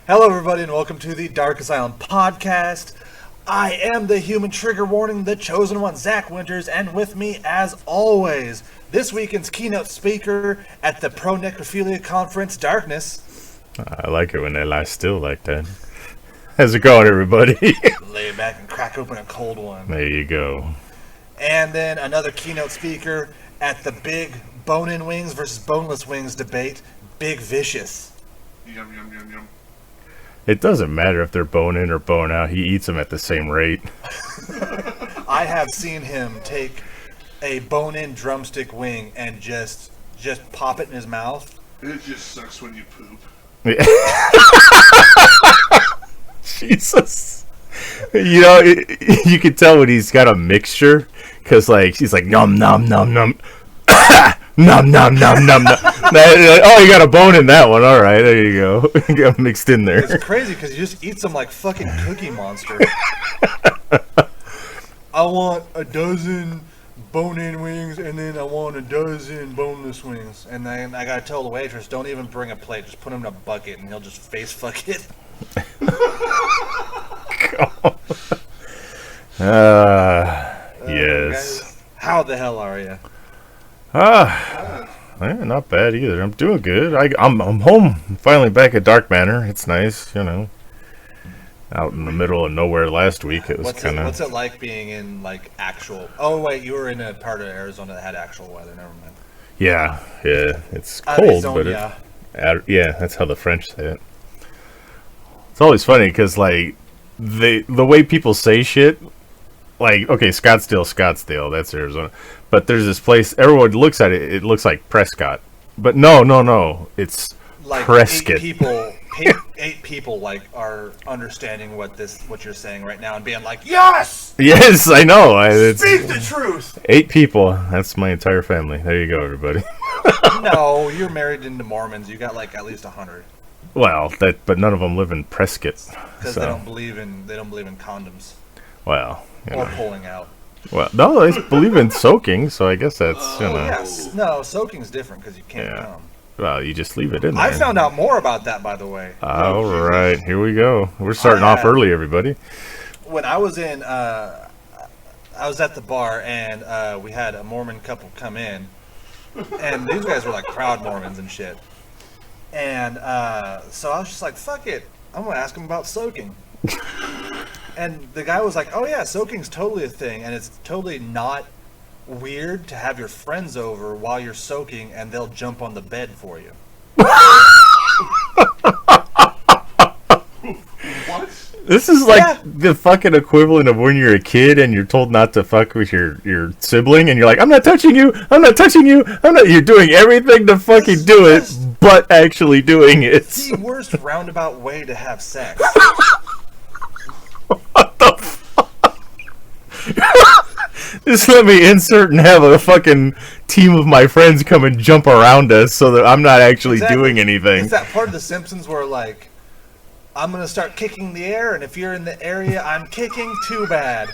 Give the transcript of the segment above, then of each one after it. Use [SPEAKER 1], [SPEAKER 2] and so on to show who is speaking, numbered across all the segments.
[SPEAKER 1] Hello, everybody, and welcome to the Dark Asylum podcast. I am the human trigger warning, the chosen one, Zach Winters, and with me, as always, this weekend's keynote speaker at the Pro Necrophilia Conference, Darkness.
[SPEAKER 2] I like it when they lie still like that. How's it going, everybody?
[SPEAKER 1] Lay back and crack open a cold one.
[SPEAKER 2] There you go.
[SPEAKER 1] And then another keynote speaker at the big bone-in wings versus boneless wings debate, Big Vicious.
[SPEAKER 3] Yum, yum, yum, yum.
[SPEAKER 2] It doesn't matter if they're bone in or bone out. He eats them at the same rate.
[SPEAKER 1] I have seen him take a bone-in drumstick wing and just pop it in his mouth.
[SPEAKER 3] It just sucks when you poop.
[SPEAKER 2] Jesus. You know, you can tell when he's got a mixture, because he's like, nom, nom, nom, nom. Nom, nom, nom, nom, nom. Oh, you got a bone in that one. All right, there you go. Got mixed in there.
[SPEAKER 1] It's crazy because he just eats them like fucking Cookie Monster. I want a dozen bone-in wings, and then I want a dozen boneless wings. And then I gotta tell the waitress, don't even bring a plate. Just put him in a bucket, and he'll just face fuck it.
[SPEAKER 2] Yes.
[SPEAKER 1] Guys, how the hell are you?
[SPEAKER 2] Not bad either. I'm doing good. I'm home. I'm finally back at Dark Manor. It's nice, you know. Out in the middle of nowhere last week. It was kind of.
[SPEAKER 1] What's it like being in actual? Oh wait, you were in a part of Arizona that had actual weather. Never mind.
[SPEAKER 2] Yeah. It's cold,
[SPEAKER 1] Arizona.
[SPEAKER 2] But yeah, that's how the French say it. It's always funny because the way people say shit. Okay, Scottsdale, that's Arizona. But there's this place, everyone looks at it, it looks like Prescott. But no, it's Prescott.
[SPEAKER 1] Eight people are understanding what you're saying right now and being like, yes!
[SPEAKER 2] Yes, I know.
[SPEAKER 1] Speak the truth!
[SPEAKER 2] 8 people, that's my entire family. There you go, everybody.
[SPEAKER 1] No, you're married into Mormons, you got at least 100.
[SPEAKER 2] Well, but none of them live in Prescott.
[SPEAKER 1] Because they don't believe in condoms.
[SPEAKER 2] Well,
[SPEAKER 1] or pulling out.
[SPEAKER 2] Well, no, they believe in soaking, so I guess that's,
[SPEAKER 1] Yes. No, soaking's different because you can't come.
[SPEAKER 2] Well, you just leave it in there.
[SPEAKER 1] I found out more about that, by the way.
[SPEAKER 2] All right, here we go. We're starting off early, everybody.
[SPEAKER 1] When I was I was at the bar, and we had a Mormon couple come in, and these guys were proud Mormons and shit. And so I was just like, fuck it, I'm going to ask them about soaking. And the guy was like, oh yeah, soaking's totally a thing, and it's totally not weird to have your friends over while you're soaking and they'll jump on the bed for you.
[SPEAKER 3] What?
[SPEAKER 2] This is the fucking equivalent of when you're a kid and you're told not to fuck with your sibling, and you're like, I'm not touching you, you're doing everything to fucking do it, but actually doing it.
[SPEAKER 1] It's the worst roundabout way to have sex.
[SPEAKER 2] What the fuck? Just let me insert and have a fucking team of my friends come and jump around us so that I'm not actually doing anything.
[SPEAKER 1] It's that part of The Simpsons where I'm gonna start kicking the air, and if you're in the area I'm kicking, too bad.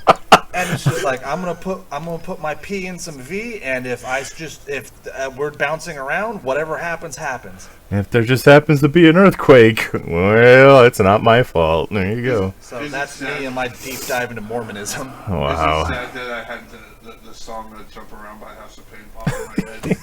[SPEAKER 1] And it's just I'm gonna put my P in some V, and if we're bouncing around, whatever happens.
[SPEAKER 2] If there just happens to be an earthquake, well, it's not my fault. There you go.
[SPEAKER 1] So that's me and my deep dive into Mormonism.
[SPEAKER 2] Wow.
[SPEAKER 3] Is it sad that I had the song Jump Around by House of Pain pop in my head?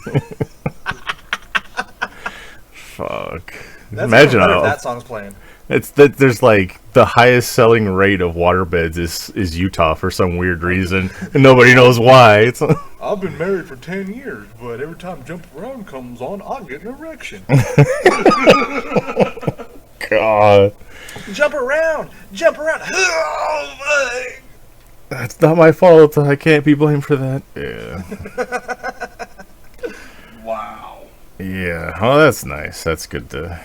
[SPEAKER 2] Fuck.
[SPEAKER 1] That's
[SPEAKER 2] Imagine
[SPEAKER 1] if that song's playing.
[SPEAKER 2] It's that there's the highest selling rate of waterbeds is Utah for some weird reason, and nobody knows why.
[SPEAKER 1] I've been married for 10 years, but every time Jump Around comes on, I get an erection.
[SPEAKER 2] God.
[SPEAKER 1] Jump around!
[SPEAKER 2] That's not my fault. I can't be blamed for that. Yeah.
[SPEAKER 3] Wow.
[SPEAKER 2] Yeah. Oh, that's nice. That's good to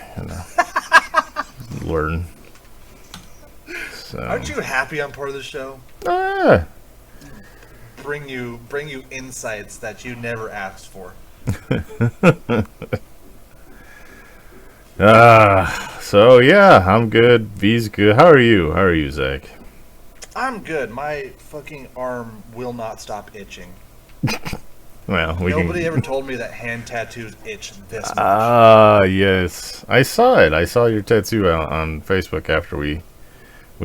[SPEAKER 2] learn. So.
[SPEAKER 1] Aren't you happy I'm part of the show? Bring you insights that you never asked for.
[SPEAKER 2] So yeah, I'm good. V's good. How are you, Zach?
[SPEAKER 1] I'm good. My fucking arm will not stop itching.
[SPEAKER 2] Well,
[SPEAKER 1] Nobody ever told me that hand tattoos itch this much.
[SPEAKER 2] Ah, yes. I saw it. I saw your tattoo out on Facebook after we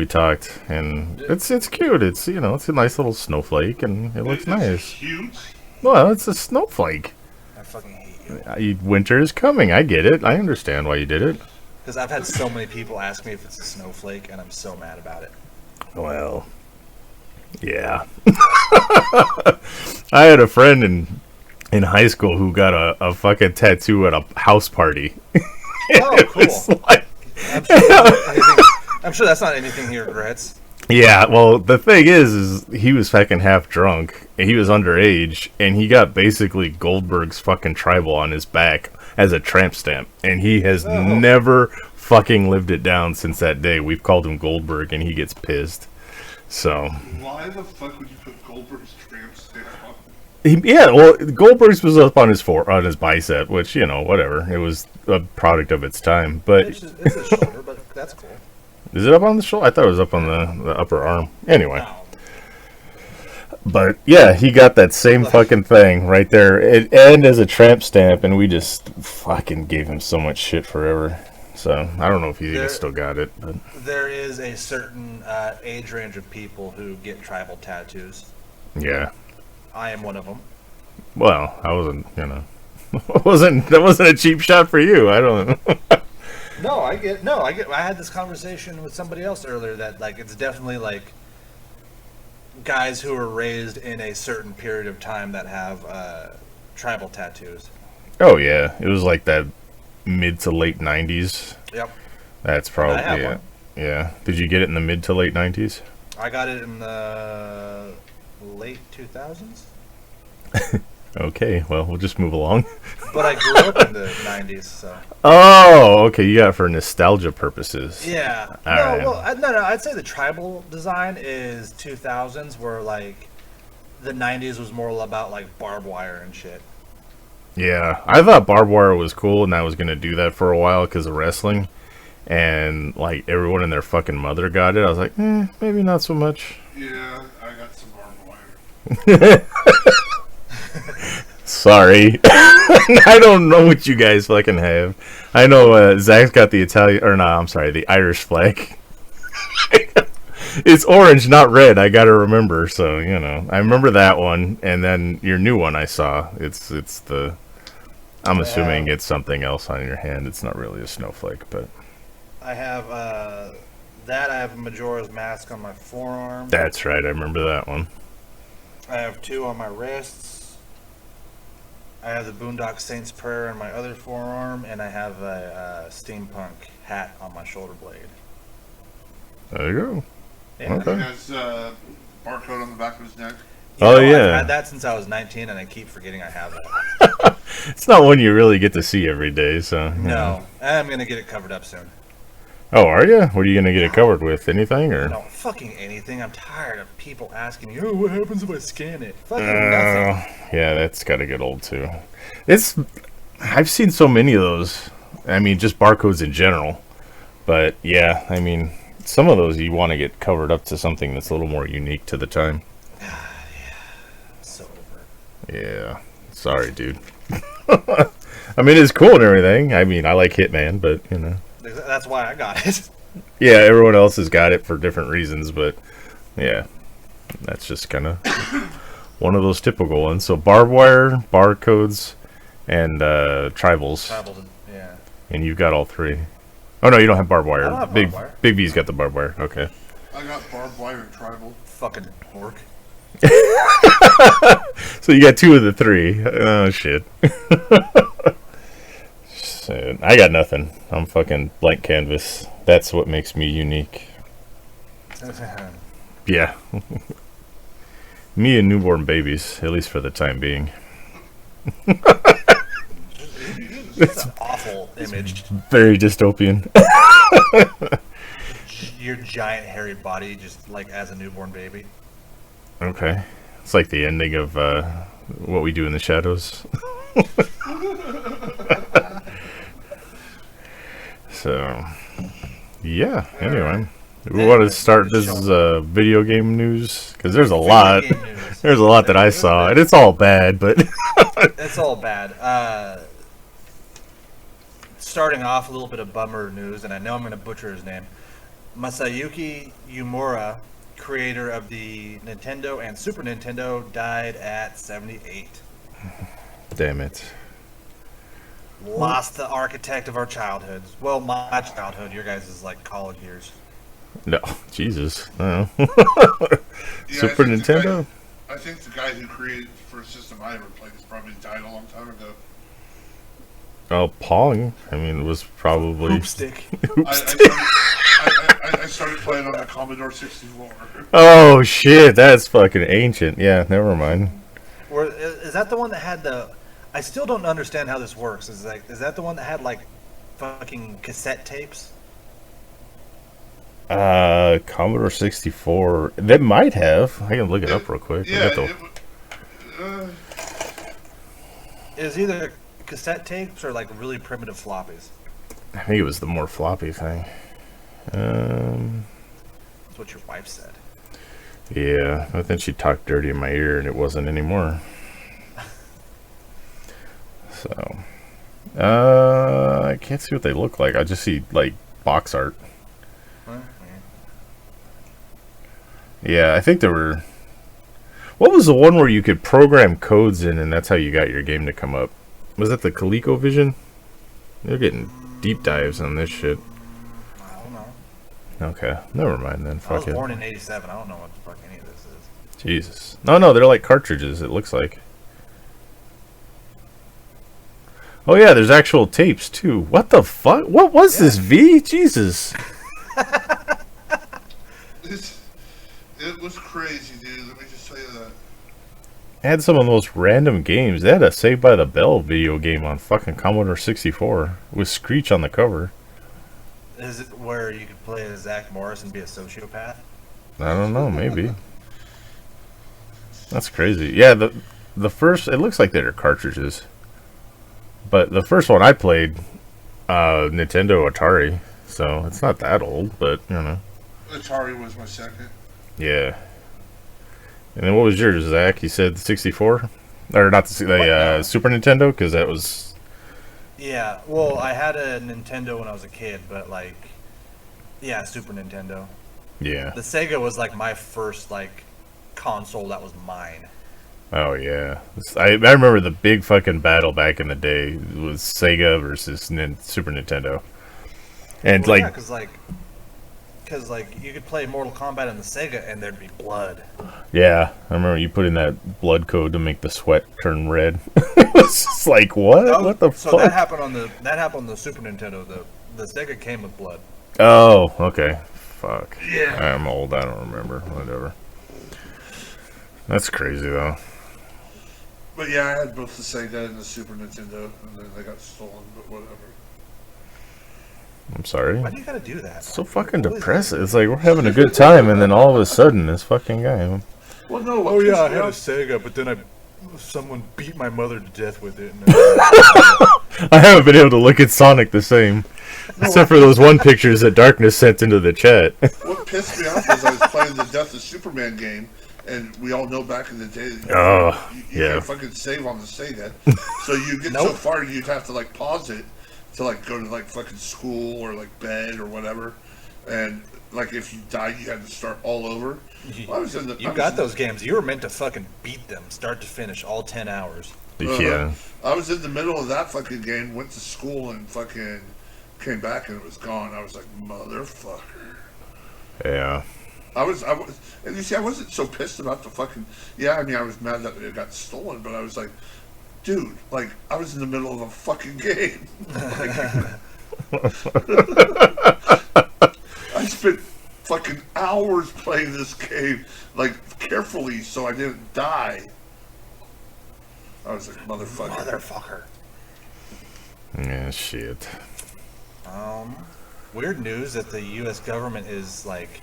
[SPEAKER 2] talked, and it's cute. It's it's a nice little snowflake, and it looks
[SPEAKER 3] It's
[SPEAKER 2] nice.
[SPEAKER 3] cute.
[SPEAKER 2] Well, it's a snowflake.
[SPEAKER 1] I fucking hate you.
[SPEAKER 2] Winter is coming. I get it. I understand why you did it.
[SPEAKER 1] Because I've had so many people ask me if it's a snowflake, and I'm so mad about it.
[SPEAKER 2] Well, yeah. I had a friend in high school who got a fucking tattoo at a house party.
[SPEAKER 1] Oh, cool.
[SPEAKER 2] It's like,
[SPEAKER 1] I'm sure that's not anything he regrets.
[SPEAKER 2] yeah, well, the thing is he was fucking half drunk. He was underage, and he got basically Goldberg's fucking tribal on his back as a tramp stamp, and he has never fucking lived it down since that day. We've called him Goldberg, and he gets pissed. So
[SPEAKER 3] Why the fuck would you put Goldberg's tramp stamp on?
[SPEAKER 2] yeah, well, Goldberg's was up on his bicep, which whatever. It was a product of its time, but
[SPEAKER 1] It's a shoulder, but that's cool.
[SPEAKER 2] is it up on the shoulder? I thought it was up on the upper arm. Anyway.
[SPEAKER 1] Wow.
[SPEAKER 2] But yeah, he got that same fucking thing right there, and as a tramp stamp, and we just fucking gave him so much shit forever. So I don't know if he even still got it, but
[SPEAKER 1] There is a certain age range of people who get tribal tattoos.
[SPEAKER 2] yeah.
[SPEAKER 1] I am one of them.
[SPEAKER 2] Well, I wasn't, that wasn't a cheap shot for you. I don't know.
[SPEAKER 1] I had this conversation with somebody else earlier that like it's definitely like guys who were raised in a certain period of time that have tribal tattoos.
[SPEAKER 2] Oh yeah, it was like that mid to late 90s.
[SPEAKER 1] Yep.
[SPEAKER 2] That's probably
[SPEAKER 1] I have
[SPEAKER 2] yeah.
[SPEAKER 1] one.
[SPEAKER 2] Yeah. Did you get it in the mid to late 90s?
[SPEAKER 1] I got it in the late 2000s.
[SPEAKER 2] Okay, well, we'll just move along.
[SPEAKER 1] But I grew up in the 90s, so.
[SPEAKER 2] Oh, okay, you got it for nostalgia purposes.
[SPEAKER 1] Yeah.
[SPEAKER 2] All
[SPEAKER 1] No,
[SPEAKER 2] right.
[SPEAKER 1] well, no, I'd say the tribal design is 2000s, where like the 90s was more about like barbed wire and shit.
[SPEAKER 2] Yeah, I thought barbed wire was cool, and I was gonna do that for a while because of wrestling, and like everyone and their fucking mother got it. I was like, maybe not so much.
[SPEAKER 3] Yeah, I got some barbed wire.
[SPEAKER 2] Sorry, I don't know what you guys fucking have. I know Zach's got the the Irish flag. It's orange, not red. I gotta remember. So I remember that one, and then your new one I saw. It's the. I'm assuming it's something else on your hand. It's not really a snowflake, but
[SPEAKER 1] I have that. I have a Majora's Mask on my forearm.
[SPEAKER 2] that's right. I remember that one.
[SPEAKER 1] I have 2 on my wrists. I have the Boondock Saints Prayer on my other forearm, and I have a steampunk hat on my shoulder blade.
[SPEAKER 2] There you go.
[SPEAKER 1] Yeah.
[SPEAKER 2] Okay.
[SPEAKER 3] He has barcode on the back of his neck.
[SPEAKER 2] Oh,
[SPEAKER 1] I've
[SPEAKER 2] yeah.
[SPEAKER 1] had that since I was 19, and I keep forgetting I have that.
[SPEAKER 2] It's not one you really get to see every day, so.
[SPEAKER 1] No, I'm gonna get it covered up soon.
[SPEAKER 2] Oh, are you? What are you gonna get it covered with? Anything or?
[SPEAKER 1] No, fucking anything. I'm tired of people asking me, "Oh, what happens if I scan it?" Fucking nothing.
[SPEAKER 2] Yeah, that's gotta get old too. I've seen so many of those. I mean, just barcodes in general. But yeah, I mean, some of those you want to get covered up to something that's a little more unique to the time.
[SPEAKER 1] So over.
[SPEAKER 2] Yeah. Sorry, dude. I mean, it's cool and everything. I mean, I like Hitman, but
[SPEAKER 1] That's why I got it.
[SPEAKER 2] yeah, everyone else has got it for different reasons, but yeah, that's just kind of one of those typical ones. So barbed wire, barcodes, and tribals,
[SPEAKER 1] Yeah.
[SPEAKER 2] and you've got all 3. Oh no, you don't have barbed wire.
[SPEAKER 1] I don't have
[SPEAKER 2] Big
[SPEAKER 1] barbed wire.
[SPEAKER 2] Big B's got the barbed wire. Okay.
[SPEAKER 3] I got barbed wire and tribal.
[SPEAKER 1] Fucking work.
[SPEAKER 2] So you got 2 of the 3. Oh shit. Shit. I got nothing. I'm fucking blank canvas. That's what makes me unique. Yeah. Me and newborn babies, at least for the time being.
[SPEAKER 1] It's an awful image.
[SPEAKER 2] Very dystopian.
[SPEAKER 1] Your giant hairy body, just like as a newborn baby.
[SPEAKER 2] Okay. It's like the ending of What We Do in the Shadows. So, yeah. Anyway, we want to start this video game news because there's a lot.
[SPEAKER 1] Game news.
[SPEAKER 2] There's a lot that I saw, and it's all bad, but
[SPEAKER 1] It's all bad. Starting off, a little bit of bummer news, and I know I'm going to butcher his name. Masayuki Yumura, creator of the Nintendo and Super Nintendo, died at 78.
[SPEAKER 2] Damn it.
[SPEAKER 1] Lost the architect of our childhoods. Well, my childhood, your guys' is like college years.
[SPEAKER 2] No, Jesus. No.
[SPEAKER 3] Yeah,
[SPEAKER 2] Super Nintendo?
[SPEAKER 3] I think the guy who created the first system I ever played has probably died a long time ago.
[SPEAKER 2] Oh, Pong. I mean, it was probably...
[SPEAKER 1] Hoop stick.
[SPEAKER 3] I started playing on the Commodore 64.
[SPEAKER 2] Oh, shit. That's fucking ancient. Yeah, never mind.
[SPEAKER 1] Is that the one that had the... I still don't understand how this works. Is that the one that had, like, fucking cassette tapes?
[SPEAKER 2] Commodore 64. That might have. I can look it up real quick.
[SPEAKER 3] Yeah,
[SPEAKER 1] It was either cassette tapes or, like, really primitive floppies.
[SPEAKER 2] I think it was the more floppy thing.
[SPEAKER 1] That's what your wife said.
[SPEAKER 2] Yeah, I think she talked dirty in my ear, and it wasn't anymore. So, I can't see what they look like. I just see, like, box art. Yeah, I think there were... What was the one where you could program codes in, and that's how you got your game to come up? Was that the ColecoVision? They're getting deep dives on this shit.
[SPEAKER 1] I don't know.
[SPEAKER 2] Okay, never mind then.
[SPEAKER 1] I
[SPEAKER 2] Fuck
[SPEAKER 1] was
[SPEAKER 2] it.
[SPEAKER 1] born in 87. I don't know what the fuck any of this is.
[SPEAKER 2] Jesus. No, they're like cartridges, it looks like. Oh yeah, there's actual tapes too. What the fuck? What was this, V? Jesus.
[SPEAKER 3] It was crazy, dude. Let me just tell you that.
[SPEAKER 2] It had some of the most random games. They had a Saved by the Bell video game on fucking Commodore 64 with Screech on the cover.
[SPEAKER 1] Is it where you could play as Zach Morris and be a sociopath?
[SPEAKER 2] I don't know, maybe. That's crazy. Yeah, the first, it looks like they're cartridges. But the first one I played, Nintendo Atari, so it's not that old, but, you know.
[SPEAKER 3] Atari was my second.
[SPEAKER 2] Yeah. And then what was yours, Zach? You said 64? Or not the Super Nintendo? Because that was...
[SPEAKER 1] Yeah, well, I had a Nintendo when I was a kid, but, like, yeah, Super Nintendo.
[SPEAKER 2] Yeah.
[SPEAKER 1] The Sega was, like, my first, like, console that was mine.
[SPEAKER 2] Oh, yeah. I remember the big fucking battle back in the day. It was Sega versus Super Nintendo. And,
[SPEAKER 1] Well,
[SPEAKER 2] like...
[SPEAKER 1] yeah, because, like, you could play Mortal Kombat on the Sega and there'd be blood.
[SPEAKER 2] Yeah, I remember you put in that blood code to make the sweat turn red. It was just like, what? What the fuck?
[SPEAKER 1] So that happened on the Super Nintendo. The Sega came with blood.
[SPEAKER 2] Oh, okay. Fuck.
[SPEAKER 3] Yeah.
[SPEAKER 2] I'm old. I don't remember. Whatever. That's crazy, though.
[SPEAKER 3] But yeah, I had both the Sega and the Super Nintendo, and then they got stolen, but whatever.
[SPEAKER 2] I'm sorry.
[SPEAKER 1] Why do you gotta do that?
[SPEAKER 2] So fucking depressing. It's like we're having a good time, and then all of a sudden, this fucking guy.
[SPEAKER 3] Well, no.
[SPEAKER 1] Oh yeah, I had a Sega, but then someone beat my mother to death with it.
[SPEAKER 2] I haven't been able to look at Sonic the same, except for those one pictures that Darkness sent into the chat.
[SPEAKER 3] What pissed me off was I was playing the Death of Superman game, and we all know back in the day, you
[SPEAKER 2] yeah.
[SPEAKER 3] can't fucking save on the Sega. So you get so far, you'd have to like pause it to like go to like fucking school or like bed or whatever, and like if you died, you had to start all over.
[SPEAKER 1] You got those games. You were meant to fucking beat them, start to finish, all 10 hours.
[SPEAKER 2] Yeah.
[SPEAKER 3] I was in the middle of that fucking game, went to school, and fucking came back, and it was gone. I was like, motherfucker.
[SPEAKER 2] Yeah.
[SPEAKER 3] I was, and you see, I wasn't so pissed about the fucking. Yeah, I mean, I was mad that it got stolen, but I was like, dude, like, I was in the middle of a fucking game. I spent fucking hours playing this game, like, carefully, so I didn't die. I was like,
[SPEAKER 1] Motherfucker.
[SPEAKER 2] Yeah, shit.
[SPEAKER 1] Weird news that the U.S. government is, like,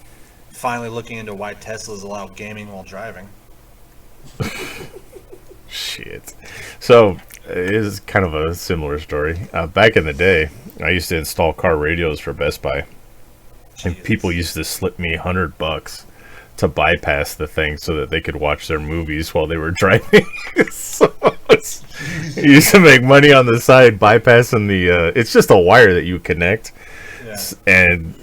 [SPEAKER 1] finally looking into why Teslas allow gaming while driving.
[SPEAKER 2] Shit. So, it is kind of a similar story. Back in the day, I used to install car radios for Best Buy. And people used to slip me $100 to bypass the thing so that they could watch their movies while they were driving. So you used to make money on the side bypassing the. It's just a wire that you connect, and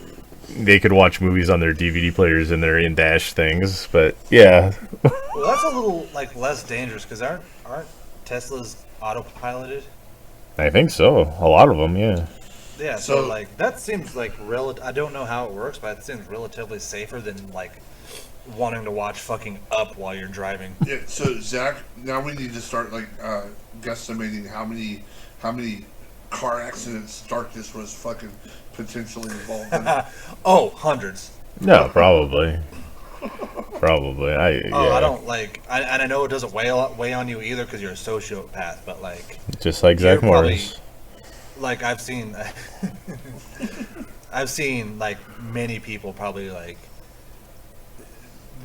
[SPEAKER 2] they could watch movies on their DVD players and their in-dash things. But yeah,
[SPEAKER 1] well, that's a little like less dangerous because aren't Teslas autopiloted?
[SPEAKER 2] I think so. A lot of them, yeah.
[SPEAKER 1] Yeah, so like that seems like I don't know how it works, but it seems relatively safer than like wanting to watch fucking Up while you're driving.
[SPEAKER 3] Yeah. So Zach, now we need to start like guesstimating how many car accidents Darkness was fucking potentially involved in.
[SPEAKER 1] Oh, hundreds.
[SPEAKER 2] No, probably. Probably.
[SPEAKER 1] I don't like. And I know it doesn't weigh on you either because you're a sociopath, but like.
[SPEAKER 2] Just like Zach Morris.
[SPEAKER 1] Like I've seen like many people probably like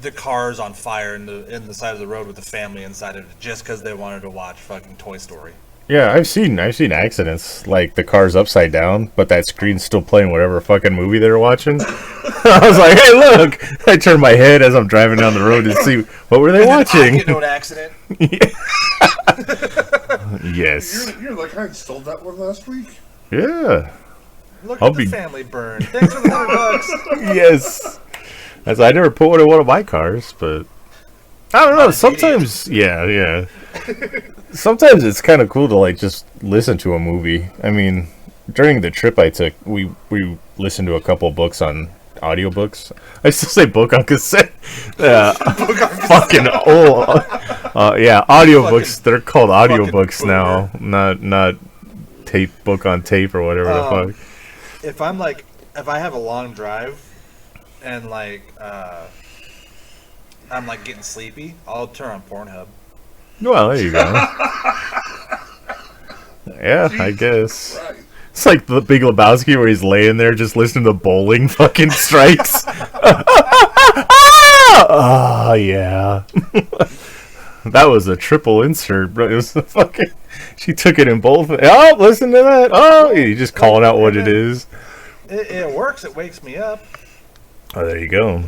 [SPEAKER 1] the cars on fire in the side of the road with the family inside of it just because they wanted to watch fucking Toy Story.
[SPEAKER 2] Yeah, I've seen accidents like the car's upside down, but that screen's still playing whatever fucking movie they're watching. I was like, hey, look! I turned my head as I'm driving down the road to see what were they watching.
[SPEAKER 1] I get into an accident.
[SPEAKER 2] Yes.
[SPEAKER 3] You're like, I installed that one last week.
[SPEAKER 2] Yeah.
[SPEAKER 1] Look at the family burn. Thanks for the $100.
[SPEAKER 2] Yes. As I never put one in one of my cars, but I don't know. Sometimes, yeah. Sometimes it's kind of cool to like just listen to a movie. I mean, during the trip I took, we listened to a couple books on audiobooks. I still say book on cassette. Fucking old. Yeah, audiobooks. They're called audiobooks now, not tape book on tape or whatever the fuck.
[SPEAKER 1] If I have a long drive and like I'm like getting sleepy, I'll turn on Pornhub.
[SPEAKER 2] Well, there you go. Yeah,
[SPEAKER 3] Jesus
[SPEAKER 2] I guess.
[SPEAKER 3] Christ.
[SPEAKER 2] It's like the Big Lebowski where he's laying there just listening to bowling fucking strikes. Oh, yeah. That was a triple insert, bro. It was the fucking... She took it in both. Oh, listen to that. Oh, you're just calling out what it is.
[SPEAKER 1] It works. It wakes me up.
[SPEAKER 2] Oh, there you go.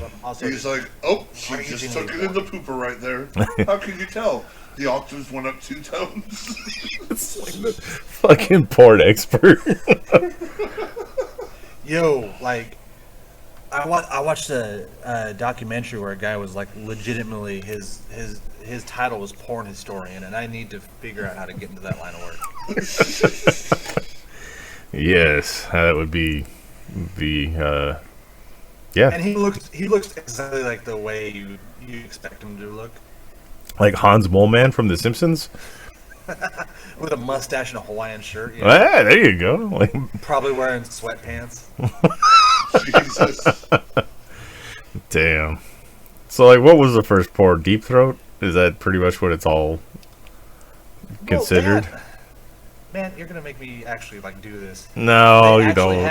[SPEAKER 3] He's like, oh, she just took it in the pooper right there. How can you tell? The octaves went up 2 tones.
[SPEAKER 2] It's like the fucking porn expert.
[SPEAKER 1] Yo, like, I watched a documentary where a guy was like legitimately his title was porn historian, and I need to figure out how to get into that line of work.
[SPEAKER 2] Yes, that would be the yeah.
[SPEAKER 1] And he looks exactly like the way you expect him to look.
[SPEAKER 2] Like Hans Moleman from The Simpsons?
[SPEAKER 1] With a mustache and a Hawaiian shirt.
[SPEAKER 2] Yeah. Ah, there you go. Like,
[SPEAKER 1] probably wearing sweatpants.
[SPEAKER 3] Jesus.
[SPEAKER 2] Damn. So, like, what was the first porn? Deep Throat? Is that pretty much what it's all considered?
[SPEAKER 1] Well, man, you're gonna make me actually like do this.
[SPEAKER 2] No, you don't.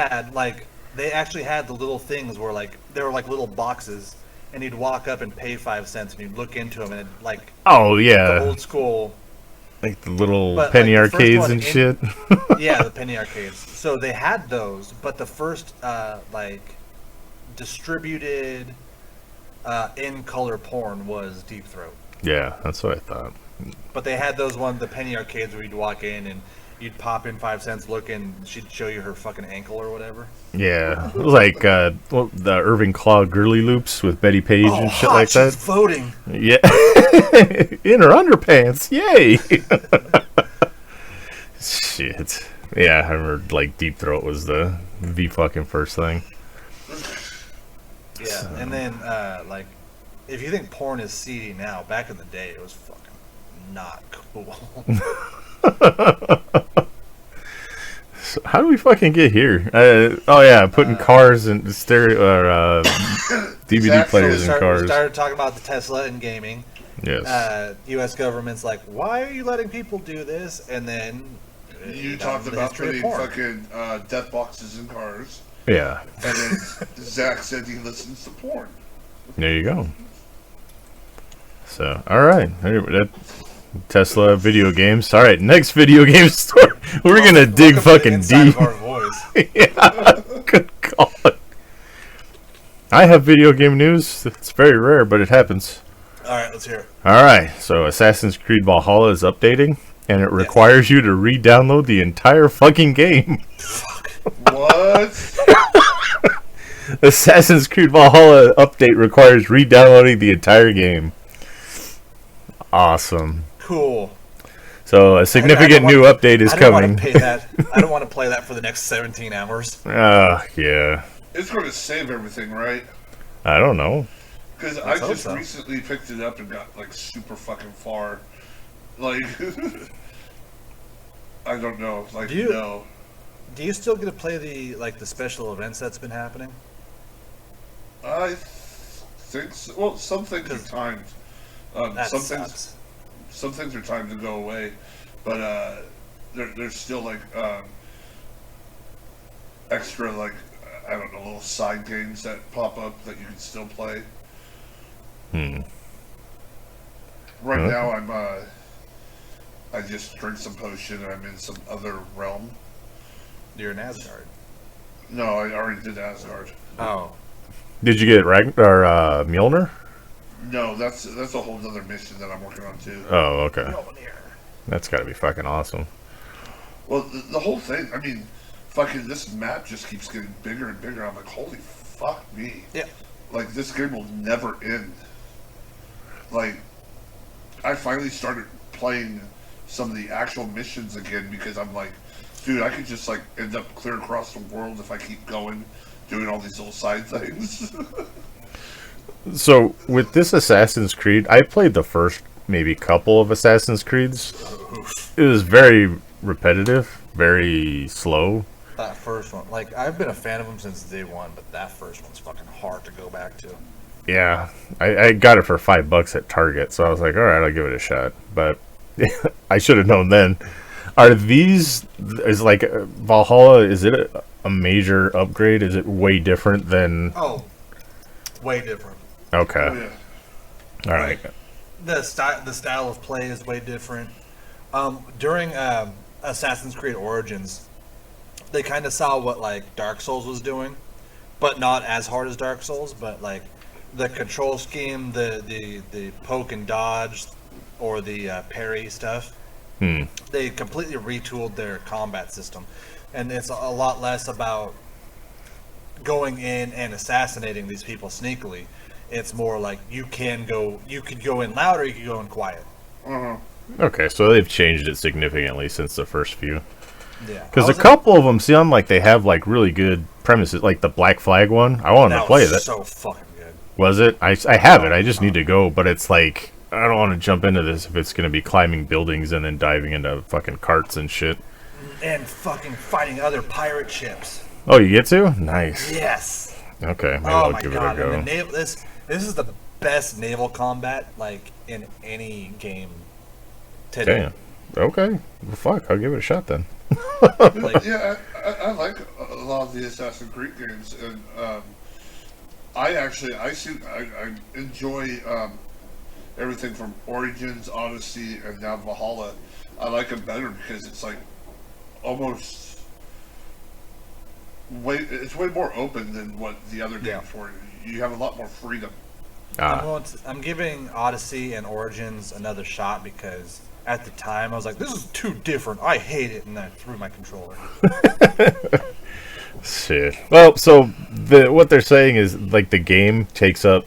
[SPEAKER 1] They actually had the little things where like there were like little boxes. And you'd walk up and pay 5 cents, and you'd look into them, and it'd, like,
[SPEAKER 2] oh yeah,
[SPEAKER 1] the old school,
[SPEAKER 2] like the little penny arcades and shit.
[SPEAKER 1] Yeah, the penny arcades. So they had those, but the first like distributed in color porn was Deep Throat.
[SPEAKER 2] Yeah, that's what I thought.
[SPEAKER 1] But they had those the penny arcades where you'd walk in and you'd pop in 5 cents, look, and she'd show you her fucking ankle or whatever.
[SPEAKER 2] Yeah, it was like the Irving Klaw girly loops with Betty Page and shit like that.
[SPEAKER 1] She's voting.
[SPEAKER 2] Yeah, in her underpants. Yay! Shit. Yeah, I remember like Deep Throat was the fucking first thing.
[SPEAKER 1] Yeah, so. And then like if you think porn is seedy now, back in the day it was fucking not cool. So how do we fucking get here? Oh yeah, putting cars and stereo DVD players in cars. We started talking about the Tesla and gaming.
[SPEAKER 2] Yes.
[SPEAKER 1] U.S. government's like, why are you letting people do this? And then
[SPEAKER 3] you talked about putting fucking death boxes in cars.
[SPEAKER 2] Yeah.
[SPEAKER 3] And then Zach said he listens to porn.
[SPEAKER 2] There you go. So, all right. That Tesla video games. All right, next video game story. We're gonna dig fucking deep.
[SPEAKER 1] Of our voice.
[SPEAKER 2] Yeah. Good God. I have video game news. It's very rare, but it happens.
[SPEAKER 1] All right, let's hear it.
[SPEAKER 2] All right, so Assassin's Creed Valhalla is updating, and it requires you to re-download the entire fucking game.
[SPEAKER 3] What?
[SPEAKER 2] Assassin's Creed Valhalla update requires re-downloading the entire game. Awesome.
[SPEAKER 1] Cool.
[SPEAKER 2] So a significant new update is coming.
[SPEAKER 1] I don't want to play that for the next 17 hours.
[SPEAKER 2] Yeah.
[SPEAKER 3] It's going to save everything, right?
[SPEAKER 2] I don't know.
[SPEAKER 3] Because I just recently picked it up and got like super fucking far. Like, I don't know. Like, no.
[SPEAKER 1] Do you still get to play the special events that's been happening?
[SPEAKER 3] I think so. Well, some things are timed. Some things are timed to go away, but there's still like extra, like, I don't know, little side games that pop up that you can still play. Right now I just drank some potion and I'm in some other realm.
[SPEAKER 1] You're in Asgard.
[SPEAKER 3] No, I already did Asgard.
[SPEAKER 1] Oh.
[SPEAKER 2] Did you get Mjolnir?
[SPEAKER 3] No, that's a whole other mission that I'm working on too.
[SPEAKER 2] Oh, okay. That's got to be fucking awesome.
[SPEAKER 3] Well, the whole thing, I mean, fucking this map just keeps getting bigger and bigger. I'm like, holy fuck me.
[SPEAKER 1] Yeah.
[SPEAKER 3] Like, this game will never end. Like, I finally started playing some of the actual missions again because I'm like, dude, I could just, like, end up clear across the world if I keep going, doing all these little side things.
[SPEAKER 2] So, with this Assassin's Creed, I played the first maybe couple of Assassin's Creeds. It was very repetitive, very slow.
[SPEAKER 1] That first one, like, I've been a fan of them since day one, but that first one's fucking hard to go back to.
[SPEAKER 2] Yeah, I got it for $5 at Target, so I was like, all right, I'll give it a shot. But I should have known then. Is like Valhalla, is it a major upgrade? Is it way different than...
[SPEAKER 1] Oh, way different.
[SPEAKER 2] Okay.
[SPEAKER 3] Oh, yeah.
[SPEAKER 2] All right.
[SPEAKER 1] The style of play is way different. During Assassin's Creed Origins, they kind of saw what like Dark Souls was doing, but not as hard as Dark Souls. But like the control scheme, the poke and dodge, or the parry stuff, they completely retooled their combat system, and it's a lot less about going in and assassinating these people sneakily. It's more like you could go in loud or you could go in quiet.
[SPEAKER 2] Okay, so they've changed it significantly since the first few.
[SPEAKER 1] Yeah,
[SPEAKER 2] because a couple of them seem like they have like really good premises, like the Black Flag one. I wanted to play that.
[SPEAKER 1] So fucking good.
[SPEAKER 2] Was it? I have it. I just need to go, but it's like I don't want to jump into this if it's going to be climbing buildings and then diving into fucking carts and shit.
[SPEAKER 1] And fucking fighting other pirate ships.
[SPEAKER 2] Oh, you get to? Nice.
[SPEAKER 1] Yes.
[SPEAKER 2] Okay, maybe I'll give it a go.
[SPEAKER 1] And this is the best naval combat like in any game today.
[SPEAKER 2] Damn. Okay. Well, fuck. I'll give it a shot then.
[SPEAKER 3] Yeah, I like a lot of the Assassin's Creed games, and I enjoy everything from Origins, Odyssey, and now Valhalla. I like them better because it's like almost it's way more open than what the other games were. You have a lot more freedom.
[SPEAKER 1] I'm giving Odyssey and Origins another shot because at the time I was like, this is too different. I hate it, and I threw my controller.
[SPEAKER 2] Shit. Well, so what they're saying is like the game takes up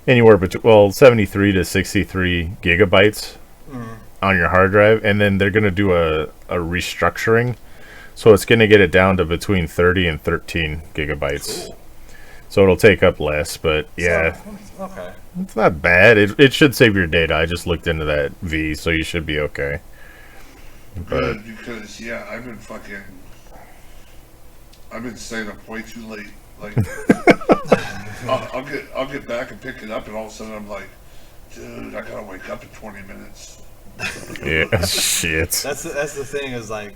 [SPEAKER 2] anywhere between 73 to 63 gigabytes on your hard drive, and then they're going to do a restructuring, so it's going to get it down to between 30 and 13 gigabytes. Cool. So it'll take up less, but yeah,
[SPEAKER 1] okay,
[SPEAKER 2] it's not bad. It should save your data. I just looked into that V, so you should be okay.
[SPEAKER 3] Good, because I've been staying up way too late. Like, I'll get back and pick it up, and all of a sudden I'm like, dude, I gotta wake up in 20 minutes.
[SPEAKER 2] Yeah, shit.
[SPEAKER 1] That's the thing is like,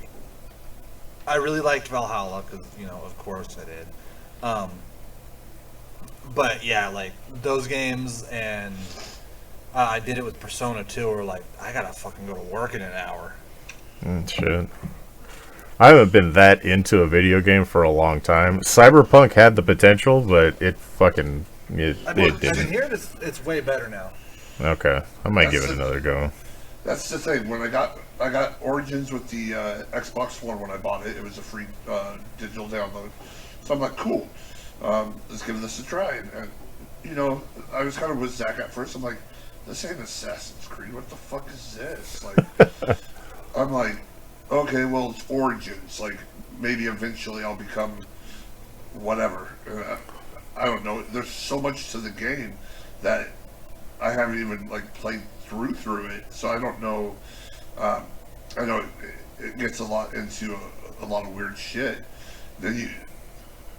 [SPEAKER 1] I really liked Valhalla because of course I did. But yeah, like those games, and I did it with Persona 2, where like I gotta fucking go to work in an hour.
[SPEAKER 2] Shit. I haven't been that into a video game for a long time. Cyberpunk had the potential, but it fucking it
[SPEAKER 1] I've been
[SPEAKER 2] didn't.
[SPEAKER 1] hearing it's way better now.
[SPEAKER 2] Okay, I might give it
[SPEAKER 3] That's
[SPEAKER 2] another go.
[SPEAKER 3] That's the thing. When I got Origins with the Xbox One when I bought it. It was a free digital download. So I'm like, cool. Let's give this a try. And you know, I was kind of with Zach at first. I'm like, this ain't Assassin's Creed. What the fuck is this? Like, I'm like, okay, well, it's Origins. Like, maybe eventually I'll become whatever. I don't know. There's so much to the game that I haven't even like played through it, so I don't know. I know it gets a lot into a lot of weird shit. Then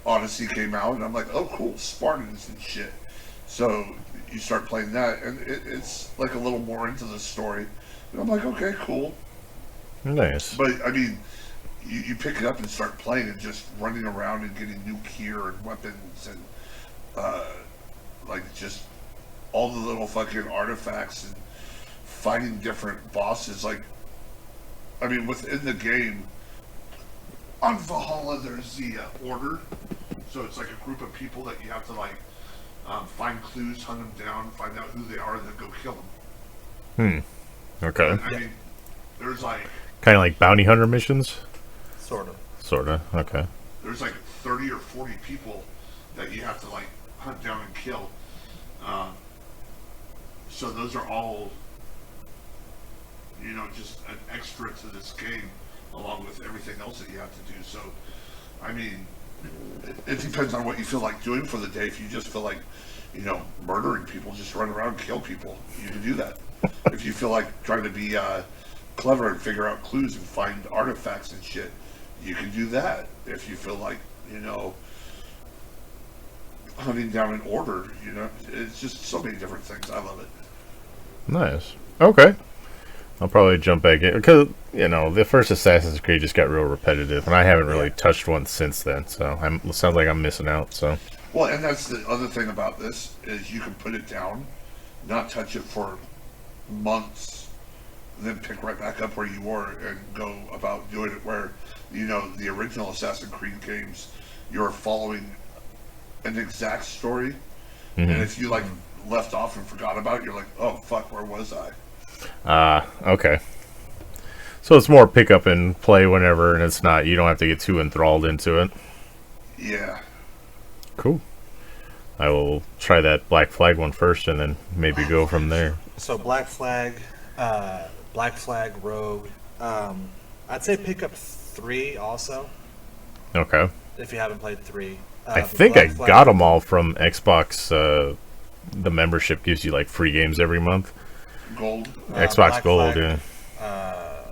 [SPEAKER 3] Odyssey came out, and I'm like, oh, cool, Spartans and shit. So you start playing that, and it's like a little more into the story. And I'm like, okay, cool.
[SPEAKER 2] Nice.
[SPEAKER 3] But I mean, you pick it up and start playing and just running around and getting new gear and weapons and like just all the little fucking artifacts and fighting different bosses. Like, I mean, within the game, on Valhalla, there's the Order. So it's like a group of people that you have to like find clues, hunt them down, find out who they are, and then go kill them.
[SPEAKER 2] Okay.
[SPEAKER 3] And, I mean, there's like
[SPEAKER 2] Kind of like bounty hunter missions?
[SPEAKER 1] Sort of.
[SPEAKER 2] Sorta. Okay.
[SPEAKER 3] there's like 30 or 40 people that you have to like hunt down and kill. So those are all, you know, just an extra to this game, along with everything else that you have to do. So, I mean, it depends on what you feel like doing for the day. If you just feel like, you know, murdering people, just run around and kill people, you can do that. If you feel like trying to be clever and figure out clues and find artifacts and shit, you can do that. If you feel like, you know, hunting down an order, you know, it's just so many different things. I love it.
[SPEAKER 2] Nice. Okay. I'll probably jump back in because you know the first Assassin's Creed just got real repetitive, and I haven't really touched one since then. So it sounds like I'm missing out. So.
[SPEAKER 3] Well, and that's the other thing about this is you can put it down, not touch it for months, then pick right back up where you were and go about doing it. Where, you know, the original Assassin's Creed games, you're following an exact story, and if you like left off and forgot about it, you're like, oh fuck, where was I?
[SPEAKER 2] Okay. So it's more pick up and play whenever, and it's not, you don't have to get too enthralled into it.
[SPEAKER 3] Yeah.
[SPEAKER 2] Cool. I will try that Black Flag one first, and then maybe go from there.
[SPEAKER 1] So Black Flag, Rogue. I'd say pick up 3 also
[SPEAKER 2] Okay.
[SPEAKER 1] if you haven't played 3.
[SPEAKER 2] I think I got them all from Xbox. The membership gives you like free games every month.
[SPEAKER 3] Gold.
[SPEAKER 2] Xbox
[SPEAKER 1] Black
[SPEAKER 2] Gold,
[SPEAKER 1] Flag,
[SPEAKER 2] yeah.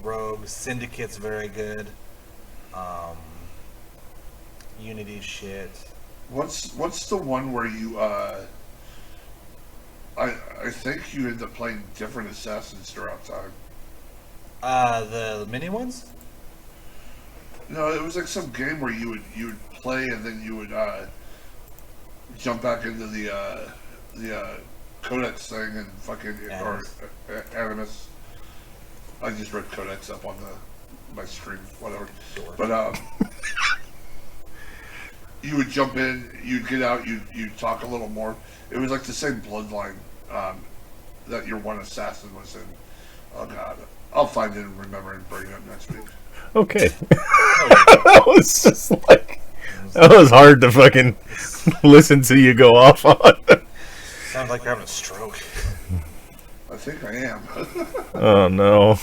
[SPEAKER 1] Rogue, Syndicate's very good. Unity shit.
[SPEAKER 3] What's the one where you I think you end up playing different assassins throughout time.
[SPEAKER 1] The mini ones?
[SPEAKER 3] No, it was like some game where you would play and then you would jump back into the codex thing and fucking
[SPEAKER 1] Animus.
[SPEAKER 3] or Animus. I just read codex up on my screen, whatever.
[SPEAKER 1] Sure.
[SPEAKER 3] But you would jump in, you'd get out, you'd talk a little more. It was like the same bloodline that your one assassin was in. Oh god, I'll find it and remember and bring it up next week.
[SPEAKER 2] Okay. That was just like, that was hard to fucking listen to you go off on.
[SPEAKER 1] Sounds like you're having a stroke.
[SPEAKER 3] I think I am.
[SPEAKER 2] Oh no.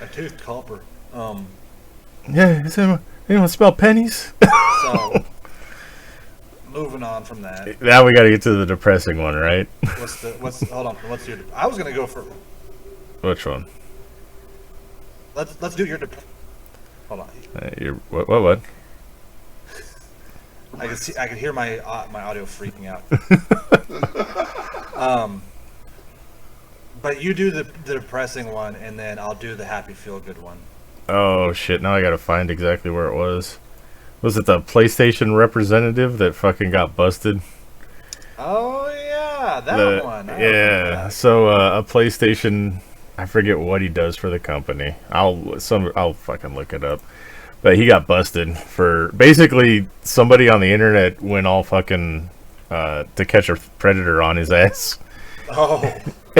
[SPEAKER 1] A tooth copper.
[SPEAKER 2] Yeah, is anyone smell pennies?
[SPEAKER 1] So moving on from that.
[SPEAKER 2] Now we gotta get to the depressing one, right?
[SPEAKER 1] Hold on, what's your I was gonna go for
[SPEAKER 2] Which one?
[SPEAKER 1] let's do your hold on.
[SPEAKER 2] What?
[SPEAKER 1] I can hear my audio freaking out. But you do the depressing one, and then I'll do the happy feel good one.
[SPEAKER 2] Oh shit! Now I gotta find exactly where it was. Was it the PlayStation representative that fucking got busted?
[SPEAKER 1] Oh yeah, that one. I remember
[SPEAKER 2] Yeah.
[SPEAKER 1] that.
[SPEAKER 2] So a PlayStation I forget what he does for the company. I'll fucking look it up. But he got busted for basically somebody on the internet went all fucking to catch a predator on his ass.
[SPEAKER 1] Oh.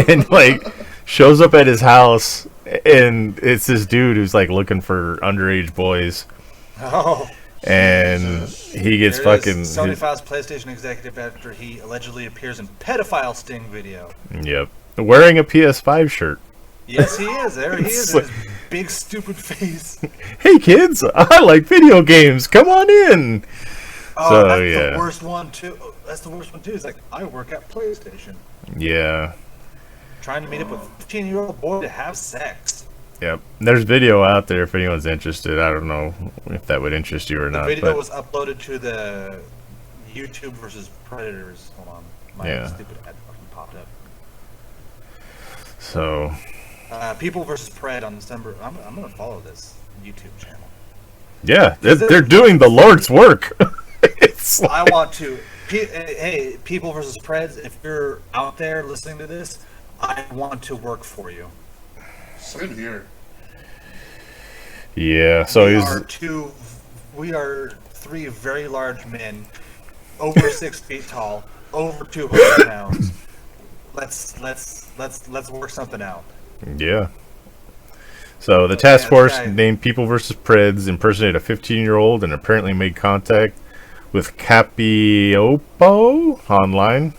[SPEAKER 2] And like shows up at his house and it's this dude who's like looking for underage boys.
[SPEAKER 1] Oh.
[SPEAKER 2] And he gets
[SPEAKER 1] There it
[SPEAKER 2] fucking
[SPEAKER 1] is. Sony files PlayStation executive after he allegedly appears in pedophile sting video.
[SPEAKER 2] Yep. Wearing a PS5 shirt.
[SPEAKER 1] Yes, he is. There he is. His big stupid face.
[SPEAKER 2] Hey kids, I like video games. Come on in.
[SPEAKER 1] Oh,
[SPEAKER 2] So,
[SPEAKER 1] that's
[SPEAKER 2] yeah.
[SPEAKER 1] the worst one too. That's the worst one too. It's like, I work at PlayStation.
[SPEAKER 2] Yeah.
[SPEAKER 1] Trying to meet up with a 15-year-old boy to have sex.
[SPEAKER 2] Yep. There's video out there if anyone's interested. I don't know if that would interest you or
[SPEAKER 1] The
[SPEAKER 2] not.
[SPEAKER 1] video
[SPEAKER 2] But
[SPEAKER 1] was uploaded to the YouTube versus Predators. Hold on. My
[SPEAKER 2] Yeah.
[SPEAKER 1] stupid ad fucking popped up.
[SPEAKER 2] so
[SPEAKER 1] People versus Pred on December. I'm going to follow this YouTube channel.
[SPEAKER 2] yeah, they're doing the Lord's work. It's like,
[SPEAKER 1] I want to. Hey, People versus Preds, if you're out there listening to this, I want to work for you.
[SPEAKER 3] Same here.
[SPEAKER 2] yeah. So
[SPEAKER 1] We are three very large men, over 6 feet tall, over 200 pounds. Let's work something out.
[SPEAKER 2] yeah. So the task force
[SPEAKER 1] this guy-
[SPEAKER 2] named People versus Preds impersonated a 15-year-old and apparently made contact with Capiopo online.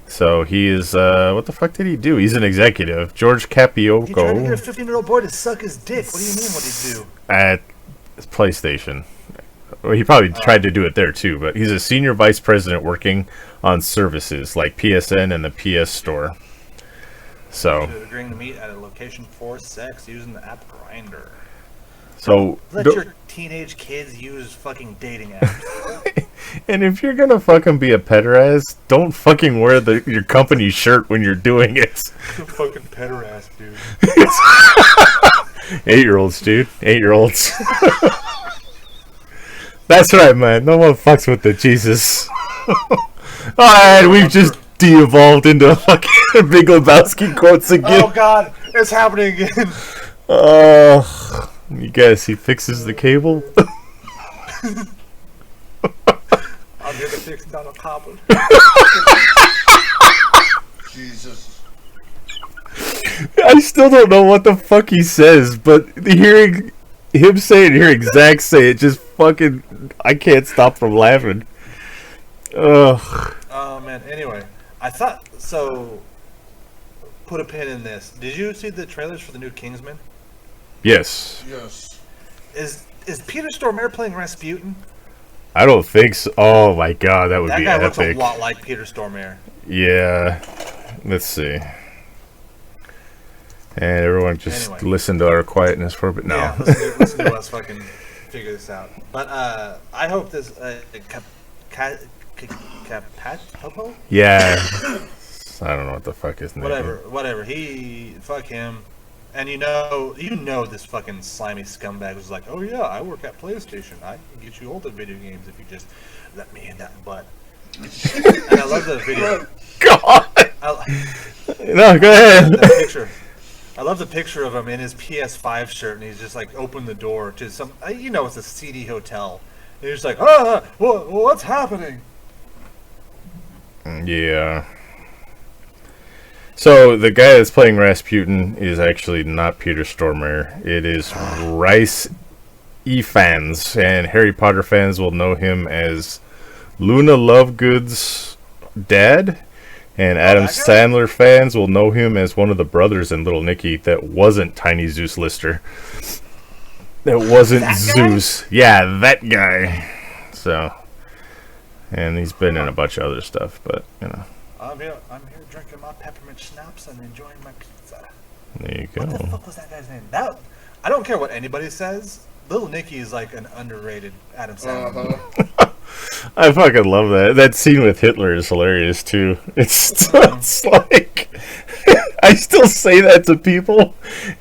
[SPEAKER 2] So he is what the fuck did he do? He's an executive. George
[SPEAKER 1] He tried to get a
[SPEAKER 2] Capiopo
[SPEAKER 1] 15-year-old boy to suck his dick. What do you mean? What did he do?
[SPEAKER 2] at PlayStation. Well, he probably tried to do it there too, but he's a senior vice president working on services like PSN and the PS Store. So,
[SPEAKER 1] Agreeing to meet at a location for sex using the app Grindr.
[SPEAKER 2] so,
[SPEAKER 1] Let your teenage kids use fucking dating apps.
[SPEAKER 2] and if you're gonna fucking be a pederast, don't fucking wear your company shirt when you're doing it.
[SPEAKER 1] Fucking pederast, dude.
[SPEAKER 2] 8-year-olds, dude. 8-year-olds. That's right, man. No one fucks with the Jesus. Alright, we've just de-evolved into fucking Big Lebowski quotes again.
[SPEAKER 1] Oh god, it's happening again.
[SPEAKER 2] You guys, he fixes the cable.
[SPEAKER 1] I'll get the fix down a copper.
[SPEAKER 3] Jesus.
[SPEAKER 2] I still don't know what the fuck he says, but hearing him say it, hearing Zach say it, just fucking, I can't stop from laughing. Ugh.
[SPEAKER 1] Oh man, anyway. I thought, so, put a pin in this. Did you see the trailers for the new Kingsman?
[SPEAKER 2] Yes.
[SPEAKER 3] Yes.
[SPEAKER 1] Is Peter Stormare playing Rasputin?
[SPEAKER 2] I don't think so. Oh my god, that would
[SPEAKER 1] That
[SPEAKER 2] be
[SPEAKER 1] guy looks a
[SPEAKER 2] epic.
[SPEAKER 1] lot like Peter Stormare.
[SPEAKER 2] Yeah. Let's see. And everyone just
[SPEAKER 1] Anyway.
[SPEAKER 2] listen to our quietness for a bit now.
[SPEAKER 1] Yeah, listen to us fucking figure this out. But I hope this Popo?
[SPEAKER 2] Yeah. I don't know what the fuck his name
[SPEAKER 1] Whatever. He fuck him. And you know this fucking slimy scumbag was like, oh yeah, I work at PlayStation. I can get you all the video games if you just let me in that butt. And I love the video.
[SPEAKER 2] God. No, go ahead.
[SPEAKER 1] The picture. I love the picture of him in his PS5 shirt, and he's just like opened the door to some. It's a seedy hotel. And he's just like, what's happening?
[SPEAKER 2] Yeah. So the guy that's playing Rasputin is actually not Peter Stormare. It is Rice Ifans, and Harry Potter fans will know him as Luna Lovegood's dad, and Adam
[SPEAKER 1] that guy?
[SPEAKER 2] Sandler fans will know him as one of the brothers in Little Nicky that wasn't Tiny Zeus Lister. That wasn't
[SPEAKER 1] That guy?
[SPEAKER 2] Zeus. Yeah, that guy. So, and he's been in a bunch of other stuff, but
[SPEAKER 1] I'm here drinking my peppermint schnapps and enjoying my pizza.
[SPEAKER 2] there you
[SPEAKER 1] What the
[SPEAKER 2] go.
[SPEAKER 1] fuck was that guy's name? I don't care what anybody says. Little Nicky is like an underrated Adam Sandler.
[SPEAKER 2] I fucking love that. That scene with Hitler is hilarious too. It's like I still say that to people.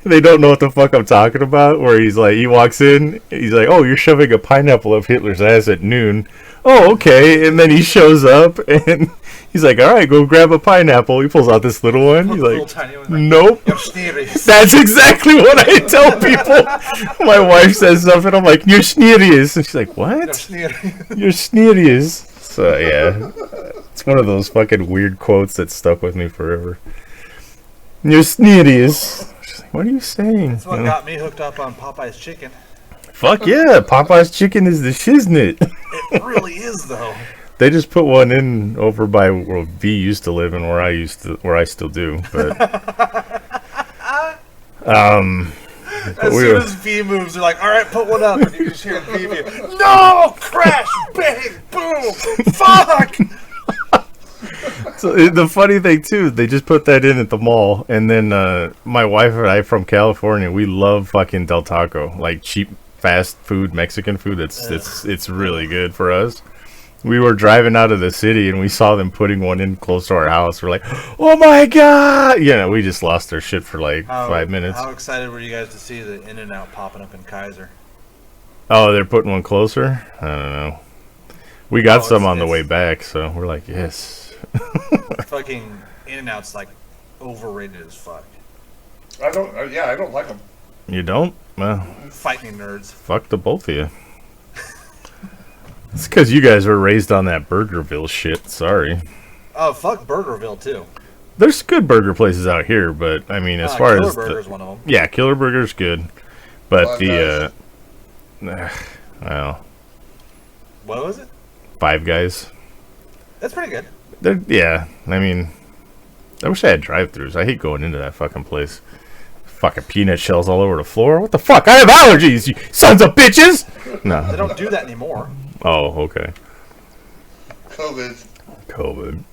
[SPEAKER 2] They don't know what the fuck I'm talking about. Where he's like, he walks in, he's like, "Oh, you're shoving a pineapple up Hitler's ass at noon. oh, okay. And then he shows up and he's like, all right, go grab a pineapple. He pulls out this little one. He's
[SPEAKER 1] Little
[SPEAKER 2] like,
[SPEAKER 1] tiny one,
[SPEAKER 2] nope.
[SPEAKER 1] You're serious.
[SPEAKER 2] That's exactly what I tell people. My wife says something. I'm like, you're serious. And she's like,
[SPEAKER 1] You're
[SPEAKER 2] what?
[SPEAKER 1] serious.
[SPEAKER 2] You're serious. So, yeah. It's one of those fucking weird quotes that stuck with me forever. You're serious. She's like, what are you saying?
[SPEAKER 1] That's what got me hooked up on Popeye's chicken.
[SPEAKER 2] Fuck yeah. Popeye's chicken is the shiznit.
[SPEAKER 1] It really is, though.
[SPEAKER 2] They just put one in over by where V used to live and where I still do. But
[SPEAKER 1] As soon as V moves, they're like, all right, put one up. And you just hear V be, no! Crash! Bang! Boom! Fuck!
[SPEAKER 2] So the funny thing too, they just put that in at the mall, and then my wife and I from California, we love fucking Del Taco, like cheap fast food, Mexican food. It's really good for us. We were driving out of the city and we saw them putting one in close to our house. We're like, oh my god! We just lost our shit for like 5 minutes.
[SPEAKER 1] How excited were you guys to see the In-N-Out popping up in Kaiser?
[SPEAKER 2] Oh, they're putting one closer? I don't know. We got some on the
[SPEAKER 1] it's-
[SPEAKER 2] way back, so we're like, yes.
[SPEAKER 1] Fucking In-N-Out's like overrated as fuck.
[SPEAKER 3] I don't like them.
[SPEAKER 2] You don't? Well,
[SPEAKER 1] Fight me, nerds.
[SPEAKER 2] fuck the both of you. It's because you guys were raised on that Burgerville shit. Sorry.
[SPEAKER 1] Oh, fuck Burgerville, too.
[SPEAKER 2] There's good burger places out here, but I mean, as far
[SPEAKER 1] Killer
[SPEAKER 2] as
[SPEAKER 1] Burger's one of them.
[SPEAKER 2] yeah, Killer Burger's good, but
[SPEAKER 3] Five
[SPEAKER 2] well,
[SPEAKER 1] What was it?
[SPEAKER 2] Five Guys.
[SPEAKER 1] That's pretty good.
[SPEAKER 2] Yeah, I mean, I wish I had drive-thrus. I hate going into that fucking place. Fucking peanut shells all over the floor. What the fuck? I have allergies, you sons of bitches.
[SPEAKER 1] They
[SPEAKER 2] No.
[SPEAKER 1] don't do that anymore.
[SPEAKER 2] Oh, okay.
[SPEAKER 3] COVID.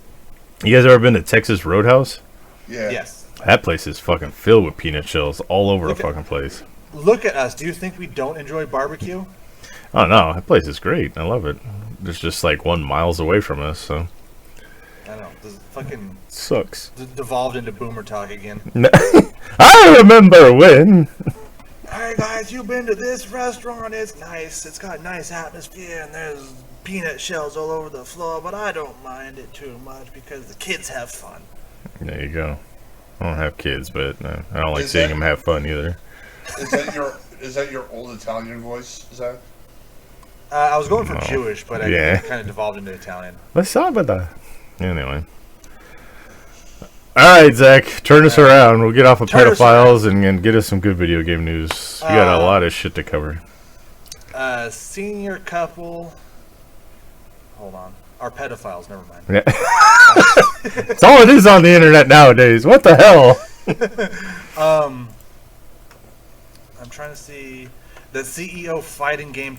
[SPEAKER 2] You guys ever been to Texas Roadhouse?
[SPEAKER 3] Yeah.
[SPEAKER 1] Yes.
[SPEAKER 2] That place is fucking filled with peanut shells all over
[SPEAKER 1] Look
[SPEAKER 2] the
[SPEAKER 1] at-
[SPEAKER 2] fucking place.
[SPEAKER 1] Look at us. Do you think we don't enjoy barbecue?
[SPEAKER 2] Oh no, that place is great. I love it. It's just like 1 mile away from us, so
[SPEAKER 1] I don't know. This fucking
[SPEAKER 2] sucks.
[SPEAKER 1] devolved into boomer talk again.
[SPEAKER 2] I remember when.
[SPEAKER 1] Hey guys, you've been to this restaurant. It's nice. It's got a nice atmosphere, and there's peanut shells all over the floor. But I don't mind it too much because the kids have fun.
[SPEAKER 2] There you go. I don't have kids, but I don't like
[SPEAKER 3] Is
[SPEAKER 2] seeing
[SPEAKER 3] that-
[SPEAKER 2] them have fun either.
[SPEAKER 3] Is that your old Italian voice, Zach?
[SPEAKER 1] I was going for
[SPEAKER 2] No.
[SPEAKER 1] Jewish, but
[SPEAKER 2] Yeah.
[SPEAKER 1] it kind of devolved into Italian.
[SPEAKER 2] Let's talk about that. Anyway. Alright, Zach, turn us around. We'll get off of
[SPEAKER 1] Turn us
[SPEAKER 2] pedophiles and get us some good video game news. We got a lot of shit to cover.
[SPEAKER 1] Senior couple. Hold on. Are pedophiles? Never mind.
[SPEAKER 2] Yeah. It's all it is on the internet nowadays. What the hell?
[SPEAKER 1] I'm trying to see. The CEO Fighting Game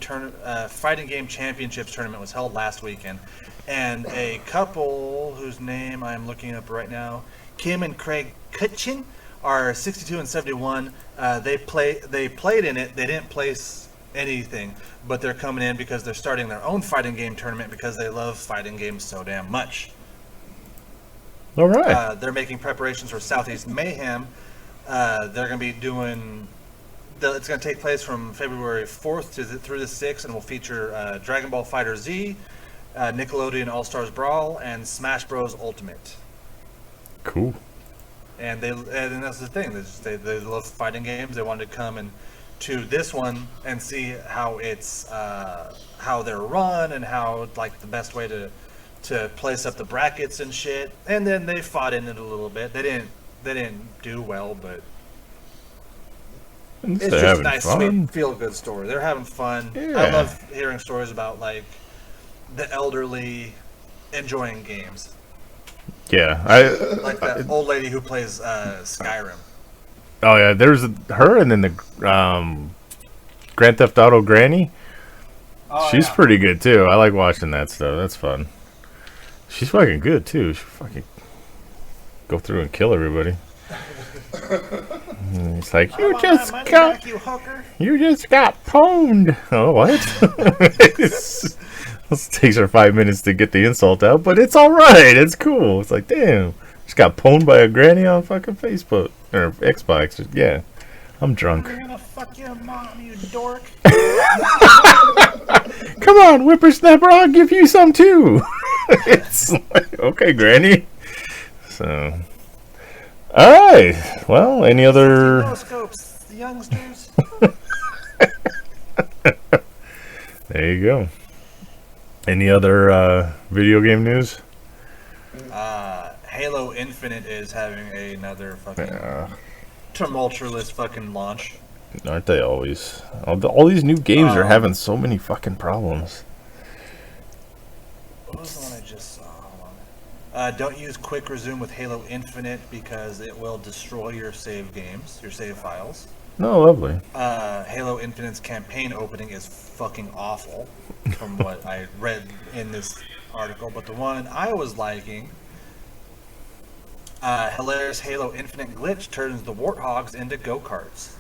[SPEAKER 1] Championships tournament was held last weekend, and a couple whose name I'm looking up right now, Kim and Craig Kutchin, are 62 and 71. They played in it. They didn't place anything, but they're coming in because they're starting their own fighting game tournament because they love fighting games so damn much.
[SPEAKER 2] Alright.
[SPEAKER 1] They're making preparations for Southeast Mayhem. They're going to be doing. It's going to take place from February 4th through the 6th, and will feature Dragon Ball Fighter Z, Nickelodeon All Stars Brawl, and Smash Bros. Ultimate.
[SPEAKER 2] Cool.
[SPEAKER 1] And that's the thing. They love fighting games. They wanted to come and to this one and see how it's how they're run and how like the best way to place up the brackets and shit. And then they fought in it a little bit. They didn't do well, but. It's just a
[SPEAKER 2] having
[SPEAKER 1] nice,
[SPEAKER 2] fun.
[SPEAKER 1] sweet, feel-good story. They're having fun.
[SPEAKER 2] Yeah.
[SPEAKER 1] I love hearing stories about like the elderly enjoying games,
[SPEAKER 2] Yeah,
[SPEAKER 1] like that old lady who plays Skyrim.
[SPEAKER 2] Oh yeah, there's her and then the Grand Theft Auto Granny.
[SPEAKER 1] Oh,
[SPEAKER 2] She's
[SPEAKER 1] yeah.
[SPEAKER 2] pretty good too. I like watching that stuff. That's fun. She's fucking good too. She fucking go through and kill everybody. And it's like you just
[SPEAKER 1] Money
[SPEAKER 2] got
[SPEAKER 1] back, you hooker.
[SPEAKER 2] you just got pwned. Oh what? It takes her 5 minutes to get the insult out, but it's all right. It's cool. It's like damn, just got pwned by a granny on fucking Facebook or Xbox. Yeah, I'm drunk.
[SPEAKER 1] I'm gonna fuck your mom, you dork.
[SPEAKER 2] Come on, whippersnapper, I'll give you some too. It's like, okay, Granny. So, all right. Well, any other?
[SPEAKER 1] No scopes, the youngsters.
[SPEAKER 2] There you go. Any other video game news?
[SPEAKER 1] Halo Infinite is having another fucking tumultuous fucking launch.
[SPEAKER 2] Aren't they always? All these new games are having so many fucking problems.
[SPEAKER 1] What was the one I just saw? Hold on. Don't use Quick Resume with Halo Infinite because it will destroy your save games, your save files.
[SPEAKER 2] No, lovely.
[SPEAKER 1] Halo Infinite's campaign opening is fucking awful, from what I read in this article. But the one I was liking, hilarious Halo Infinite glitch turns the warthogs into go-karts.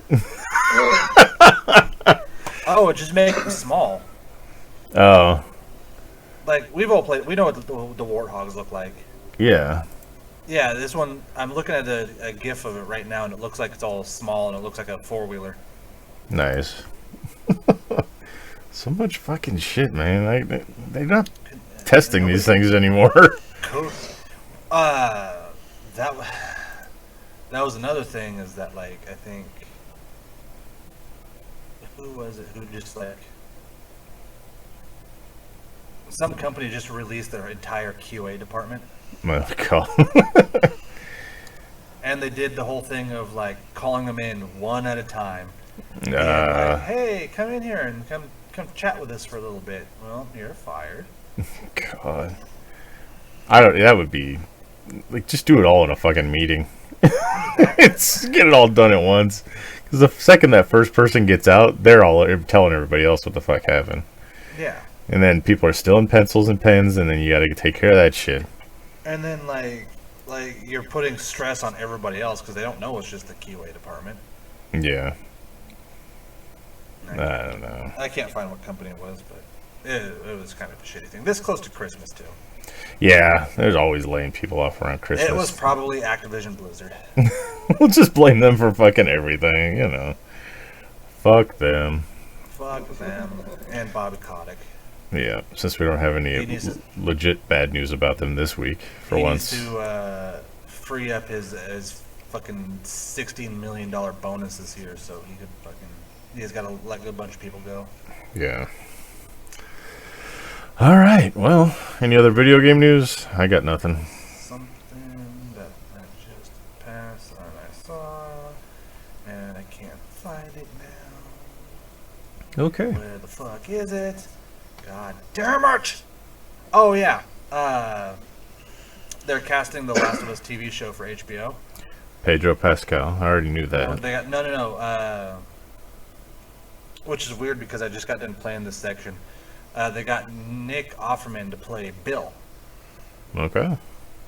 [SPEAKER 1] Oh, it just makes them small.
[SPEAKER 2] Oh.
[SPEAKER 1] Like, we've all played, we know what the warthogs look like.
[SPEAKER 2] Yeah.
[SPEAKER 1] Yeah, this one, I'm looking at a GIF of it right now, and it looks like it's all small, and it looks like a four-wheeler.
[SPEAKER 2] Nice. So much fucking shit, man. They're not testing these things anymore.
[SPEAKER 1] Cool. That was another thing, is that, like, I think, who was it who just, like, some company just released their entire QA department.
[SPEAKER 2] Oh, God.
[SPEAKER 1] And they did the whole thing of, like, calling them in one at a time. And, like, hey, come in here and come chat with us for a little bit. Well, you're fired.
[SPEAKER 2] God. That would be, like, just do it all in a fucking meeting. Get it all done at once. Because the second that first person gets out, they're all telling everybody else what the fuck happened.
[SPEAKER 1] Yeah.
[SPEAKER 2] And then people are still in pencils and pens, and then you gotta take care of that shit.
[SPEAKER 1] And then, like you're putting stress on everybody else because they don't know it's just the QA department.
[SPEAKER 2] Yeah. I don't know.
[SPEAKER 1] I can't find what company it was, but it was kind of a shitty thing. This close to Christmas, too.
[SPEAKER 2] Yeah, there's always laying people off around Christmas.
[SPEAKER 1] It was probably Activision Blizzard.
[SPEAKER 2] We'll just blame them for fucking everything, you know. Fuck them.
[SPEAKER 1] Fuck them. And Bobby Kotick.
[SPEAKER 2] Yeah, since we don't have any legit bad news about them this week, for once.
[SPEAKER 1] He needs to free up his fucking $16 million bonus this year, so he could fucking... He's got to let a bunch of people go.
[SPEAKER 2] Yeah. All right. Well, any other video game news? I got nothing.
[SPEAKER 1] Something that I just passed and I saw, and I can't find it now.
[SPEAKER 2] Okay.
[SPEAKER 1] Where the fuck is it? God damn it! Oh yeah. They're casting the Last of Us TV show for HBO.
[SPEAKER 2] Pedro Pascal. I already knew that.
[SPEAKER 1] Oh, they got no. Which is weird because I just got done playing this section. They got Nick Offerman to play Bill.
[SPEAKER 2] Okay.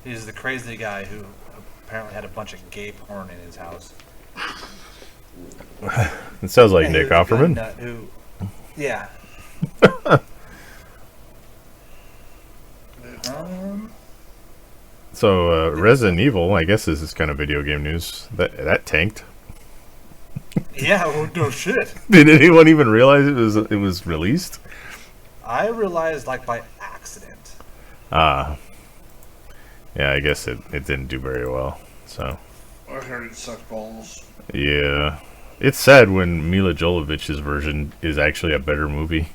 [SPEAKER 1] He's the crazy guy who apparently had a bunch of gay porn in his house.
[SPEAKER 2] It sounds like Nick Offerman.
[SPEAKER 1] Yeah.
[SPEAKER 2] So, Resident Evil, I guess this is kind of video game news. That tanked.
[SPEAKER 1] Yeah, well, no shit.
[SPEAKER 2] Did anyone even realize it was released?
[SPEAKER 1] I realized, like, by accident.
[SPEAKER 2] Yeah, I guess it didn't do very well. So.
[SPEAKER 3] I heard it sucked balls.
[SPEAKER 2] Yeah. It's sad when Mila Jovovich's version is actually a better movie.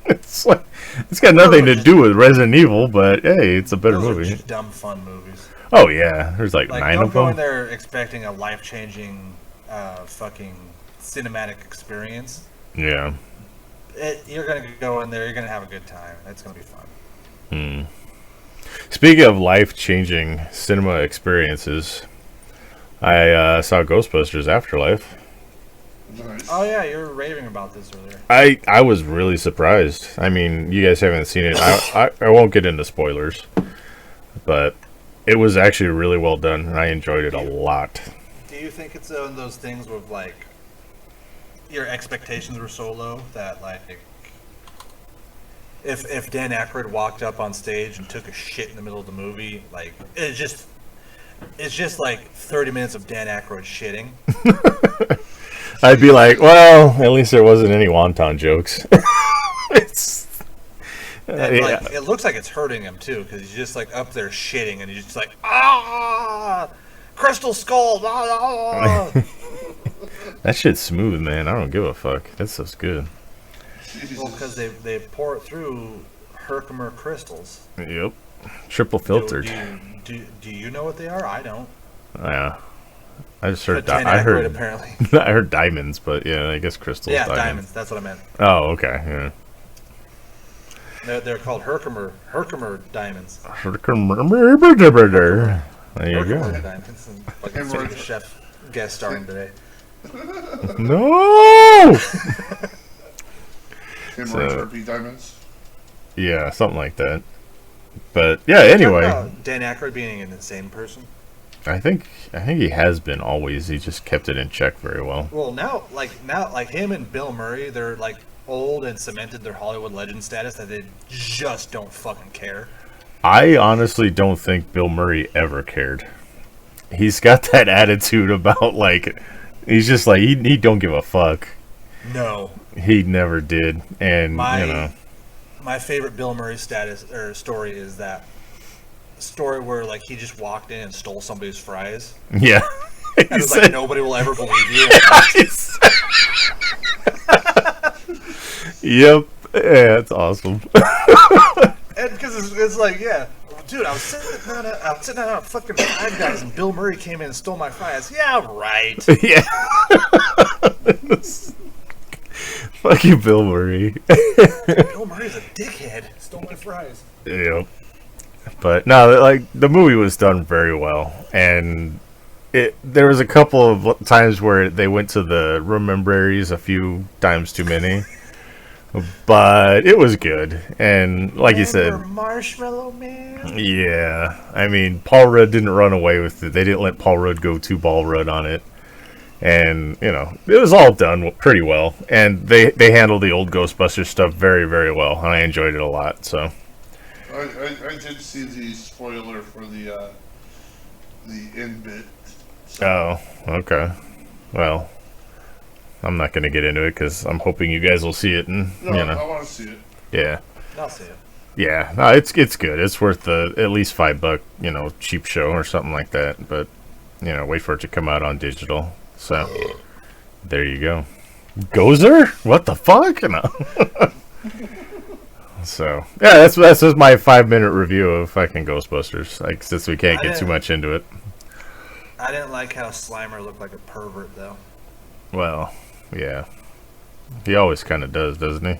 [SPEAKER 2] It's like, it's got nothing to do with Resident Evil, but hey, it's a better
[SPEAKER 1] Those
[SPEAKER 2] movie.
[SPEAKER 1] are just dumb fun movies.
[SPEAKER 2] Oh yeah, there's like 9
[SPEAKER 1] don't
[SPEAKER 2] of
[SPEAKER 1] go
[SPEAKER 2] them.
[SPEAKER 1] in there expecting a life-changing, fucking cinematic experience.
[SPEAKER 2] Yeah.
[SPEAKER 1] You're gonna go in there. You're gonna have a good time. It's gonna be fun.
[SPEAKER 2] Speaking of life-changing cinema experiences, I saw Ghostbusters Afterlife.
[SPEAKER 3] Nice.
[SPEAKER 1] Oh yeah, you were raving about this earlier.
[SPEAKER 2] I was really surprised. I mean, you guys haven't seen it. I won't get into spoilers, but it was actually really well done, and I enjoyed it a lot.
[SPEAKER 1] Do you think it's one of those things with, like, your expectations were so low that, like, if Dan Aykroyd walked up on stage and took a shit in the middle of the movie, like, it's just like 30 minutes of Dan Aykroyd shitting?
[SPEAKER 2] I'd be like, well, at least there wasn't any wonton jokes. It's,
[SPEAKER 1] And, like, it looks like it's hurting him too, because he's just like up there shitting, and he's just like, crystal skull,
[SPEAKER 2] that shit's smooth, man. I don't give a fuck. That stuff's good.
[SPEAKER 1] Well, because they pour it through Herkimer crystals.
[SPEAKER 2] Yep. Triple filtered.
[SPEAKER 1] Do you know what they are? I don't.
[SPEAKER 2] Yeah. I just heard.
[SPEAKER 1] I heard apparently.
[SPEAKER 2] I heard diamonds, but yeah, I guess crystals.
[SPEAKER 1] Yeah, diamonds. That's what I meant.
[SPEAKER 2] Oh, okay. Yeah.
[SPEAKER 1] They're called Herkimer diamonds.
[SPEAKER 2] There you go.
[SPEAKER 1] Diamonds. And fucking Circus Chef guest starring today.
[SPEAKER 2] No.
[SPEAKER 3] Hemorrhoid diamonds.
[SPEAKER 2] Yeah, something like that. But yeah, anyway.
[SPEAKER 1] Dan Aykroyd being an insane person.
[SPEAKER 2] I think he has been always. He just kept it in check very well.
[SPEAKER 1] Well, now him and Bill Murray, they're like old and cemented their Hollywood legend status that they just don't fucking care.
[SPEAKER 2] I honestly don't think Bill Murray ever cared. He's got that attitude about like he's just like he don't give a fuck.
[SPEAKER 1] No,
[SPEAKER 2] he never did, and you know.
[SPEAKER 1] My favorite Bill Murray story is that story where like he just walked in and stole somebody's fries.
[SPEAKER 2] Yeah.
[SPEAKER 1] And it was like nobody will ever believe you.
[SPEAKER 2] Yep. Yeah, that's awesome.
[SPEAKER 1] And because it's like, yeah, dude, I was sitting down at fucking Five Guys and Bill Murray came in and stole my fries. Yeah, right.
[SPEAKER 2] Yeah. Fuck you, Bill Murray.
[SPEAKER 1] Bill Murray's a dickhead. Stole my fries.
[SPEAKER 2] Yep. But no, like the movie was done very well, and there was a couple of times where they went to the remembraries a few times too many, but it was good. And like you said,
[SPEAKER 1] Marshmallow Man.
[SPEAKER 2] Yeah, I mean Paul Rudd didn't run away with it. They didn't let Paul Rudd go too ball Rudd on it. And, you know, it was all done pretty well. And they handled the old Ghostbusters stuff very, very well. And I enjoyed it a lot, so.
[SPEAKER 3] I did see the spoiler for the end bit. So.
[SPEAKER 2] Oh, okay. Well, I'm not going to get into it because I'm hoping you guys will see it. And,
[SPEAKER 3] no,
[SPEAKER 2] you know.
[SPEAKER 3] I want to see it.
[SPEAKER 2] Yeah.
[SPEAKER 1] I'll see it.
[SPEAKER 2] Yeah, no, it's good. It's worth at least $5, you know, cheap show or something like that. But, you know, wait for it to come out on digital. So, there you go. Gozer? What the fuck? No. So, yeah, that's just my 5-minute review of fucking Ghostbusters. Like, since we can't get too much into it.
[SPEAKER 1] I didn't like how Slimer looked like a pervert, though.
[SPEAKER 2] Well, yeah. He always kind of does, doesn't he?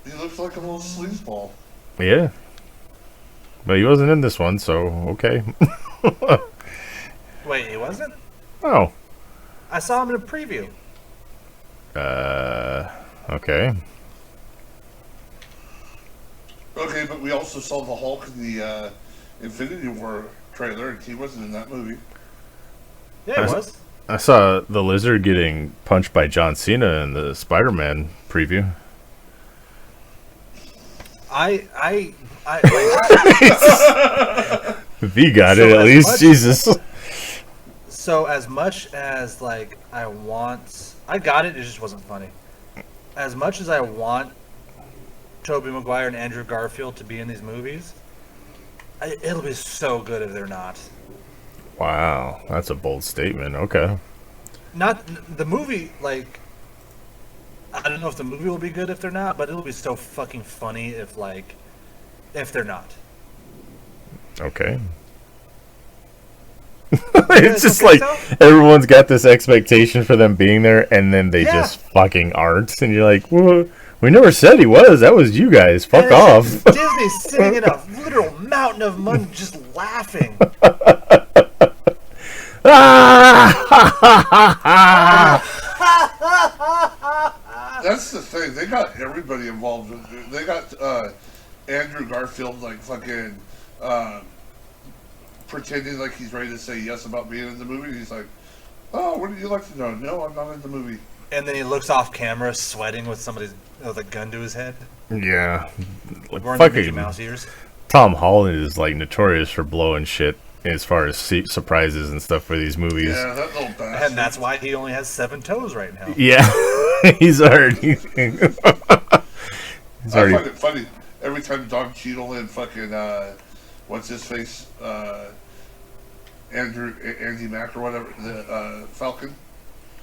[SPEAKER 3] He looks like a little sleazeball.
[SPEAKER 2] Yeah. But he wasn't in this one, so okay.
[SPEAKER 1] Wait, he wasn't?
[SPEAKER 2] Oh.
[SPEAKER 1] I saw him in a preview.
[SPEAKER 2] Okay.
[SPEAKER 3] Okay, but we also saw the Hulk in the Infinity War trailer, and he wasn't in that movie.
[SPEAKER 1] Yeah, he was.
[SPEAKER 2] I saw the Lizard getting punched by John Cena in the Spider-Man preview. V got it at least. Jesus.
[SPEAKER 1] So as much as like I got it. It just wasn't funny. As much as I want Tobey Maguire and Andrew Garfield to be in these movies, it'll be so good if they're not.
[SPEAKER 2] Wow, that's a bold statement. Okay.
[SPEAKER 1] Not the movie. Like, I don't know if the movie will be good if they're not, but it'll be so fucking funny if they're not.
[SPEAKER 2] Okay. It's just like everyone's got this expectation for them being there, and then they just fucking aren't, and you're like, well, we never said he was. That was you guys. Fuck off.
[SPEAKER 1] Disney's sitting in a literal mountain of money, just laughing.
[SPEAKER 3] That's the thing. They got everybody involved. They got Andrew Garfield like fucking pretending like he's ready to say yes about being in the movie. He's like, "Oh, what would you like to know?" "No, I'm not in the movie."
[SPEAKER 1] And then he looks off camera, sweating with with a gun to his head.
[SPEAKER 2] Yeah, like
[SPEAKER 1] wearing the Mickey Mouse ears.
[SPEAKER 2] Tom Holland is like notorious for blowing shit as far as surprises and stuff for these movies.
[SPEAKER 3] Yeah, that little bastard.
[SPEAKER 1] And that's why he only has 7 toes right now.
[SPEAKER 2] Yeah, he's already.
[SPEAKER 3] I find it funny every time Don Cheadle and fucking what's his face, Andy Mack or whatever, the Falcon.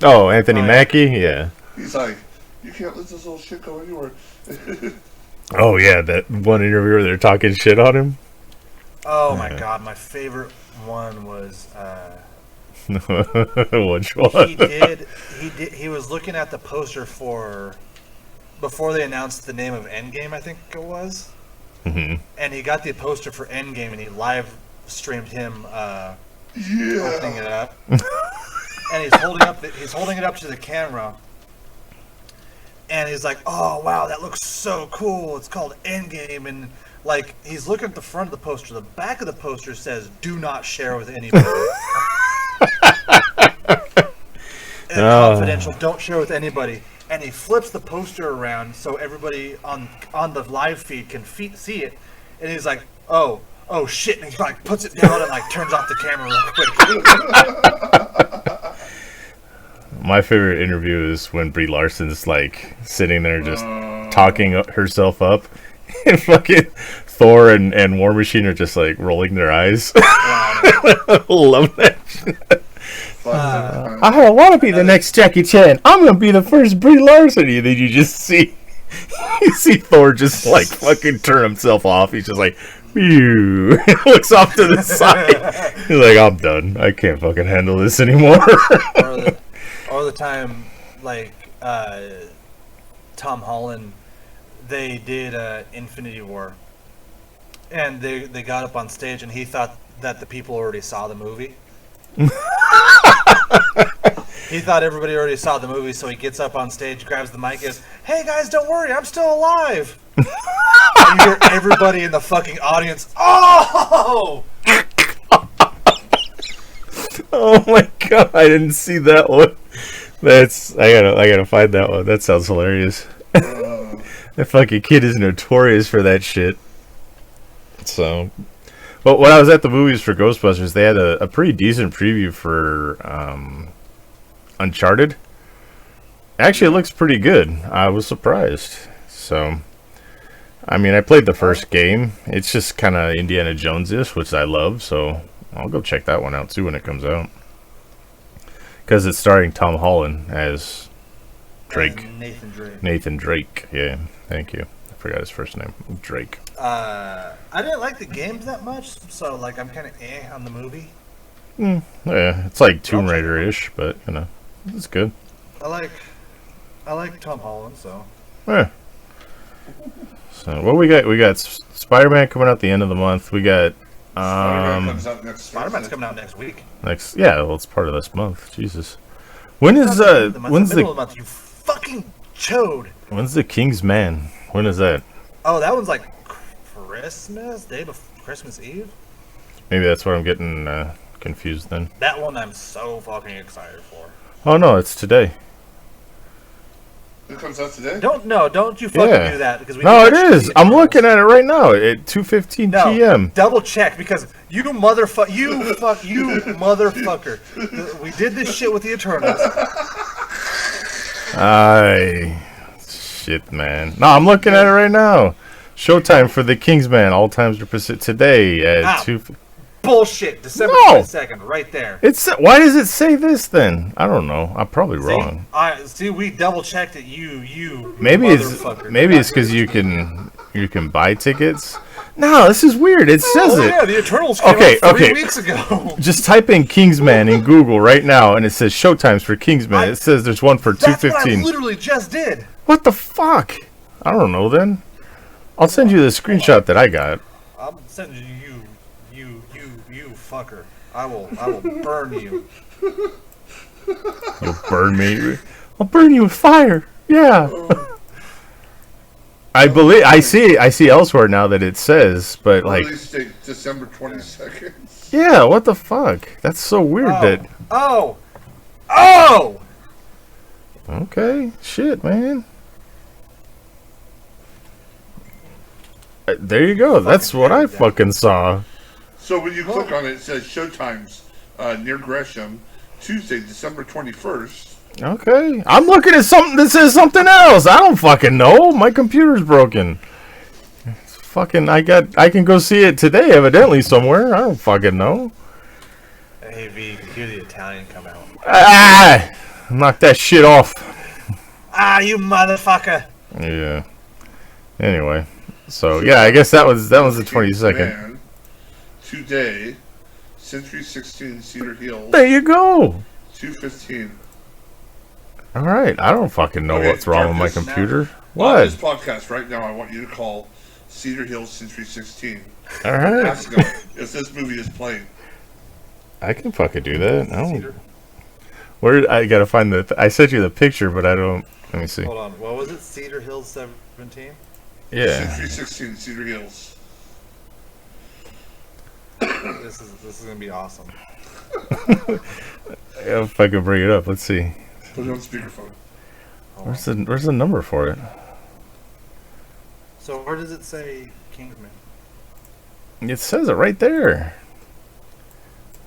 [SPEAKER 2] Oh, Anthony Mackie, yeah.
[SPEAKER 3] He's like, you can't let this little shit go anywhere.
[SPEAKER 2] Oh yeah, that one interview where they're talking shit on him.
[SPEAKER 1] Oh my god, my favorite one was
[SPEAKER 2] Which one?
[SPEAKER 1] he was looking at the poster for before they announced the name of Endgame, I think it was.
[SPEAKER 2] Mm-hmm.
[SPEAKER 1] And he got the poster for Endgame and he live streamed him opening it up. And he's holding it up to the camera. And he's like, "Oh wow, that looks so cool. It's called Endgame." And like he's looking at the front of the poster. The back of the poster says, "Do not share with anybody." Confidential. Don't share with anybody. And he flips the poster around so everybody on the live feed can see it. And he's like, "Oh shit!" And he like puts it down and like turns off the camera real quick.
[SPEAKER 2] My favorite interview is when Brie Larson's like sitting there just talking herself up, and fucking Thor and War Machine are just like rolling their eyes. Love that shit. I don't want to be the next Jackie Chan. I'm gonna be the first Brie Larson. And then you see Thor just like fucking turn himself off. He's just like, phew. Looks off to the side. He's like, I'm done. I can't fucking handle this anymore.
[SPEAKER 1] Or the time, like, Tom Holland, they did Infinity War. And they got up on stage and he thought that the people already saw the movie. He thought everybody already saw the movie, so he gets up on stage, grabs the mic, and goes, "Hey guys, don't worry, I'm still alive." And you hear everybody in the fucking audience, "Oh!"
[SPEAKER 2] Oh my god, I didn't see that one. I gotta find that one. That sounds hilarious. That fucking kid is notorious for that shit. So, but when I was at the movies for Ghostbusters, they had a pretty decent preview for Uncharted. Actually, it looks pretty good. I was surprised. So, I mean, I played the first game. It's just kind of Indiana Jones-ish, which I love. So, I'll go check that one out too when it comes out. Because it's starring Tom Holland as Drake. Nathan Drake. Yeah, thank you. I forgot his first name. Drake.
[SPEAKER 1] I didn't like the games that much, so like I'm kind of on the movie.
[SPEAKER 2] Yeah, it's like Tomb Raider-ish, but you know, it's good.
[SPEAKER 1] I like Tom Holland, so.
[SPEAKER 2] Yeah. So what we got? We got Spider-Man coming out the end of the month. We got
[SPEAKER 1] Spider-Man's coming out next week.
[SPEAKER 2] Well, it's part of this month. Jesus. When's
[SPEAKER 1] middle of the month? You fucking chode.
[SPEAKER 2] When's the King's Man? When is that?
[SPEAKER 1] Oh, that one's like Christmas day before Christmas Eve.
[SPEAKER 2] Maybe that's where I'm getting confused then.
[SPEAKER 1] That one I'm so fucking excited for.
[SPEAKER 2] Oh no, it's today.
[SPEAKER 3] It comes out today?
[SPEAKER 1] Don't you fucking do that because
[SPEAKER 2] it is. I'm looking at it right now at 2:15 p.m.
[SPEAKER 1] Double check because you motherfucker. We did this shit with the Eternals.
[SPEAKER 2] Shit, man. No, I'm looking at it right now. Showtime for the Kingsman. All times are today at 2.
[SPEAKER 1] Bullshit. December 22nd, right there.
[SPEAKER 2] Why does it say this then? I don't know. I'm probably wrong.
[SPEAKER 1] See, we double checked it. You.
[SPEAKER 2] Maybe it's because you can buy tickets. No, this is weird. It says it.
[SPEAKER 1] Yeah, the Eternals came out 3 weeks ago.
[SPEAKER 2] Just type in Kingsman in Google right now, and it says showtimes for Kingsman. It says there's one for 2:15.
[SPEAKER 1] That's what I literally just did.
[SPEAKER 2] What the fuck? I don't know then. I'll send you the screenshot that I got.
[SPEAKER 1] I'm sending you fucker. I will burn you.
[SPEAKER 2] You'll burn me. I'll burn you with fire. Yeah. I see elsewhere now that it says, but like
[SPEAKER 3] release date December 22nd.
[SPEAKER 2] Yeah, what the fuck? That's so weird
[SPEAKER 1] Oh.
[SPEAKER 2] Okay, shit, man. There you go. That's what I fucking saw.
[SPEAKER 3] So when you click on it, it says showtimes near Gresham, Tuesday, December 21st.
[SPEAKER 2] Okay, I'm looking at something that says something else. I don't fucking know. My computer's broken. It's fucking, I can go see it today, evidently somewhere. I don't fucking know.
[SPEAKER 1] Hey V, you can hear the Italian come out.
[SPEAKER 2] Ah, knock that shit off.
[SPEAKER 1] Ah, you motherfucker!
[SPEAKER 2] Yeah. Anyway, so yeah, I guess that was the 22nd.
[SPEAKER 3] Man, today, Century 16 Cedar Hills.
[SPEAKER 2] There you go.
[SPEAKER 3] 2:15.
[SPEAKER 2] All right, I don't fucking know
[SPEAKER 3] Okay,
[SPEAKER 2] what's wrong with my
[SPEAKER 3] Darkness,
[SPEAKER 2] computer.
[SPEAKER 3] On
[SPEAKER 2] What?
[SPEAKER 3] this podcast right now, I want you to call Cedar Hills Century 16.
[SPEAKER 2] All right,
[SPEAKER 3] Ask them if this movie is playing.
[SPEAKER 2] I can fucking do that. I don't. Where I gotta find the? I sent you the picture, but I don't. Let me see.
[SPEAKER 1] Hold on, what was it? Cedar Hills 17?
[SPEAKER 2] Yeah.
[SPEAKER 3] Century 16 Cedar Hills.
[SPEAKER 1] This is gonna be awesome.
[SPEAKER 2] If I can bring it up, let's see.
[SPEAKER 3] Put it on speakerphone.
[SPEAKER 2] Where's the number for it?
[SPEAKER 1] So where does it say Kingsman?
[SPEAKER 2] It says it right there.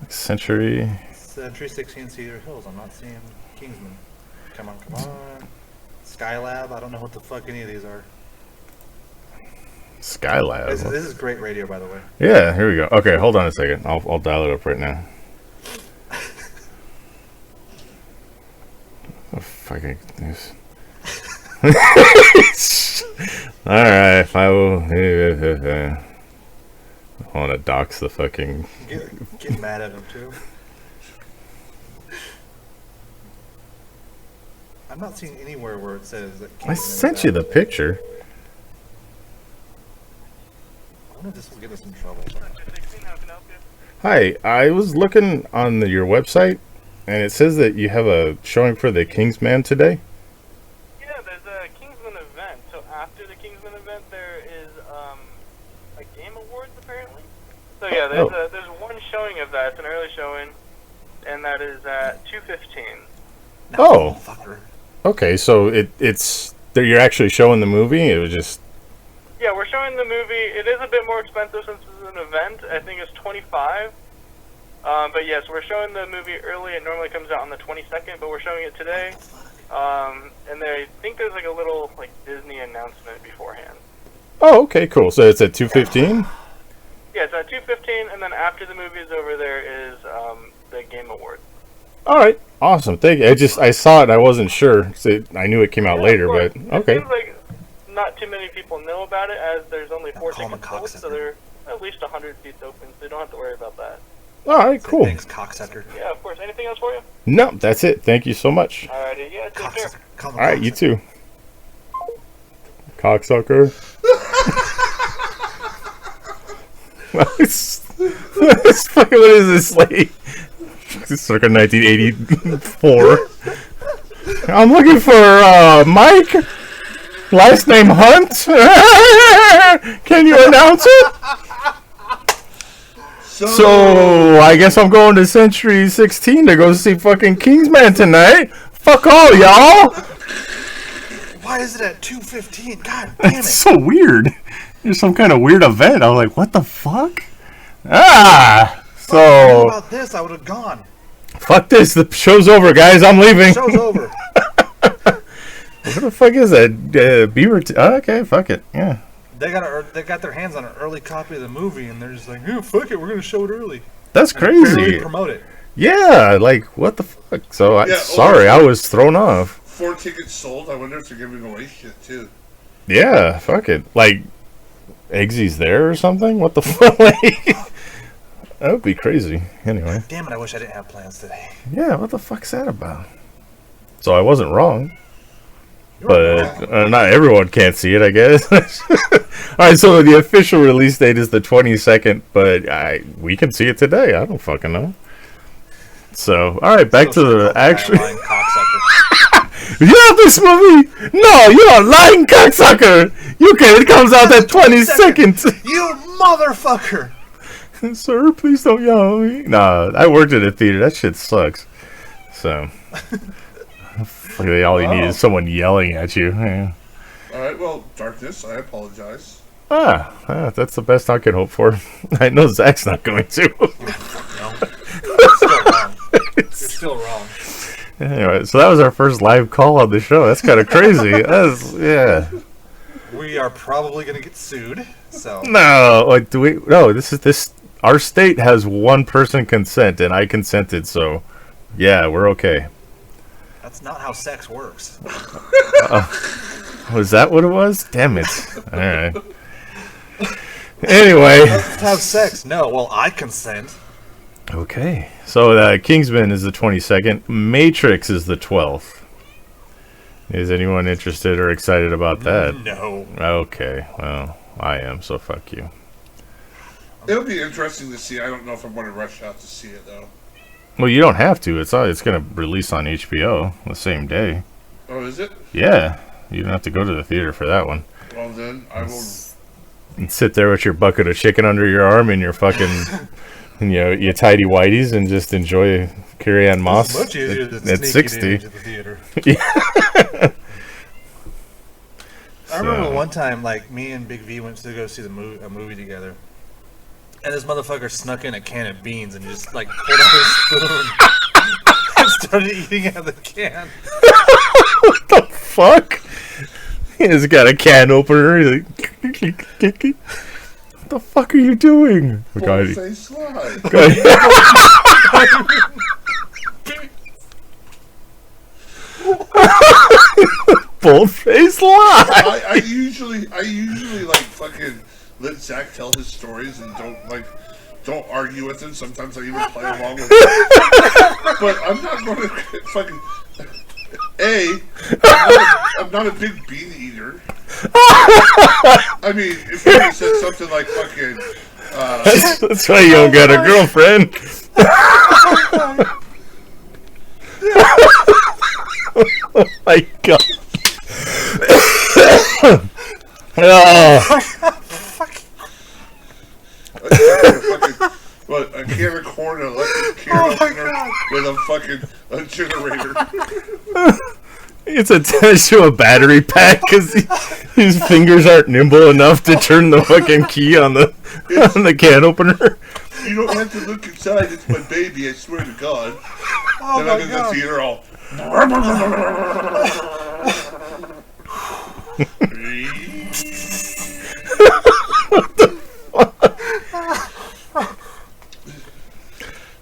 [SPEAKER 2] Century.
[SPEAKER 1] Century 16 Cedar Hills. I'm not seeing Kingsman. Come on, come on. Skylab. I don't know what the fuck any of these are.
[SPEAKER 2] Skylab.
[SPEAKER 1] This is great radio, by the way.
[SPEAKER 2] Yeah, here we go. Okay, hold on a second. I'll dial it up right now. Oh, fucking this. Alright, I will. I want to dox the fucking.
[SPEAKER 1] Get mad at him too. I'm not seeing anywhere where it says that.
[SPEAKER 2] I sent you the picture.
[SPEAKER 1] I wonder if this will get us in trouble.
[SPEAKER 2] Hi, I was looking on your website, and it says that you have a showing for the Kingsman today.
[SPEAKER 4] Yeah, there's a Kingsman event. So after the Kingsman event, there is a Game Awards apparently. So yeah, there's one showing of that. It's an early showing, and that is at 2:15.
[SPEAKER 2] Oh.
[SPEAKER 1] Fucker.
[SPEAKER 2] Okay, so it's that you're actually showing the movie. It was just
[SPEAKER 4] Yeah, we're showing the movie. It is a bit more expensive since it's an event. I think it's $25. But yes, we're showing the movie early. It normally comes out on the 22nd, but we're showing it today. And I think there's like a little like Disney announcement beforehand.
[SPEAKER 2] oh, okay, cool. So it's at 2:15.
[SPEAKER 4] Yeah, it's at 2:15, and then after the movie is over, there is the Game Awards.
[SPEAKER 2] All right, awesome. Thank you. I saw it. I wasn't sure. So I knew it came out
[SPEAKER 4] Yeah,
[SPEAKER 2] later,
[SPEAKER 4] of course.
[SPEAKER 2] but
[SPEAKER 4] It
[SPEAKER 2] okay.
[SPEAKER 4] seems like not too many people know about it, as there's only 4
[SPEAKER 1] Call him a
[SPEAKER 4] tickets sold, so
[SPEAKER 1] cocksucker.
[SPEAKER 4] there are at least 100 seats open, so you don't have to worry about that.
[SPEAKER 2] All right, cool.
[SPEAKER 1] Thanks, cocksucker.
[SPEAKER 4] Yeah, of course. Anything else for you?
[SPEAKER 2] No, that's it. Thank you so much.
[SPEAKER 4] Alrighty, yeah, take care.
[SPEAKER 1] Cocksucker. Call him a
[SPEAKER 2] All right, you
[SPEAKER 1] cocksucker.
[SPEAKER 2] too. Cocksucker. it's fucking, what is this, like circa 1984? I'm looking for Mike. Last name Hunt. Can you announce it? So I guess I'm going to Century 16 to go see fucking Kingsman tonight. Fuck all, y'all.
[SPEAKER 1] Why is it at 2:15? God damn
[SPEAKER 2] It's
[SPEAKER 1] it!
[SPEAKER 2] so weird. There's some kind of weird event. I was like, what the fuck? Ah.
[SPEAKER 1] What
[SPEAKER 2] So
[SPEAKER 1] about this? I would have gone.
[SPEAKER 2] fuck this. The show's over, guys. I'm leaving.
[SPEAKER 1] Show's over.
[SPEAKER 2] What the fuck is that? Beaver. Okay, fuck it. Yeah.
[SPEAKER 1] They got their hands on an early copy of the movie, and they're just like, "Oh, fuck it, we're gonna show it early."
[SPEAKER 2] That's
[SPEAKER 1] And barely
[SPEAKER 2] crazy.
[SPEAKER 1] promote it.
[SPEAKER 2] Yeah, like what the fuck? So
[SPEAKER 3] Yeah,
[SPEAKER 2] sorry, I was thrown off.
[SPEAKER 3] 4 tickets sold. I wonder if they're giving away shit too.
[SPEAKER 2] Yeah, fuck it. Like Eggsy's there or something? What the fuck? That would be crazy. Anyway.
[SPEAKER 1] Damn it! I wish I didn't have plans today.
[SPEAKER 2] Yeah, what the fuck's that about? So I wasn't wrong. But not everyone can't see it, I guess. Alright, so the official release date is the 22nd, but we can see it today. I don't fucking know. So, alright, back to the actual...
[SPEAKER 1] Lying cocksucker.
[SPEAKER 2] You have this movie? No, you're a lying cocksucker! It comes out the 22nd!
[SPEAKER 1] You motherfucker!
[SPEAKER 2] Sir, please don't yell at me. Nah, I worked at a theater. That shit sucks. So... all you need is someone yelling at you. Yeah.
[SPEAKER 3] All right, well, Darkness, I apologize.
[SPEAKER 2] That's the best I can hope for. I know Zach's not going to.
[SPEAKER 1] No. You're still wrong. You're still wrong.
[SPEAKER 2] Anyway, so that was our first live call on the show. That's kind of crazy. Yeah.
[SPEAKER 1] We are probably gonna get sued. So
[SPEAKER 2] No, like, do we? No, this. Our state has one person consent, and I consented. So, yeah, we're okay.
[SPEAKER 1] that's not how sex works.
[SPEAKER 2] Was that what it was? Damn it! All right. Anyway,
[SPEAKER 1] Let's have sex. No, well, I consent.
[SPEAKER 2] okay. So, Kingsman is the 22nd. Matrix is the 12th. Is anyone interested or excited about that?
[SPEAKER 1] No.
[SPEAKER 2] Okay. Well, I am. So fuck you.
[SPEAKER 3] It'll be interesting to see. I don't know if I'm going to rush out to see it though.
[SPEAKER 2] Well, you don't have to. It's going to release on HBO the same day.
[SPEAKER 3] Oh, is it?
[SPEAKER 2] Yeah. You don't have to go to the theater for that one.
[SPEAKER 3] Well, then I will.
[SPEAKER 2] And sit there with your bucket of chicken under your arm and your fucking, your tidy whities and just enjoy Carrie-Anne Moss
[SPEAKER 1] It's much easier than
[SPEAKER 2] at
[SPEAKER 1] sneaking
[SPEAKER 2] 60.
[SPEAKER 1] into the theater.
[SPEAKER 2] Yeah.
[SPEAKER 1] I remember one time, like, me and Big V went to go see a movie together. And this motherfucker snuck in a can of beans and just, like, pulled out his spoon and started eating out of the can.
[SPEAKER 2] What the fuck? He's got a can opener. He's like, what the fuck are you doing?
[SPEAKER 3] Full-face slide.
[SPEAKER 2] Bold-faced lie.
[SPEAKER 3] I usually like fucking let Zach tell his stories and don't argue with him. Sometimes I even play along with him. But I'm not going to fucking. I'm not a big bean eater. I mean, if you had said something like fucking.
[SPEAKER 2] That's why you don't got a girlfriend. Oh my god.
[SPEAKER 3] What, a can of corn and electric can opener with a fucking generator.
[SPEAKER 2] It's attached to a battery pack because his fingers aren't nimble enough to turn the fucking key on the can opener.
[SPEAKER 3] You don't have to look inside. It's my baby. I swear to God.
[SPEAKER 1] Oh
[SPEAKER 3] Then I'm in the theater all.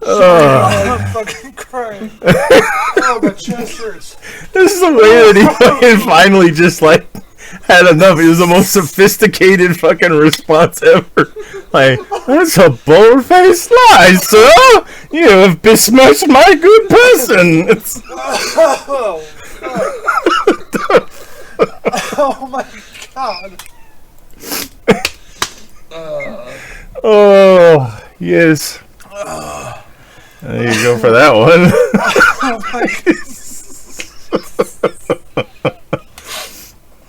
[SPEAKER 1] I'm fucking crying. Oh, my chest hurts.
[SPEAKER 2] This is the way that he fucking finally just like had enough. It was the most sophisticated fucking response ever. Like, that's a bold-faced lie, sir. You have besmirched my good person. It's...
[SPEAKER 1] Oh my god.
[SPEAKER 2] Oh, yes. There you go for that one.
[SPEAKER 1] Oh my god.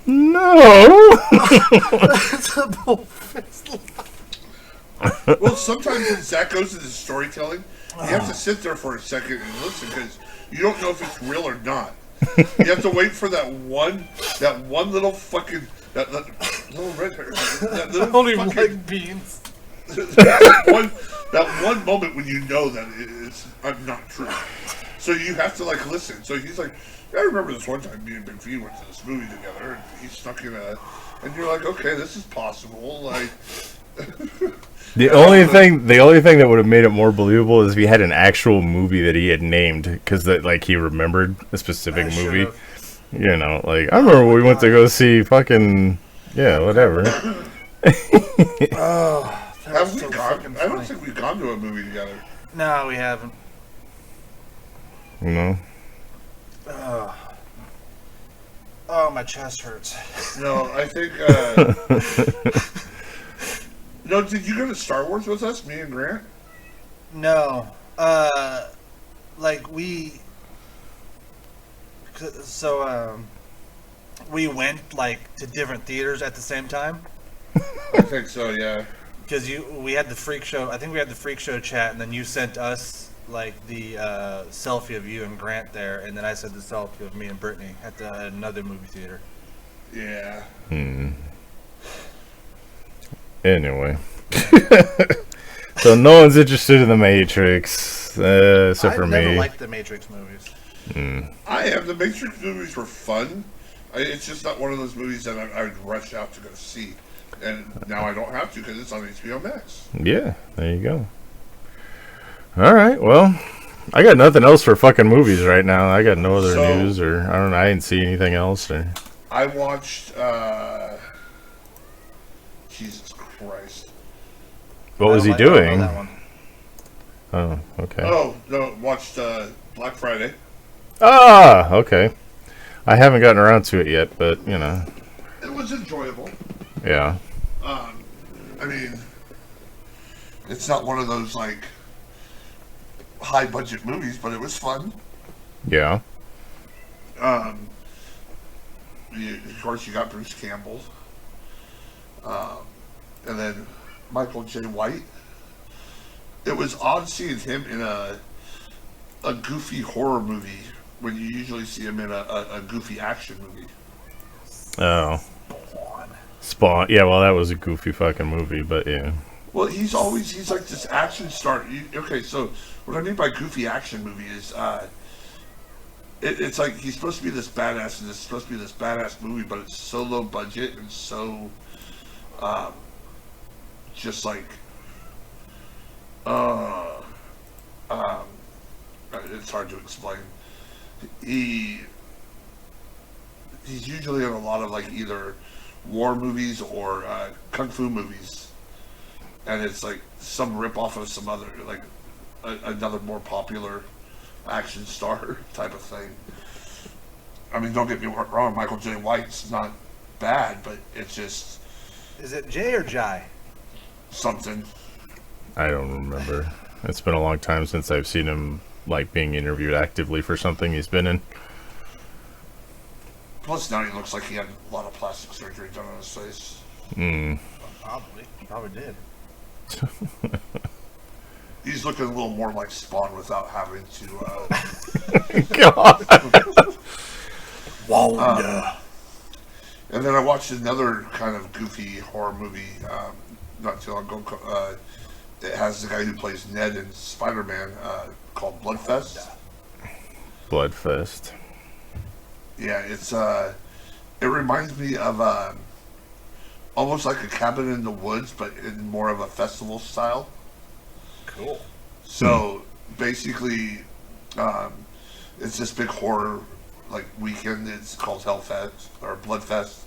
[SPEAKER 2] No.
[SPEAKER 1] That's a bullfist lie.
[SPEAKER 3] Well, sometimes when Zach goes into storytelling, you have to sit there for a second and listen because you don't know if it's real or not. You have to wait for that one little fucking that little red hair. That little
[SPEAKER 1] Only
[SPEAKER 3] fucking,
[SPEAKER 1] like beans.
[SPEAKER 3] that one moment when you know that it's not true. So you have to like listen. So he's like, I remember this one time me and Big V went to this movie together, and he snuck in and you're like, okay, this is possible. Like,
[SPEAKER 2] The only thing that would have made it more believable is if he had an actual movie that he had named, because that like he remembered a specific movie.
[SPEAKER 1] Should've.
[SPEAKER 2] You know, like I remember we went to go see fucking whatever.
[SPEAKER 1] Oh,
[SPEAKER 3] have we gone? I don't think we've gone to a movie together.
[SPEAKER 1] no, we haven't.
[SPEAKER 2] You know.
[SPEAKER 1] Oh, my chest hurts.
[SPEAKER 3] No, I think. No, did you go to Star Wars with us, me and Grant?
[SPEAKER 1] No, like we went like to different theaters at the same time.
[SPEAKER 3] I think so, yeah.
[SPEAKER 1] Because we had the freak show. I think we had the freak show chat, and then you sent us like the selfie of you and Grant there, and then I sent the selfie of me and Brittany at another movie theater.
[SPEAKER 3] Yeah.
[SPEAKER 2] Anyway. So no one's interested in the Matrix, except for
[SPEAKER 1] I've
[SPEAKER 2] me.
[SPEAKER 1] never liked the Matrix movies.
[SPEAKER 3] I have. The Matrix movies were fun. It's just not one of those movies that I would rush out to go see. And now I don't have to because it's on HBO Max.
[SPEAKER 2] Yeah, there you go. All right, well, I got nothing else for fucking movies right now. I got no other news, or I don't know. I didn't see anything else. Or
[SPEAKER 3] I watched. Jesus Christ.
[SPEAKER 2] what was he
[SPEAKER 1] I don't know
[SPEAKER 2] doing?
[SPEAKER 1] that one.
[SPEAKER 2] Oh, okay.
[SPEAKER 3] Oh no! Watched Black Friday.
[SPEAKER 2] Ah, okay. I haven't gotten around to it yet, but you know,
[SPEAKER 3] It was enjoyable.
[SPEAKER 2] yeah.
[SPEAKER 3] I mean, it's not one of those like high budget movies, but it was fun.
[SPEAKER 2] Yeah.
[SPEAKER 3] Of course, you got Bruce Campbell, and then Michael J. White. It was odd seeing him in a goofy horror movie when you usually see him in a goofy action movie.
[SPEAKER 2] Oh. Spawn. Yeah, well, that was a goofy fucking movie, but yeah.
[SPEAKER 3] Well, he's like this action star. Okay, so what I mean by goofy action movie is, it's like he's supposed to be this badass, and it's supposed to be this badass movie, but it's so low budget and so, just like, it's hard to explain. He's usually in a lot of like either war movies or kung fu movies, and it's like some rip off of some other like another more popular action star type of thing. I mean, don't get me wrong, Michael J. White's not bad, but it's just
[SPEAKER 1] Is it Jay or Jai?
[SPEAKER 3] something.
[SPEAKER 2] I don't remember. It's been a long time since I've seen him like being interviewed actively for something he's been in.
[SPEAKER 3] Plus, now he looks like he had a lot of plastic surgery done on his face.
[SPEAKER 1] Probably did.
[SPEAKER 3] He's looking a little more like Spawn without having to.
[SPEAKER 2] God.
[SPEAKER 1] Wanda.
[SPEAKER 3] And then I watched another kind of goofy horror movie not too long ago. It has the guy who plays Ned in Spider-Man called Bloodfest.
[SPEAKER 2] Bloodfest.
[SPEAKER 3] Yeah, it's it reminds me of almost like a cabin in the woods, but in more of a festival style.
[SPEAKER 1] Cool.
[SPEAKER 3] So basically, it's this big horror like weekend. It's called Hellfest or Bloodfest,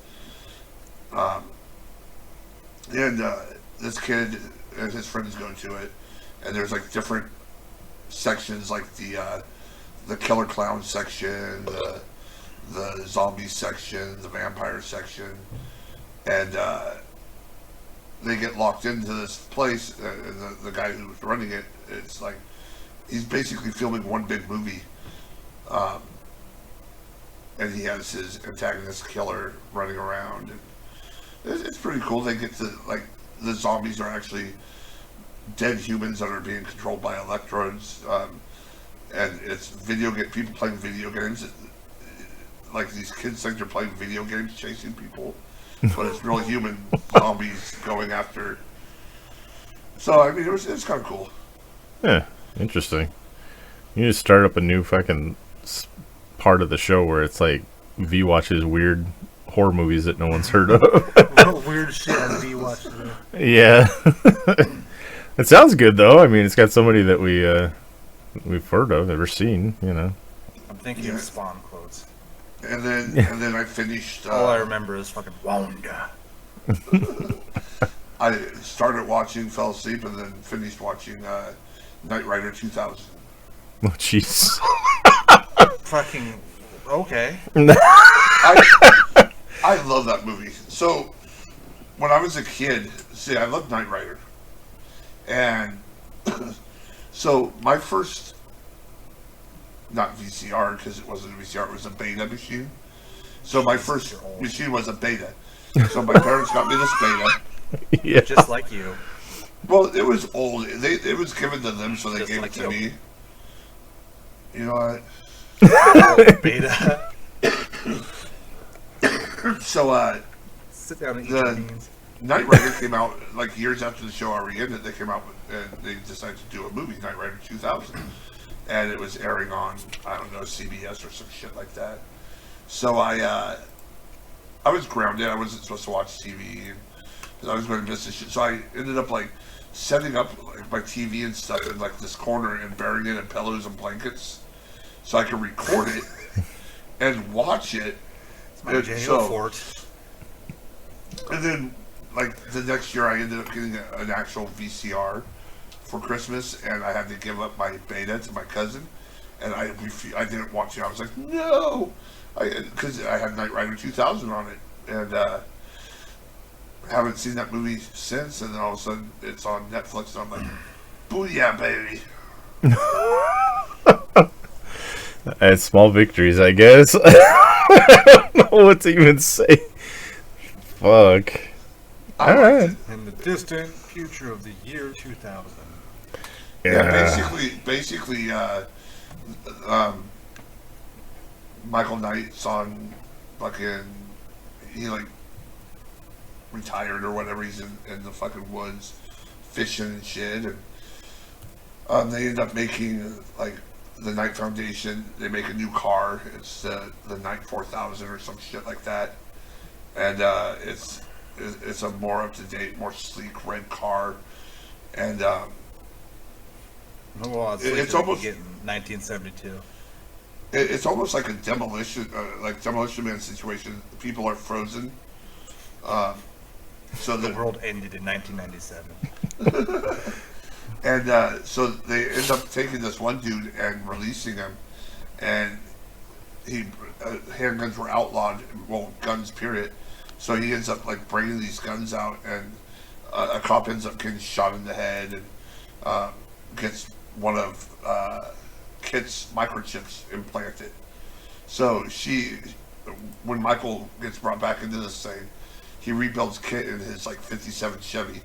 [SPEAKER 3] and this kid and his friends go to it, and there's like different sections, like the killer clown section, the zombie section, the vampire section, and they get locked into this place, and the guy who's running it, it's like he's basically filming one big movie, and he has his antagonist killer running around, and it's pretty cool. They get to, like, the zombies are actually dead humans that are being controlled by electrodes, and it's people playing video games. Like, these kids think they're playing video games chasing people, but it's real human zombies going after. So I mean, it's kind of cool.
[SPEAKER 2] Yeah, interesting. You just start up a new fucking part of the show where it's like V watches weird horror movies that no one's heard of.
[SPEAKER 1] What weird shit has V watched?
[SPEAKER 2] Yeah. It sounds good though. I mean, it's got somebody that we've heard of, never seen, you know.
[SPEAKER 1] I'm thinking of Spawn quotes.
[SPEAKER 3] And then I finished.
[SPEAKER 1] All I remember is fucking Wanda.
[SPEAKER 3] I started watching, fell asleep, and then finished watching Knight Rider 2000.
[SPEAKER 2] Oh, jeez.
[SPEAKER 1] Fucking okay.
[SPEAKER 3] I love that movie. So when I was a kid, see, I loved Knight Rider, and so my first, not VCR because it wasn't a VCR, it was a beta machine. So my first machine was a beta. So my parents got me this beta.
[SPEAKER 2] Yeah.
[SPEAKER 1] Just like you.
[SPEAKER 3] Well, it was old. It was given to them, so they
[SPEAKER 1] Just
[SPEAKER 3] gave
[SPEAKER 1] like
[SPEAKER 3] it to me. You know what?
[SPEAKER 1] Beta.
[SPEAKER 3] So
[SPEAKER 1] Sit down and eat your beans.
[SPEAKER 3] Knight Rider came out like years after the show already ended. They came out and they decided to do a movie, Knight Rider 2000, and it was airing on, I don't know, CBS or some shit like that. So I was grounded. I wasn't supposed to watch TV because I was going to miss this shit. So I ended up like setting up like my TV and stuff in like this corner and burying it in pillows and blankets so I could record it and watch it.
[SPEAKER 1] It's my jail fort.
[SPEAKER 3] And then, like, the next year I ended up getting an actual VCR for Christmas, and I had to give up my beta to my cousin, and I didn't watch it. I was like, no! Because I had Knight Rider 2000 on it, and haven't seen that movie since, and then all of a sudden it's on Netflix, and I'm like, booyah, baby!
[SPEAKER 2] That's small victories, I guess. I don't know what to even say. Fuck. Alright.
[SPEAKER 1] In the distant future of the year 2000.
[SPEAKER 3] Yeah, basically, Michael Knight's on fucking, he like retired or whatever, he's in the fucking woods fishing and shit, and they end up making like the Knight Foundation, they make a new car, it's the Knight 4000 or some shit like that, and it's a more up-to-date, more sleek red car, and
[SPEAKER 1] well,
[SPEAKER 3] it's almost
[SPEAKER 1] getting 1972.
[SPEAKER 3] It's almost like a demolition man situation. People are frozen. So
[SPEAKER 1] the world ended in 1997.
[SPEAKER 3] And so they end up taking this one dude and releasing him, and handguns were outlawed. Well, guns, period. So he ends up like bringing these guns out, and a cop ends up getting shot in the head and gets one of Kit's microchips implanted. So when Michael gets brought back into this thing, he rebuilds Kit in his like 57 Chevy.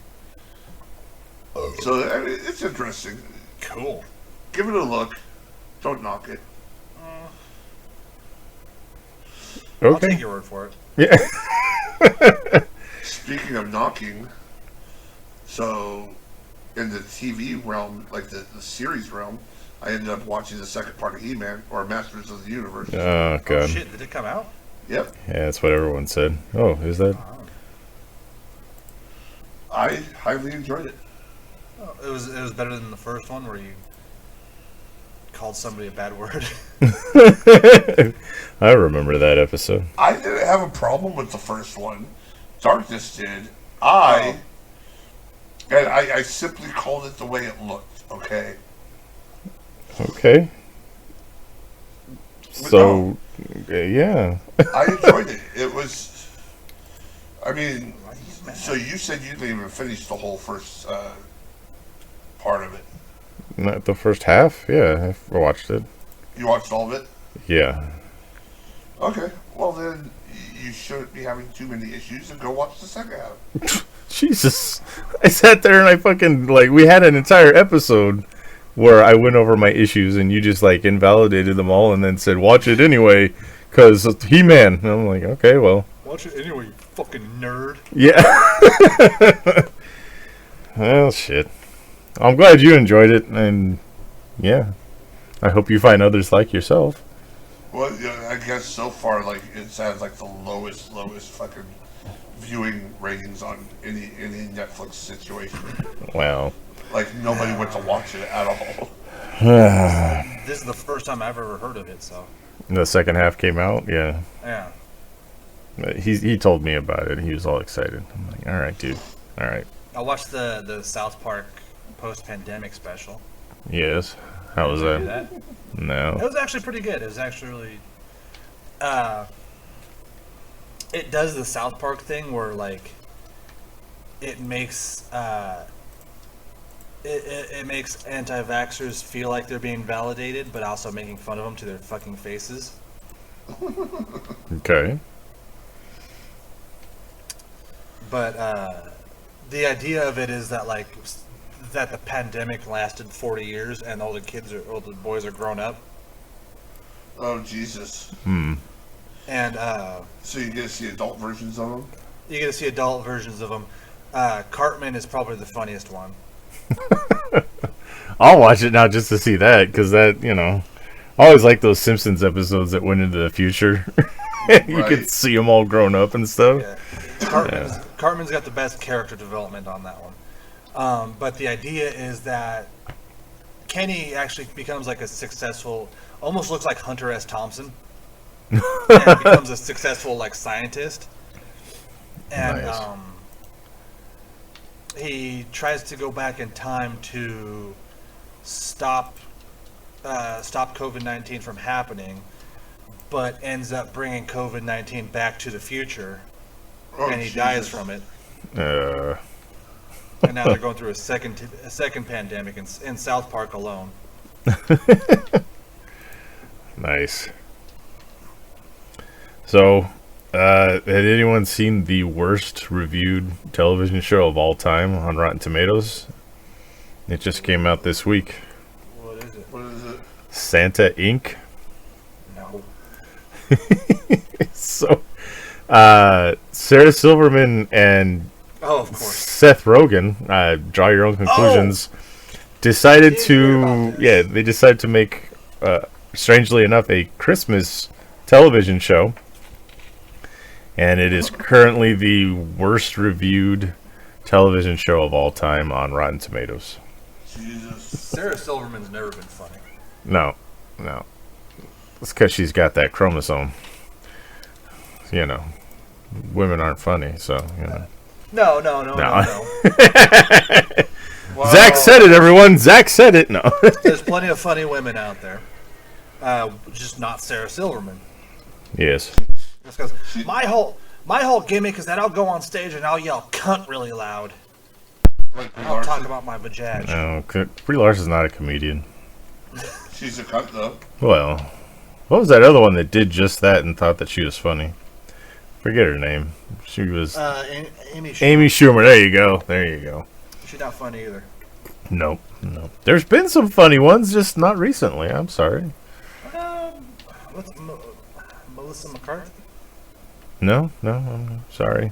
[SPEAKER 3] So I mean, it's interesting.
[SPEAKER 1] Cool.
[SPEAKER 3] Give it a look. Don't knock it.
[SPEAKER 2] Okay.
[SPEAKER 1] I'll take your word for it.
[SPEAKER 2] Yeah.
[SPEAKER 3] Speaking of knocking, so in the TV realm, like the series realm, I ended up watching the second part of He-Man, or Masters of the Universe.
[SPEAKER 2] Oh, God.
[SPEAKER 1] Oh, shit, did it come out?
[SPEAKER 3] Yep.
[SPEAKER 2] Yeah, that's what everyone said. Oh, is that?
[SPEAKER 3] I highly enjoyed it.
[SPEAKER 1] Oh, it was better than the first one where you called somebody a bad word.
[SPEAKER 2] I remember that episode.
[SPEAKER 3] I didn't have a problem with the first one. Darkness did. I simply called it the way it looked, okay?
[SPEAKER 2] Okay. So, yeah.
[SPEAKER 3] I enjoyed it. It was, I mean, so you said you didn't even finish the whole first part of it.
[SPEAKER 2] Not the first half? Yeah, I watched it.
[SPEAKER 3] You watched all of it?
[SPEAKER 2] Yeah.
[SPEAKER 3] Okay. Well, then you shouldn't be having too many issues and go watch the second half.
[SPEAKER 2] Jesus. I sat there and I fucking, like, we had an entire episode where I went over my issues and you just, like, invalidated them all and then said, watch it anyway, because it's He-Man. And I'm like, okay, well.
[SPEAKER 1] Watch it anyway, you fucking nerd.
[SPEAKER 2] Yeah. Well, shit. I'm glad you enjoyed it, and, yeah. I hope you find others like yourself.
[SPEAKER 3] Well, yeah, I guess so far, like, it's had, like, the lowest fucking viewing ratings on any Netflix situation.
[SPEAKER 2] Wow.
[SPEAKER 3] Like, nobody went to watch it at all.
[SPEAKER 1] This is the first time I've ever heard of it, so.
[SPEAKER 2] The second half came out, yeah.
[SPEAKER 1] Yeah.
[SPEAKER 2] He told me about it. He was all excited. I'm like, all right, dude. All right.
[SPEAKER 1] I watched the South Park post-pandemic special.
[SPEAKER 2] Yes. How was
[SPEAKER 1] Did you
[SPEAKER 2] that?
[SPEAKER 1] do that?
[SPEAKER 2] No.
[SPEAKER 1] It was actually pretty good. It was actually really... it does the South Park thing where, like, it makes... It makes anti-vaxxers feel like they're being validated, but also making fun of them to their fucking faces.
[SPEAKER 2] Okay.
[SPEAKER 1] But the idea of it is that, like, that the pandemic lasted 40 years and all the boys are grown up.
[SPEAKER 3] Oh, Jesus.
[SPEAKER 2] Hmm.
[SPEAKER 1] And
[SPEAKER 3] so you get to see adult versions of them?
[SPEAKER 1] you get to see adult versions of them. Cartman is probably the funniest one.
[SPEAKER 2] I'll watch it now just to see that, because that, I always like those Simpsons episodes that went into the future. You
[SPEAKER 3] Right.
[SPEAKER 2] could see them all grown up and stuff.
[SPEAKER 1] Yeah. Cartman's got the best character development on that one. But the idea is that Kenny actually becomes like a successful, almost looks like Hunter S. Thompson, and becomes a successful like scientist. And
[SPEAKER 2] Nice.
[SPEAKER 1] he tries to go back in time to stop COVID-19 from happening, but ends up bringing COVID-19 back to the future,
[SPEAKER 3] Oh,
[SPEAKER 1] and he
[SPEAKER 3] Jesus.
[SPEAKER 1] dies from it. And now they're going through a second pandemic in South Park alone.
[SPEAKER 2] Nice. So, had anyone seen the worst reviewed television show of all time on Rotten Tomatoes? It just came out this week.
[SPEAKER 1] What is it?
[SPEAKER 3] What is it?
[SPEAKER 2] Santa Inc.
[SPEAKER 1] No.
[SPEAKER 2] So, Sarah Silverman and
[SPEAKER 1] Oh, of course.
[SPEAKER 2] Seth Rogen, draw your own conclusions, decided
[SPEAKER 1] Didn't hear about
[SPEAKER 2] to,
[SPEAKER 1] this.
[SPEAKER 2] they decided to make, strangely enough, a Christmas television show. And it is currently the worst reviewed television show of all time on Rotten Tomatoes.
[SPEAKER 3] Jesus.
[SPEAKER 1] Sarah Silverman's never been funny.
[SPEAKER 2] No. It's because she's got that chromosome. Women aren't funny, so,
[SPEAKER 1] No.
[SPEAKER 3] Wow.
[SPEAKER 2] Zach said it, everyone. Zach said it. No.
[SPEAKER 1] There's plenty of funny women out there. Just not Sarah Silverman.
[SPEAKER 2] Yes.
[SPEAKER 1] That's because my whole gimmick is that I'll go on stage and I'll yell "cunt" really loud.
[SPEAKER 3] Like Brie
[SPEAKER 1] I'll talk
[SPEAKER 3] Larson.
[SPEAKER 1] about my vajaj.
[SPEAKER 2] No, Brie Larson's not a comedian.
[SPEAKER 3] She's a cunt, though.
[SPEAKER 2] Well, what was that other one that did just that and thought that she was funny? Forget her name. She was
[SPEAKER 1] Amy Schumer.
[SPEAKER 2] Amy Schumer. There you go.
[SPEAKER 1] She's not funny either.
[SPEAKER 2] Nope. There's been some funny ones, just not recently. I'm sorry.
[SPEAKER 1] What's Melissa McCarthy?
[SPEAKER 2] No, I'm sorry.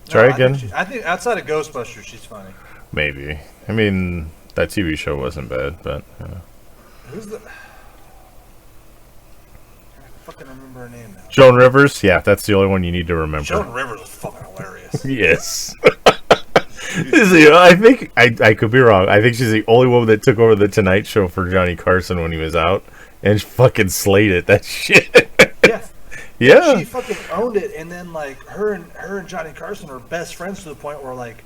[SPEAKER 2] Try
[SPEAKER 1] No,
[SPEAKER 2] again.
[SPEAKER 1] I think outside of Ghostbusters, she's funny.
[SPEAKER 2] Maybe. I mean, that TV show wasn't bad, but
[SPEAKER 1] Who's the? I fucking remember her name now.
[SPEAKER 2] Joan Rivers. Yeah, that's the only one you need to remember.
[SPEAKER 1] Joan Rivers was fucking hilarious.
[SPEAKER 2] Yes. I think I could be wrong. I think she's the only woman that took over the Tonight Show for Johnny Carson when he was out, and fucking slayed it. That shit.
[SPEAKER 1] Yeah.
[SPEAKER 2] Yeah.
[SPEAKER 1] She fucking owned it, and then like her and Johnny Carson were best friends to the point where like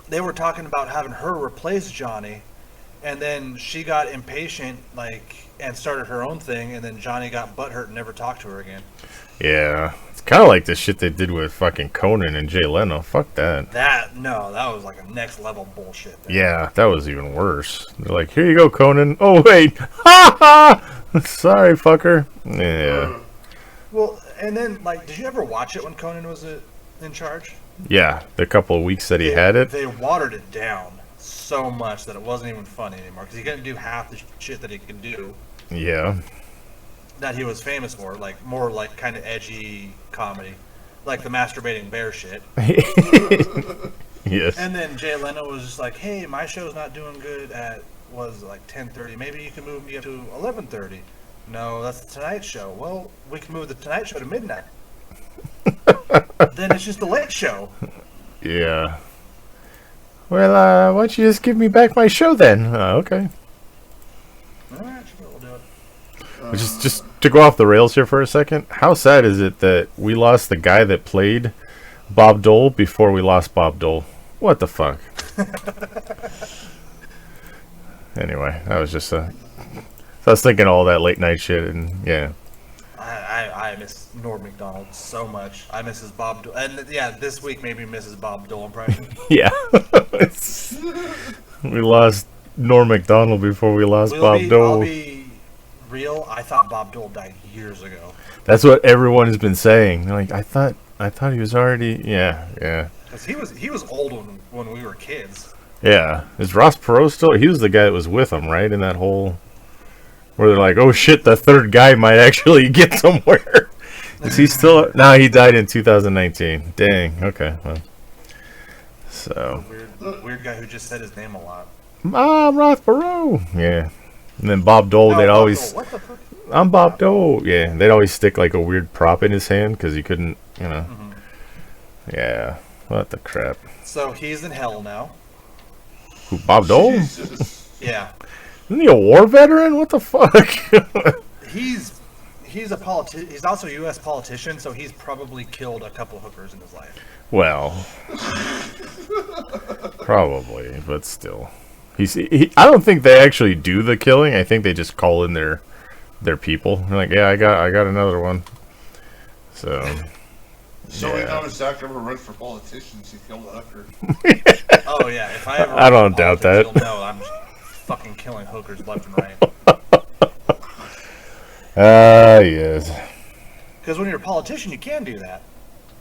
[SPEAKER 1] they were talking about having her replace Johnny, and then she got impatient and started her own thing, and then Johnny got butthurt and never talked to her again.
[SPEAKER 2] Yeah. It's kind of like the shit they did with fucking Conan and Jay Leno. Fuck that.
[SPEAKER 1] That was like a next level bullshit. There.
[SPEAKER 2] Yeah, that was even worse. They're like, here you go, Conan. Oh, wait. Ha ha! Sorry, fucker. Yeah.
[SPEAKER 1] Well, and then did you ever watch it when Conan was in charge?
[SPEAKER 2] Yeah, the couple of weeks that he had it.
[SPEAKER 1] They watered it down so much that it wasn't even funny anymore because he couldn't do half the shit that he could do
[SPEAKER 2] Yeah.
[SPEAKER 1] that he was famous for, more kind of edgy comedy, like the masturbating bear shit.
[SPEAKER 2] Yes.
[SPEAKER 1] And then Jay Leno was just like, "Hey, my show's not doing good at 10:30. Maybe you can move me up to 11:30." No, that's the Tonight Show. Well, we can move the Tonight Show to midnight. Then it's just the Late Show.
[SPEAKER 2] Yeah. Well, why don't you just give me back my show then? Okay.
[SPEAKER 1] All right, sure, we'll do it.
[SPEAKER 2] Just to go off the rails here for a second, how sad is it that we lost the guy that played Bob Dole before we lost Bob Dole? What the fuck? Anyway, that was just so I was thinking all that late night shit, and yeah.
[SPEAKER 1] I miss Norm Macdonald so much. I miss his Bob Dole. And yeah, this week maybe misses Bob Dole impression.
[SPEAKER 2] Yeah. We lost Norm Macdonald before we lost Bob Dole.
[SPEAKER 1] I'll be real. I thought Bob Dole died years ago.
[SPEAKER 2] That's what everyone has been saying. They're like, I thought he was already. Yeah.
[SPEAKER 1] Because he was old when we were kids.
[SPEAKER 2] Yeah. Is Ross Perot still? He was the guy that was with him, right? In that whole. Where they're like, oh shit, the third guy might actually get somewhere. Is he still? No, he died in 2019. Dang. Okay. Well. So
[SPEAKER 1] Weird guy who just said his name a lot.
[SPEAKER 2] I'm Rothborough. Yeah. And then Bob Dole,
[SPEAKER 1] No,
[SPEAKER 2] they'd
[SPEAKER 1] Bob
[SPEAKER 2] always...
[SPEAKER 1] Dole. What the fuck?
[SPEAKER 2] I'm Bob Dole. Yeah, they'd always stick like a weird prop in his hand because he couldn't, you know. Yeah, what the crap.
[SPEAKER 1] So he's in hell now.
[SPEAKER 2] Who, Bob Dole?
[SPEAKER 3] Jesus.
[SPEAKER 1] Yeah.
[SPEAKER 2] Isn't he a war veteran? What the fuck?
[SPEAKER 1] He's he's also a U.S. politician, so he's probably killed a couple hookers in his life.
[SPEAKER 2] Well, probably, but still. I don't think they actually do the killing. I think they just call in their people. They're like, yeah, I got another one. So...
[SPEAKER 3] So
[SPEAKER 2] Yeah.
[SPEAKER 3] how does Zach ever run for politicians? He killed a hooker.
[SPEAKER 1] Oh yeah, if I ever
[SPEAKER 2] I don't doubt that.
[SPEAKER 1] You'll know I'm just fucking killing hookers left and right.
[SPEAKER 2] Yes.
[SPEAKER 1] Because when you're a politician, you can do that.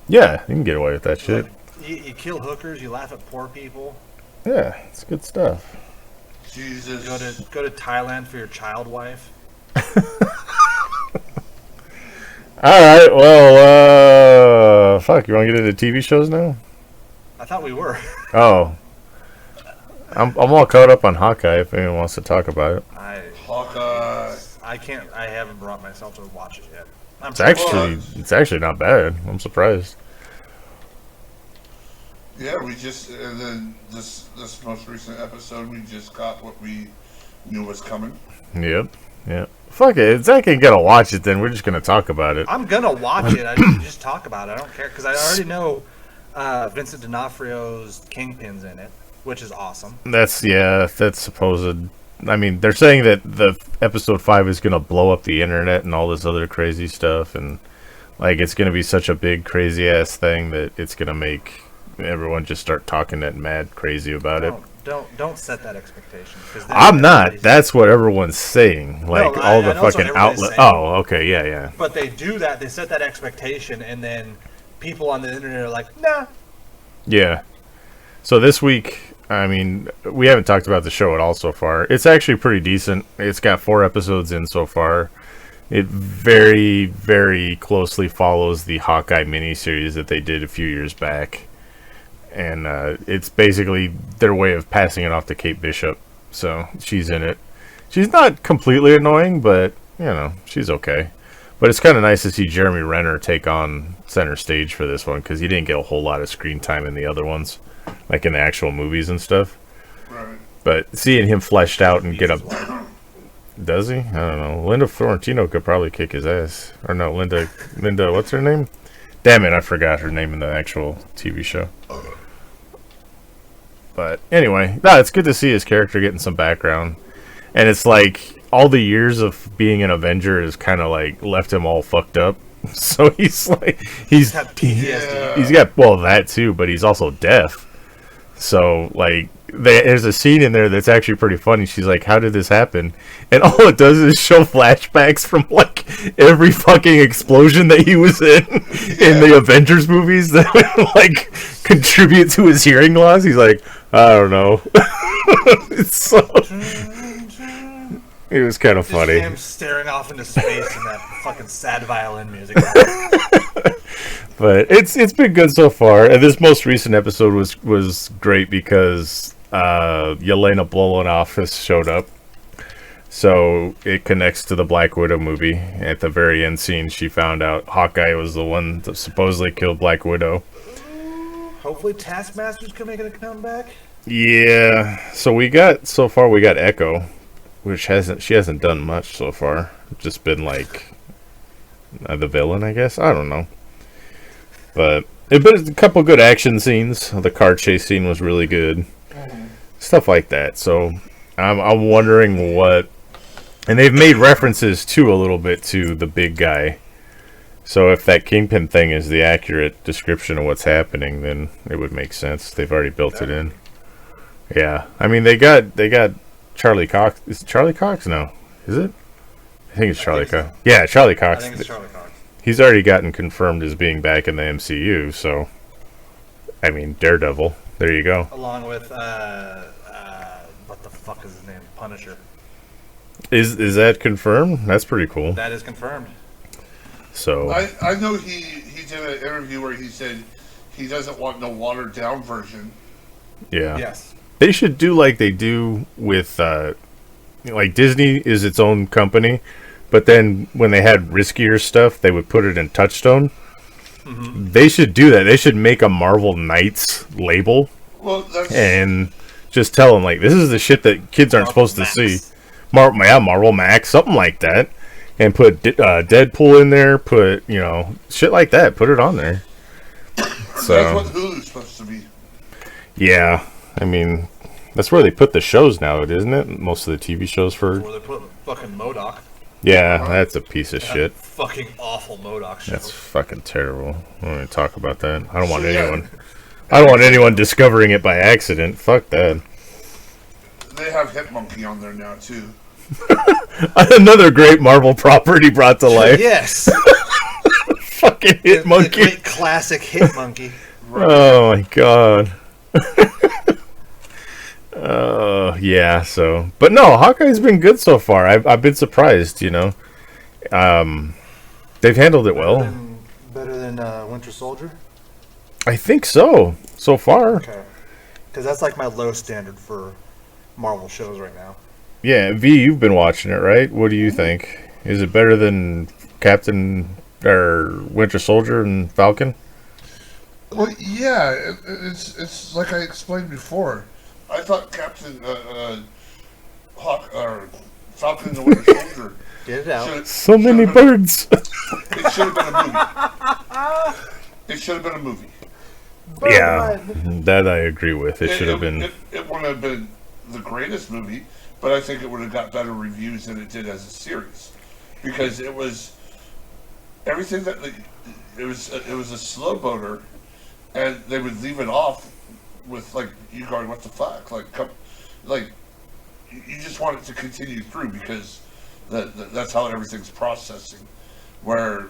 [SPEAKER 2] Yeah, you can get away with that shit.
[SPEAKER 1] You kill hookers, you laugh at poor people.
[SPEAKER 2] Yeah, it's good stuff.
[SPEAKER 3] Jesus.
[SPEAKER 1] Go to Thailand for your child wife.
[SPEAKER 2] Alright, well, fuck, you want to get into TV shows now?
[SPEAKER 1] I thought we were.
[SPEAKER 2] Oh. I'm all caught up on Hawkeye if anyone wants to talk about it.
[SPEAKER 3] Hawkeye.
[SPEAKER 1] I haven't brought myself to watch it yet.
[SPEAKER 2] It's actually not bad. I'm surprised.
[SPEAKER 3] Yeah, and then this most recent episode, we just got what we knew was coming.
[SPEAKER 2] Yep. Fuck it. Zach ain't gonna watch it then. We're just gonna talk about it.
[SPEAKER 1] I'm gonna watch it. I just talk about it. I don't care because I already know Vincent D'Onofrio's Kingpin's in it, which is awesome.
[SPEAKER 2] That's supposed. I mean, they're saying that the episode 5 is gonna blow up the internet and all this other crazy stuff, and like it's gonna be such a big crazy ass thing that it's gonna make everyone just start talking that mad crazy about it.
[SPEAKER 1] Don't set that expectation.
[SPEAKER 2] I'm not. That's what everyone's saying. Like all the fucking outlets. Oh, okay, yeah.
[SPEAKER 1] But they do that. They set that expectation, and then people on the internet are like, nah.
[SPEAKER 2] Yeah. So this week, I mean, we haven't talked about the show at all so far. It's actually pretty decent. It's got 4 episodes in so far. It very, very closely follows the Hawkeye miniseries that they did a few years back. And it's basically their way of passing it off to Kate Bishop. So she's in it. She's not completely annoying, but, you know, she's okay. But it's kind of nice to see Jeremy Renner take on center stage for this one, because he didn't get a whole lot of screen time in the other ones, like in the actual movies and stuff.
[SPEAKER 3] Right.
[SPEAKER 2] But seeing him fleshed out and get up... Does he? I don't know. Linda Florentino could probably kick his ass. Or no, Linda, what's her name? Damn it, I forgot her name in the actual TV show. But anyway, no, it's good to see his character getting some background. And it's like all the years of being an Avenger has kind of like left him all fucked up. So he's like he's got that too, but he's also deaf. So like there's a scene in there that's actually pretty funny. She's like, "How did this happen?" And all it does is show flashbacks from like every fucking explosion that he was in the Avengers movies that would like contribute to his hearing loss. He's like, I don't know. It was kind of funny.
[SPEAKER 1] Him staring off into space and that fucking sad violin music.
[SPEAKER 2] But it's been good so far. And this most recent episode was great because Yelena Blolonoff has showed up. So it connects to the Black Widow movie. At the very end scene, she found out Hawkeye was the one that supposedly killed Black Widow.
[SPEAKER 1] Hopefully Taskmaster's making a comeback.
[SPEAKER 2] Yeah. So we got Echo, which she hasn't done much so far. Just been like the villain, I guess. I don't know. But it's been a couple good action scenes. The car chase scene was really good. Stuff like that. So I'm wondering what... And they've made references too a little bit to the big guy. So if that Kingpin thing is the accurate description of what's happening, then it would make sense. They've already built it in. Yeah. I mean, they got Charlie Cox. Is it Charlie Cox? No. Is it? I think it's Charlie Cox. So. Yeah, Charlie Cox.
[SPEAKER 1] I think it's Charlie Cox.
[SPEAKER 2] He's already gotten confirmed as being back in the MCU, so... I mean, Daredevil. There you go.
[SPEAKER 1] Along with, what the fuck is his name? Punisher.
[SPEAKER 2] Is that confirmed? That's pretty cool.
[SPEAKER 1] That is confirmed.
[SPEAKER 2] So...
[SPEAKER 3] I know he did an interview where he said he doesn't want no watered down version.
[SPEAKER 2] Yeah.
[SPEAKER 1] Yes.
[SPEAKER 2] They should do like they do with, like Disney is its own company, but then when they had riskier stuff, they would put it in Touchstone. Mm-hmm. They should do that. They should make a Marvel Knights label.
[SPEAKER 3] Well, that's...
[SPEAKER 2] And just tell them, like, this is the shit that kids aren't
[SPEAKER 1] Marvel
[SPEAKER 2] supposed
[SPEAKER 1] Max.
[SPEAKER 2] to see. Marvel Max, something like that. And put Deadpool in there, put, you know, shit like that. Put it on there. So,
[SPEAKER 3] that's what Hulu's supposed to be.
[SPEAKER 2] Yeah. I mean, that's where they put the shows now, isn't it? Most of the TV shows for...
[SPEAKER 1] Where they put fucking MODOK.
[SPEAKER 2] Yeah, that's a piece of shit.
[SPEAKER 1] Fucking awful MODOK show.
[SPEAKER 2] That's fucking terrible. I don't want to talk about that. I don't want anyone... I don't want anyone discovering it by accident. Fuck that.
[SPEAKER 3] They have Hitmonkey on there now, too.
[SPEAKER 2] Another great Marvel property brought to life.
[SPEAKER 1] Yes.
[SPEAKER 2] Fucking Hitmonkey.
[SPEAKER 1] Great classic Hitmonkey.
[SPEAKER 3] Right.
[SPEAKER 2] Oh my god. Yeah, so. But no, Hawkeye's been good so far. I've been surprised, you know. They've handled it well.
[SPEAKER 1] Better than Winter Soldier?
[SPEAKER 2] I think so far.
[SPEAKER 1] Okay. Because that's like my low standard for Marvel shows right now.
[SPEAKER 2] Yeah, V, you've been watching it, right? What do you think? Is it better than Captain or Winter Soldier and Falcon?
[SPEAKER 3] Well, yeah, it's like I explained before. I thought Captain Falcon and the Winter Soldier.
[SPEAKER 1] Get it out.
[SPEAKER 2] So many birds.
[SPEAKER 3] It should have been a movie. It should have been a movie.
[SPEAKER 2] Yeah, that I agree with. It should have been.
[SPEAKER 3] It wouldn't have been the greatest movie, but I think it would have got better reviews than it did as a series, because it was everything that it was a slow boater, and they would leave it off with like you going, what the fuck, like you just want it to continue through because that's how everything's processing. Where,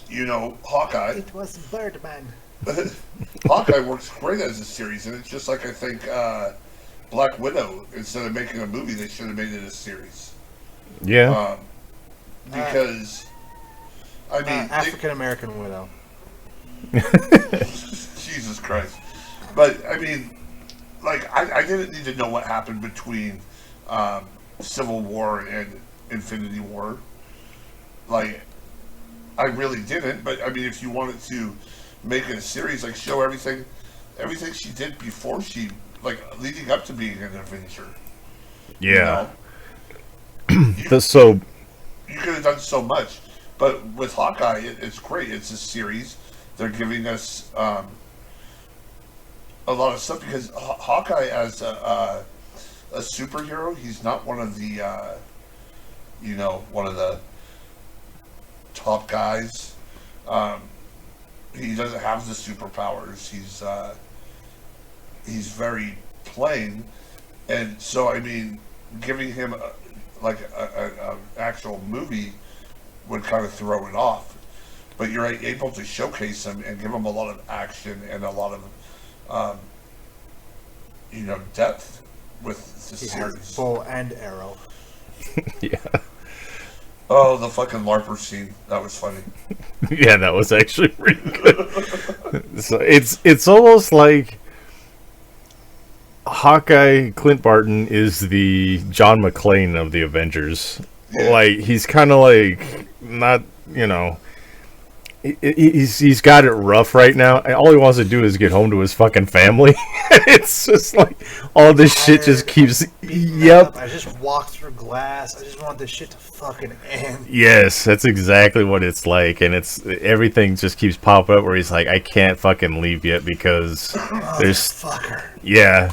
[SPEAKER 3] you know, Hawkeye.
[SPEAKER 1] It was Birdman.
[SPEAKER 3] Hawkeye works great as a series, and it's just like I think Black Widow, instead of making a movie, they should have made it a series.
[SPEAKER 2] Yeah.
[SPEAKER 3] Because, I mean...
[SPEAKER 1] African American Widow.
[SPEAKER 3] Jesus Christ. But, I mean, like, I didn't need to know what happened between Civil War and Infinity War. Like, I really didn't, but, I mean, if you wanted to make it a series, like, show everything she did before she, like, leading up to being an Avenger.
[SPEAKER 2] Yeah.
[SPEAKER 3] You know? You could have done so much, but with Hawkeye, it's great. It's a series. They're giving us a lot of stuff because Hawkeye, as a superhero, he's not one of the, one of the top guys. He doesn't have the superpowers. He's very plain, and so I mean, giving him a actual movie would kind of throw it off. But you're able to showcase him and give him a lot of action and a lot of, depth with the
[SPEAKER 1] He
[SPEAKER 3] series.
[SPEAKER 1] has bow and arrow.
[SPEAKER 2] Yeah.
[SPEAKER 3] Oh, the fucking LARPer scene. That was funny.
[SPEAKER 2] Yeah, that was actually pretty good. So it's almost like Hawkeye, Clint Barton, is the John McClane of the Avengers.
[SPEAKER 3] Yeah.
[SPEAKER 2] Like, he's kind of like, not, he's got it rough right now. And all he wants to do is get home to his fucking family. It's just like, all this shit just keeps, yep.
[SPEAKER 1] I just walked through glass. I just want this shit to fucking end.
[SPEAKER 2] Yes, that's exactly what it's like, and everything just keeps popping up where he's like, I can't fucking leave yet because there's
[SPEAKER 1] Fucker.
[SPEAKER 2] yeah,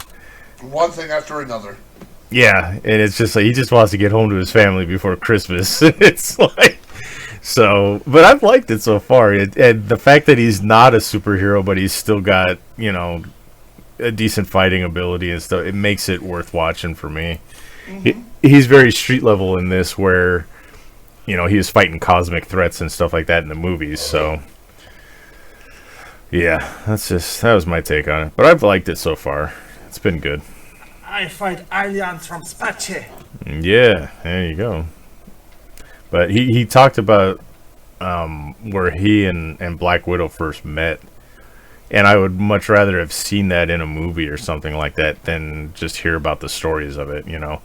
[SPEAKER 3] One thing after another.
[SPEAKER 2] yeah, and it's just like he just wants to get home to his family before Christmas. It's like so, but I've liked it so far, and the fact that he's not a superhero, but he's still got a decent fighting ability and stuff, it makes it worth watching for me. Mm-hmm. He's very street level in this, where he was fighting cosmic threats and stuff like that in the movies. So yeah, that was my take on it. But I've liked it so far. It's been good.
[SPEAKER 1] I fight aliens from space.
[SPEAKER 2] Yeah, there you go. But he talked about where he and Black Widow first met. And I would much rather have seen that in a movie or something like that than just hear about the stories of it, you know.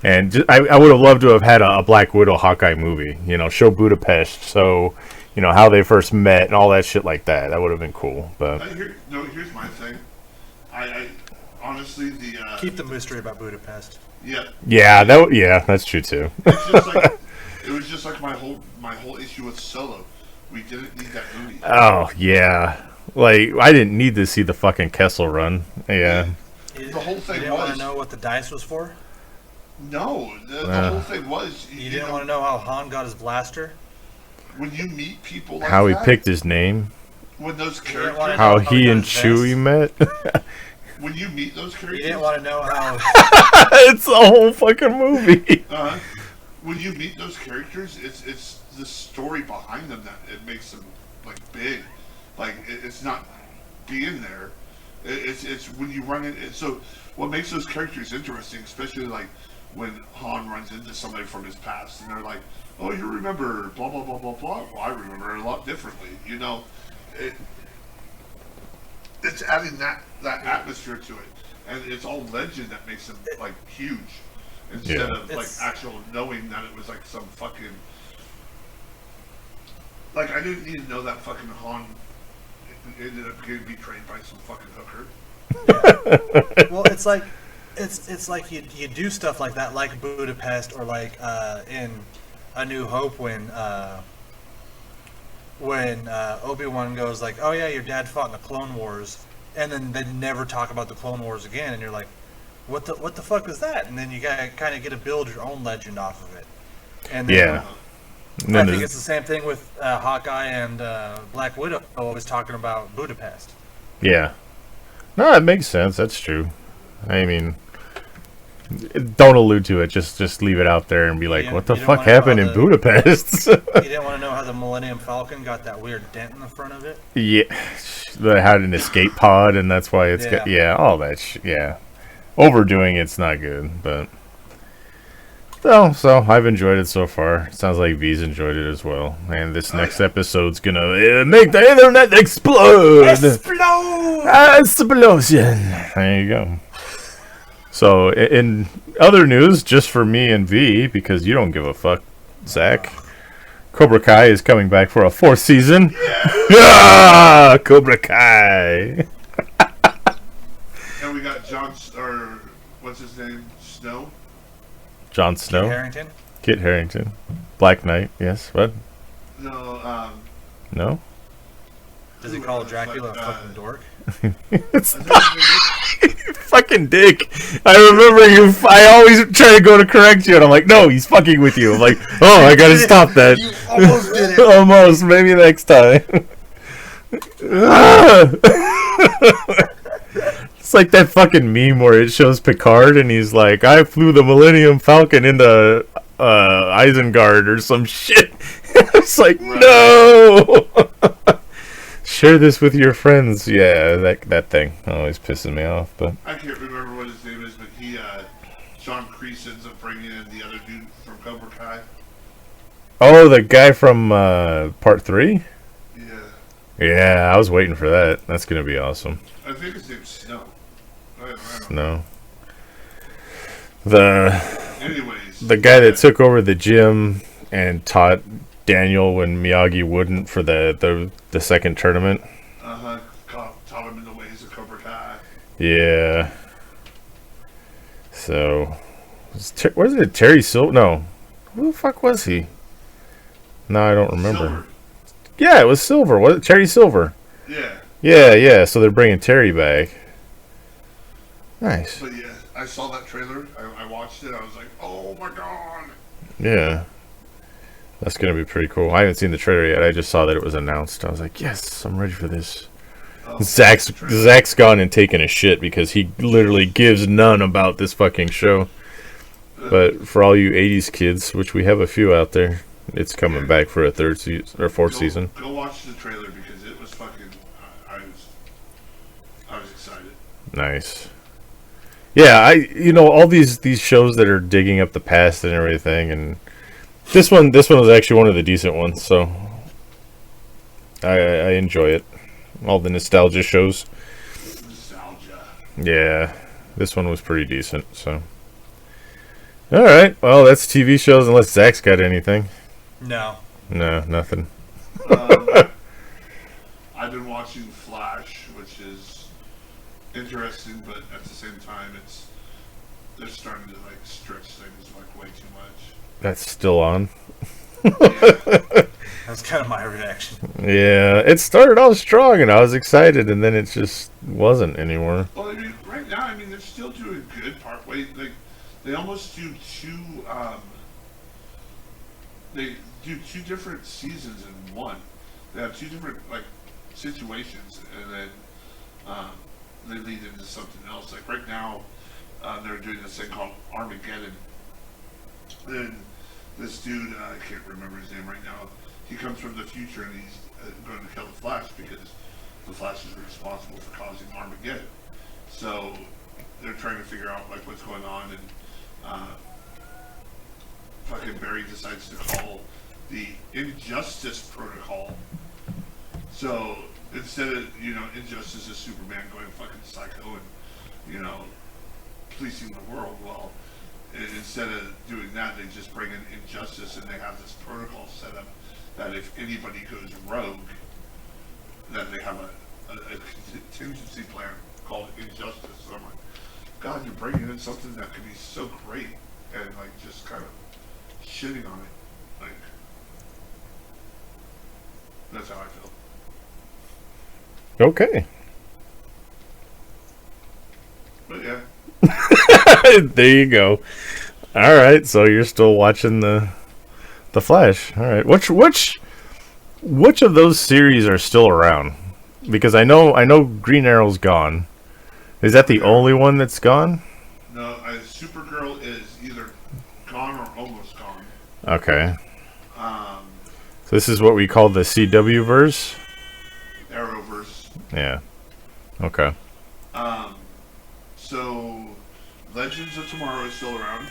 [SPEAKER 2] And I would have loved to have had a Black Widow Hawkeye movie, you know, show Budapest, so, you know, how they first met and all that shit like that. That would have been cool. But
[SPEAKER 3] here's my thing. I honestly,
[SPEAKER 1] keep the mystery about Budapest.
[SPEAKER 2] yeah, that's true too.
[SPEAKER 3] It was just like my whole issue with Solo. We didn't need that movie.
[SPEAKER 2] Oh yeah, like I didn't need to see the fucking Kessel Run. Yeah.
[SPEAKER 3] The whole thing
[SPEAKER 1] you didn't want to know what the dice was for?
[SPEAKER 3] No, the whole thing was...
[SPEAKER 1] You didn't want to know how Han got his blaster?
[SPEAKER 3] When you meet people like
[SPEAKER 2] how he
[SPEAKER 3] that,
[SPEAKER 2] picked his name.
[SPEAKER 3] When those characters...
[SPEAKER 2] How he and Chewie met.
[SPEAKER 3] When you meet those characters...
[SPEAKER 1] You didn't want to know how...
[SPEAKER 2] It's the whole fucking movie.
[SPEAKER 3] When you meet those characters, it's the story behind them that it makes them, like, big. Like, it's not being there. It's when you run in... So, what makes those characters interesting, especially, like, when Han runs into somebody from his past, and they're like, oh, you remember blah, blah, blah, blah, blah. Well, I remember it a lot differently, you know? It's adding that atmosphere to it. And it's all legend that makes them, like, huge. Instead of, like, actual knowing that it was, like, some fucking... Like, I didn't need to know that fucking Han ended up getting betrayed by some fucking hooker.
[SPEAKER 1] Yeah. Well, it's like you do stuff like that, like Budapest, or like in A New Hope when Obi-Wan goes like, "Oh yeah, your dad fought in the Clone Wars," and then they never talk about the Clone Wars again, and you're like, "What the fuck is that?" And then you gotta kind of get to build your own legend off of it. And then, I think it's the same thing with Hawkeye and Black Widow always talking about Budapest.
[SPEAKER 2] Yeah. No, it makes sense. That's true. I mean, don't allude to it. Just leave it out there and be like, what the fuck happened in Budapest?
[SPEAKER 1] You didn't want to know how the Millennium Falcon got that weird dent in the front of it?
[SPEAKER 2] Yeah. They had an escape pod, and that's why it's got... Yeah, all that shit. Yeah. Overdoing it's not good, but... So I've enjoyed it so far. Sounds like V's enjoyed it as well. And this next episode's gonna make the internet explode! Explosion! There you go. So, in other news, just for me and V, because you don't give a fuck, Zach, Cobra Kai is coming back for a 4th season. Yeah! Cobra Kai!
[SPEAKER 3] And we got or what's his name? Snow?
[SPEAKER 2] Jon Snow. Kit Harington. Black Knight, yes. What?
[SPEAKER 3] No,
[SPEAKER 2] No?
[SPEAKER 1] Does he call Dracula a fucking dork?
[SPEAKER 2] Fucking dick. I remember you. I always try to go to correct you, and I'm like, no, he's fucking with you. I'm like, oh, I gotta stop that.
[SPEAKER 1] You almost did it.
[SPEAKER 2] Almost. Maybe next time. It's like that fucking meme where it shows Picard and he's like, I flew the Millennium Falcon into Isengard or some shit. It's like, no! Share this with your friends. Yeah, that thing always pisses me off. But
[SPEAKER 3] I can't remember what his name is, but John Kreese ends up bringing in the other dude from Cobra Kai.
[SPEAKER 2] Oh, the guy from part 3?
[SPEAKER 3] Yeah.
[SPEAKER 2] Yeah, I was waiting for that. That's gonna be awesome.
[SPEAKER 3] I think his name's Snow.
[SPEAKER 2] Snow.
[SPEAKER 3] Anyways,
[SPEAKER 2] the guy that took over the gym and taught Daniel when Miyagi wouldn't for the second tournament.
[SPEAKER 3] Taught him in the ways of Cobra Kai.
[SPEAKER 2] Yeah. So, was it Terry Silver? No. Who the fuck was he? No, I don't remember.
[SPEAKER 3] Silver.
[SPEAKER 2] Yeah, it was Silver. Was it Terry Silver?
[SPEAKER 3] Yeah.
[SPEAKER 2] Yeah. So they're bringing Terry back. Nice.
[SPEAKER 3] But yeah, I saw that trailer. I watched it. I was like, oh my god.
[SPEAKER 2] Yeah. That's going to be pretty cool. I haven't seen the trailer yet. I just saw that it was announced. I was like, yes, I'm ready for this. Zach's gone and taken a shit because he literally gives none about this fucking show. But for all you 80s kids, which we have a few out there, it's coming back for a 4th season.
[SPEAKER 3] Go watch the trailer because it was fucking... I was excited.
[SPEAKER 2] Nice. Yeah, all these shows that are digging up the past and everything, and this one was actually one of the decent ones, so I enjoy it. all the nostalgia shows.
[SPEAKER 3] Nostalgia.
[SPEAKER 2] Yeah, this one was pretty decent. So, all right. Well, that's TV shows. Unless Zach's got anything.
[SPEAKER 1] No.
[SPEAKER 2] No, nothing.
[SPEAKER 3] I've been watching Flash, which is interesting, but at the same time, they're starting to like stretch things like way too much.
[SPEAKER 2] That's still on.
[SPEAKER 3] Yeah.
[SPEAKER 1] That's kind of my reaction.
[SPEAKER 2] Yeah, it started off strong, and I was excited, and then it just wasn't anymore.
[SPEAKER 3] Well, I mean, right now, I mean, they're still doing good partway. Like, they almost do two. They do two different seasons in one. They have two different like situations, and then they lead into something else. Like right now, they're doing this thing called Armageddon. Then this dude, I can't remember his name right now. He comes from the future, and he's going to kill the Flash because the Flash is responsible for causing Armageddon. So they're trying to figure out like what's going on, and fucking Barry decides to call the Injustice Protocol. So instead of, Injustice is Superman going fucking psycho and, policing the world, well, instead of doing that, they just bring in Injustice, and they have this protocol set up that if anybody goes rogue, that they have a contingency plan called Injustice. So I'm like, God, you're bringing in something that could be so great, and like just kind of shitting on it. Like, that's how I feel.
[SPEAKER 2] Okay.
[SPEAKER 3] But yeah.
[SPEAKER 2] There you go. All right, so you're still watching the Flash. All right. Which of those series are still around? Because I know Green Arrow's gone. Is that the only one that's gone?
[SPEAKER 3] No, Supergirl is either gone or almost gone.
[SPEAKER 2] Okay. So this is what we call the CW verse?
[SPEAKER 3] Arrowverse.
[SPEAKER 2] Yeah. Okay.
[SPEAKER 3] So Legends of Tomorrow is still around.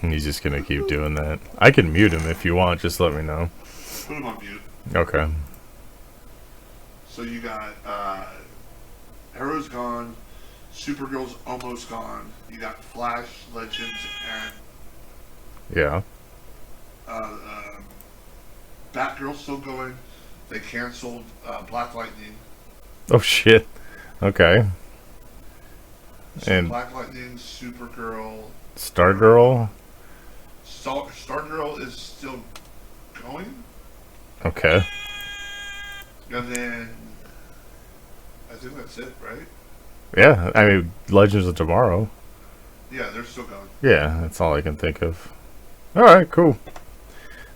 [SPEAKER 2] He's just gonna keep doing that. I can mute him if you want, just let me know.
[SPEAKER 3] Put him on mute.
[SPEAKER 2] Okay.
[SPEAKER 3] So you got Arrow's gone, Supergirl's almost gone. You got Flash, Legends, and
[SPEAKER 2] Yeah.
[SPEAKER 3] Batgirl's still going. They canceled Black Lightning.
[SPEAKER 2] Oh shit. Okay.
[SPEAKER 3] So
[SPEAKER 2] And
[SPEAKER 3] Black Lightning, Supergirl,
[SPEAKER 2] Stargirl?
[SPEAKER 3] Stargirl is still going.
[SPEAKER 2] Okay.
[SPEAKER 3] And then I think that's it, right?
[SPEAKER 2] Yeah, I mean Legends of Tomorrow.
[SPEAKER 3] Yeah, they're still going.
[SPEAKER 2] Yeah, that's all I can think of. Alright, cool.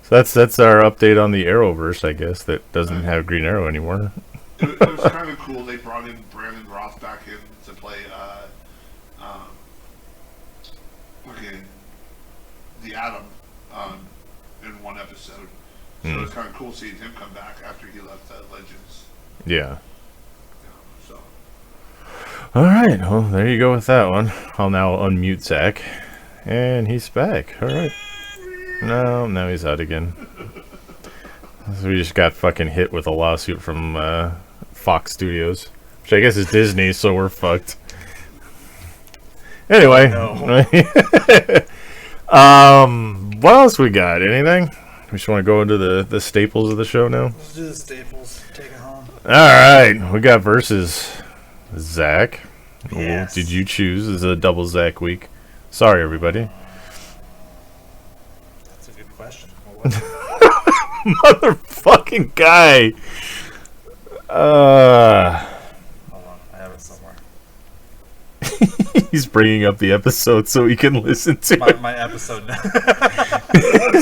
[SPEAKER 2] So that's our update on the Arrowverse, I guess, that doesn't have Green Arrow anymore.
[SPEAKER 3] It was kind of cool. They brought in Brandon Roth back in to play fucking the Atom in one episode. So it was kind of cool seeing him come back after he left Legends.
[SPEAKER 2] Yeah.
[SPEAKER 3] So
[SPEAKER 2] Alright, well, there you go with that one. I'll now unmute Zach. And he's back. Alright. No, now he's out again. So we just got fucking hit with a lawsuit from Fox Studios. Which I guess is Disney, so we're fucked. Anyway.
[SPEAKER 1] No.
[SPEAKER 2] What else we got? Anything? We just want to go into the staples of the show now?
[SPEAKER 1] Let's do the staples. Take it home.
[SPEAKER 2] Alright, we got versus Zach.
[SPEAKER 1] Yes.
[SPEAKER 2] Did you choose? This is a double Zach week. Sorry, everybody.
[SPEAKER 1] That's a good question. What was it?
[SPEAKER 2] Motherfucking guy.
[SPEAKER 1] Hold on. I have it somewhere.
[SPEAKER 2] He's bringing up the episode so he can listen to it.
[SPEAKER 1] My episode.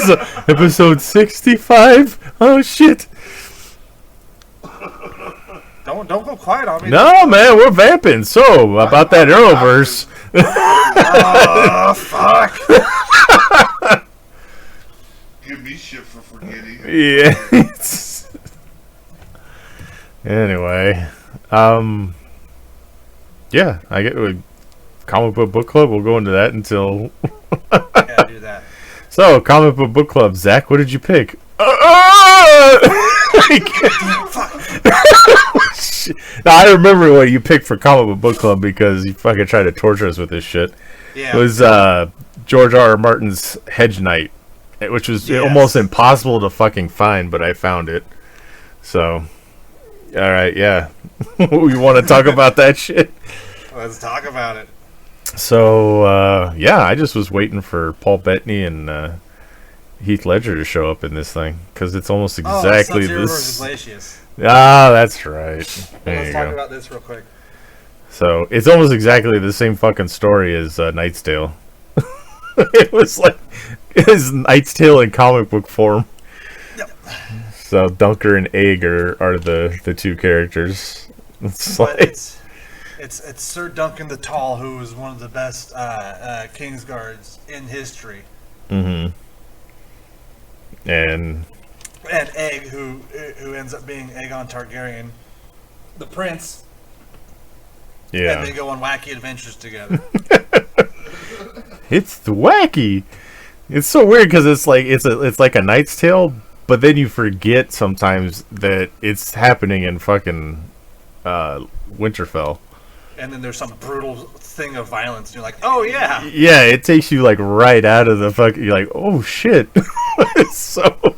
[SPEAKER 2] So, episode 65? Oh, shit.
[SPEAKER 1] Don't go quiet on me.
[SPEAKER 2] No, man, we're vamping. So, about that Arrowverse.
[SPEAKER 1] Oh, fuck.
[SPEAKER 3] give me shit for forgetting.
[SPEAKER 2] Yeah. Anyway. Yeah, I get comic book club. We'll go into that until.
[SPEAKER 1] Yeah, do that.
[SPEAKER 2] So, comic book club. Zach, what did you pick? Oh! Now, I remember what you picked for Comic Book Club because you fucking tried to torture us with this shit.
[SPEAKER 1] Yeah.
[SPEAKER 2] It was George R. Martin's Hedge Knight, which was almost impossible to fucking find, but I found it. So, all right, yeah. We want to talk about that shit?
[SPEAKER 1] Let's talk about it.
[SPEAKER 2] So, yeah, I just was waiting for Paul Bettany and Heath Ledger to show up in this thing because it's almost exactly this.
[SPEAKER 1] Glacius.
[SPEAKER 2] Ah, that's right. There
[SPEAKER 1] Let's
[SPEAKER 2] you
[SPEAKER 1] talk
[SPEAKER 2] go.
[SPEAKER 1] about this real quick.
[SPEAKER 2] So it's almost exactly the same fucking story as Knight's Tale. It was like it's Knight's Tale in comic book form.
[SPEAKER 1] Yep.
[SPEAKER 2] So Dunker and Egg are the two characters. It's
[SPEAKER 1] But
[SPEAKER 2] like
[SPEAKER 1] it's Sir Duncan the Tall, who was one of the best Kingsguards in history.
[SPEAKER 2] mm-hmm. And
[SPEAKER 1] Egg, who ends up being Aegon Targaryen, the prince.
[SPEAKER 2] yeah,
[SPEAKER 1] And they go on wacky adventures together.
[SPEAKER 2] it's wacky. It's so weird because it's like a Knight's Tale, but then you forget sometimes that it's happening in fucking Winterfell.
[SPEAKER 1] And then there's some brutal thing of violence, and you're like, oh yeah.
[SPEAKER 2] Yeah, it takes you like right out of the fucking. You're like, oh shit. So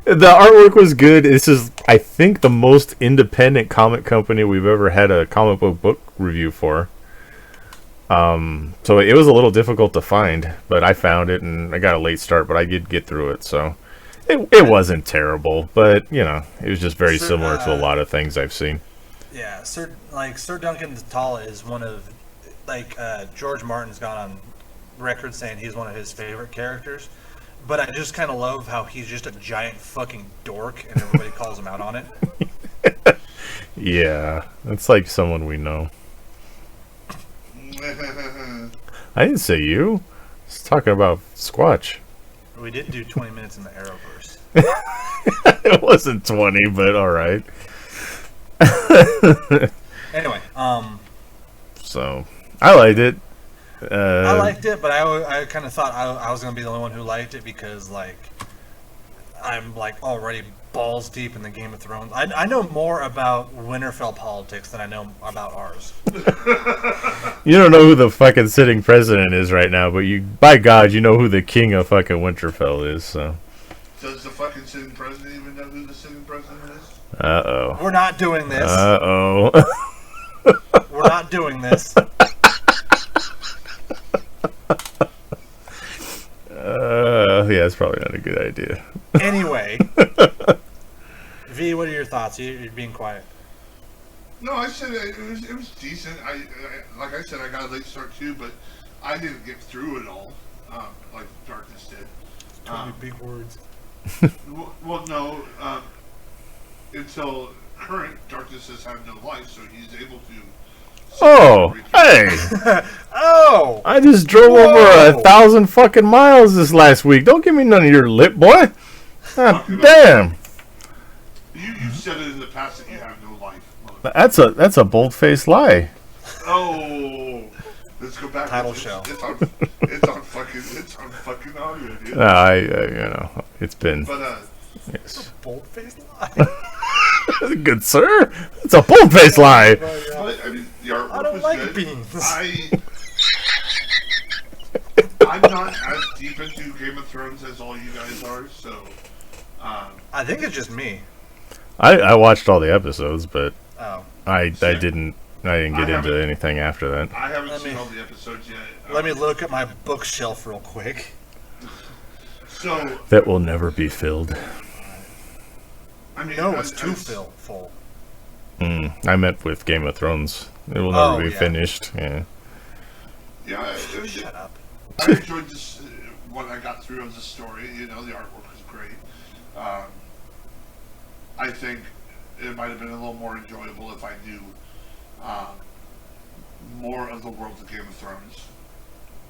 [SPEAKER 2] the artwork was good. This is, I think, the most independent comic company we've ever had a comic book review for. So it was a little difficult to find, but I found it and I got a late start, but I did get through it. So it wasn't terrible, but you know, it was just very similar to a lot of things I've seen.
[SPEAKER 1] Yeah, Sir Duncan the Tall is one of, George Martin's gone on record saying he's one of his favorite characters, but I just kind of love how he's just a giant fucking dork and everybody calls him out on it.
[SPEAKER 2] Yeah, it's like someone we know. I didn't say you. I was talking about Squatch.
[SPEAKER 1] We did do 20 minutes in the Arrowverse.
[SPEAKER 2] It wasn't 20, but all right.
[SPEAKER 1] Anyway,
[SPEAKER 2] so I liked it.
[SPEAKER 1] I liked it, but I kind of thought I was gonna be the only one who liked it because I'm already balls deep in the Game of Thrones. I know more about Winterfell politics than I know about ours.
[SPEAKER 2] You don't know who the fucking sitting president is right now, but by God, you know who the king of fucking Winterfell is. So.
[SPEAKER 3] Does the fucking sitting president even know who the sitting president is?
[SPEAKER 2] Uh-oh.
[SPEAKER 1] We're not doing this.
[SPEAKER 2] Uh-oh.
[SPEAKER 1] We're not doing this.
[SPEAKER 2] Yeah, it's probably not a good idea.
[SPEAKER 1] Anyway. V, what are your thoughts? You're being quiet.
[SPEAKER 3] No, I said it was decent. I like I said, I got a late start too, but I didn't get through it all, like Darkness did.
[SPEAKER 1] Too many big words.
[SPEAKER 3] Well, no. Until current, Darkness has had no life, so he's able to.
[SPEAKER 2] Oh, hey!
[SPEAKER 1] Oh!
[SPEAKER 2] I just drove over 1,000 fucking miles this last week. Don't give me none of your lip, boy. God damn.
[SPEAKER 3] You said it in the past that you have no life.
[SPEAKER 2] That's a bold-faced lie.
[SPEAKER 3] Oh, let's go back.
[SPEAKER 1] Title show.
[SPEAKER 3] It's on fucking audio, dude.
[SPEAKER 2] It's been.
[SPEAKER 3] But
[SPEAKER 2] yes.
[SPEAKER 1] Bold-faced lie.
[SPEAKER 2] Good sir. It's a bold-faced lie.
[SPEAKER 3] But I mean, the artwork
[SPEAKER 1] I don't
[SPEAKER 3] was
[SPEAKER 1] like
[SPEAKER 3] good.
[SPEAKER 1] beans.
[SPEAKER 3] I'm not as deep into Game of Thrones as all you guys are, so.
[SPEAKER 1] I think it's just me.
[SPEAKER 2] I watched all the episodes, but
[SPEAKER 1] Oh.
[SPEAKER 2] I didn't get into anything after that.
[SPEAKER 3] I haven't seen all the episodes yet.
[SPEAKER 1] Let me look at my bookshelf real quick.
[SPEAKER 3] So.
[SPEAKER 2] That will never be filled.
[SPEAKER 3] I mean,
[SPEAKER 1] No, it's too full.
[SPEAKER 2] I meant with Game of Thrones. It will never be
[SPEAKER 1] yeah.
[SPEAKER 2] finished. Yeah.
[SPEAKER 3] Yeah,
[SPEAKER 1] Shut up.
[SPEAKER 3] I enjoyed this. What I got through of the story, the artwork was great. I think it might have been a little more enjoyable if I knew more of the world of Game of Thrones.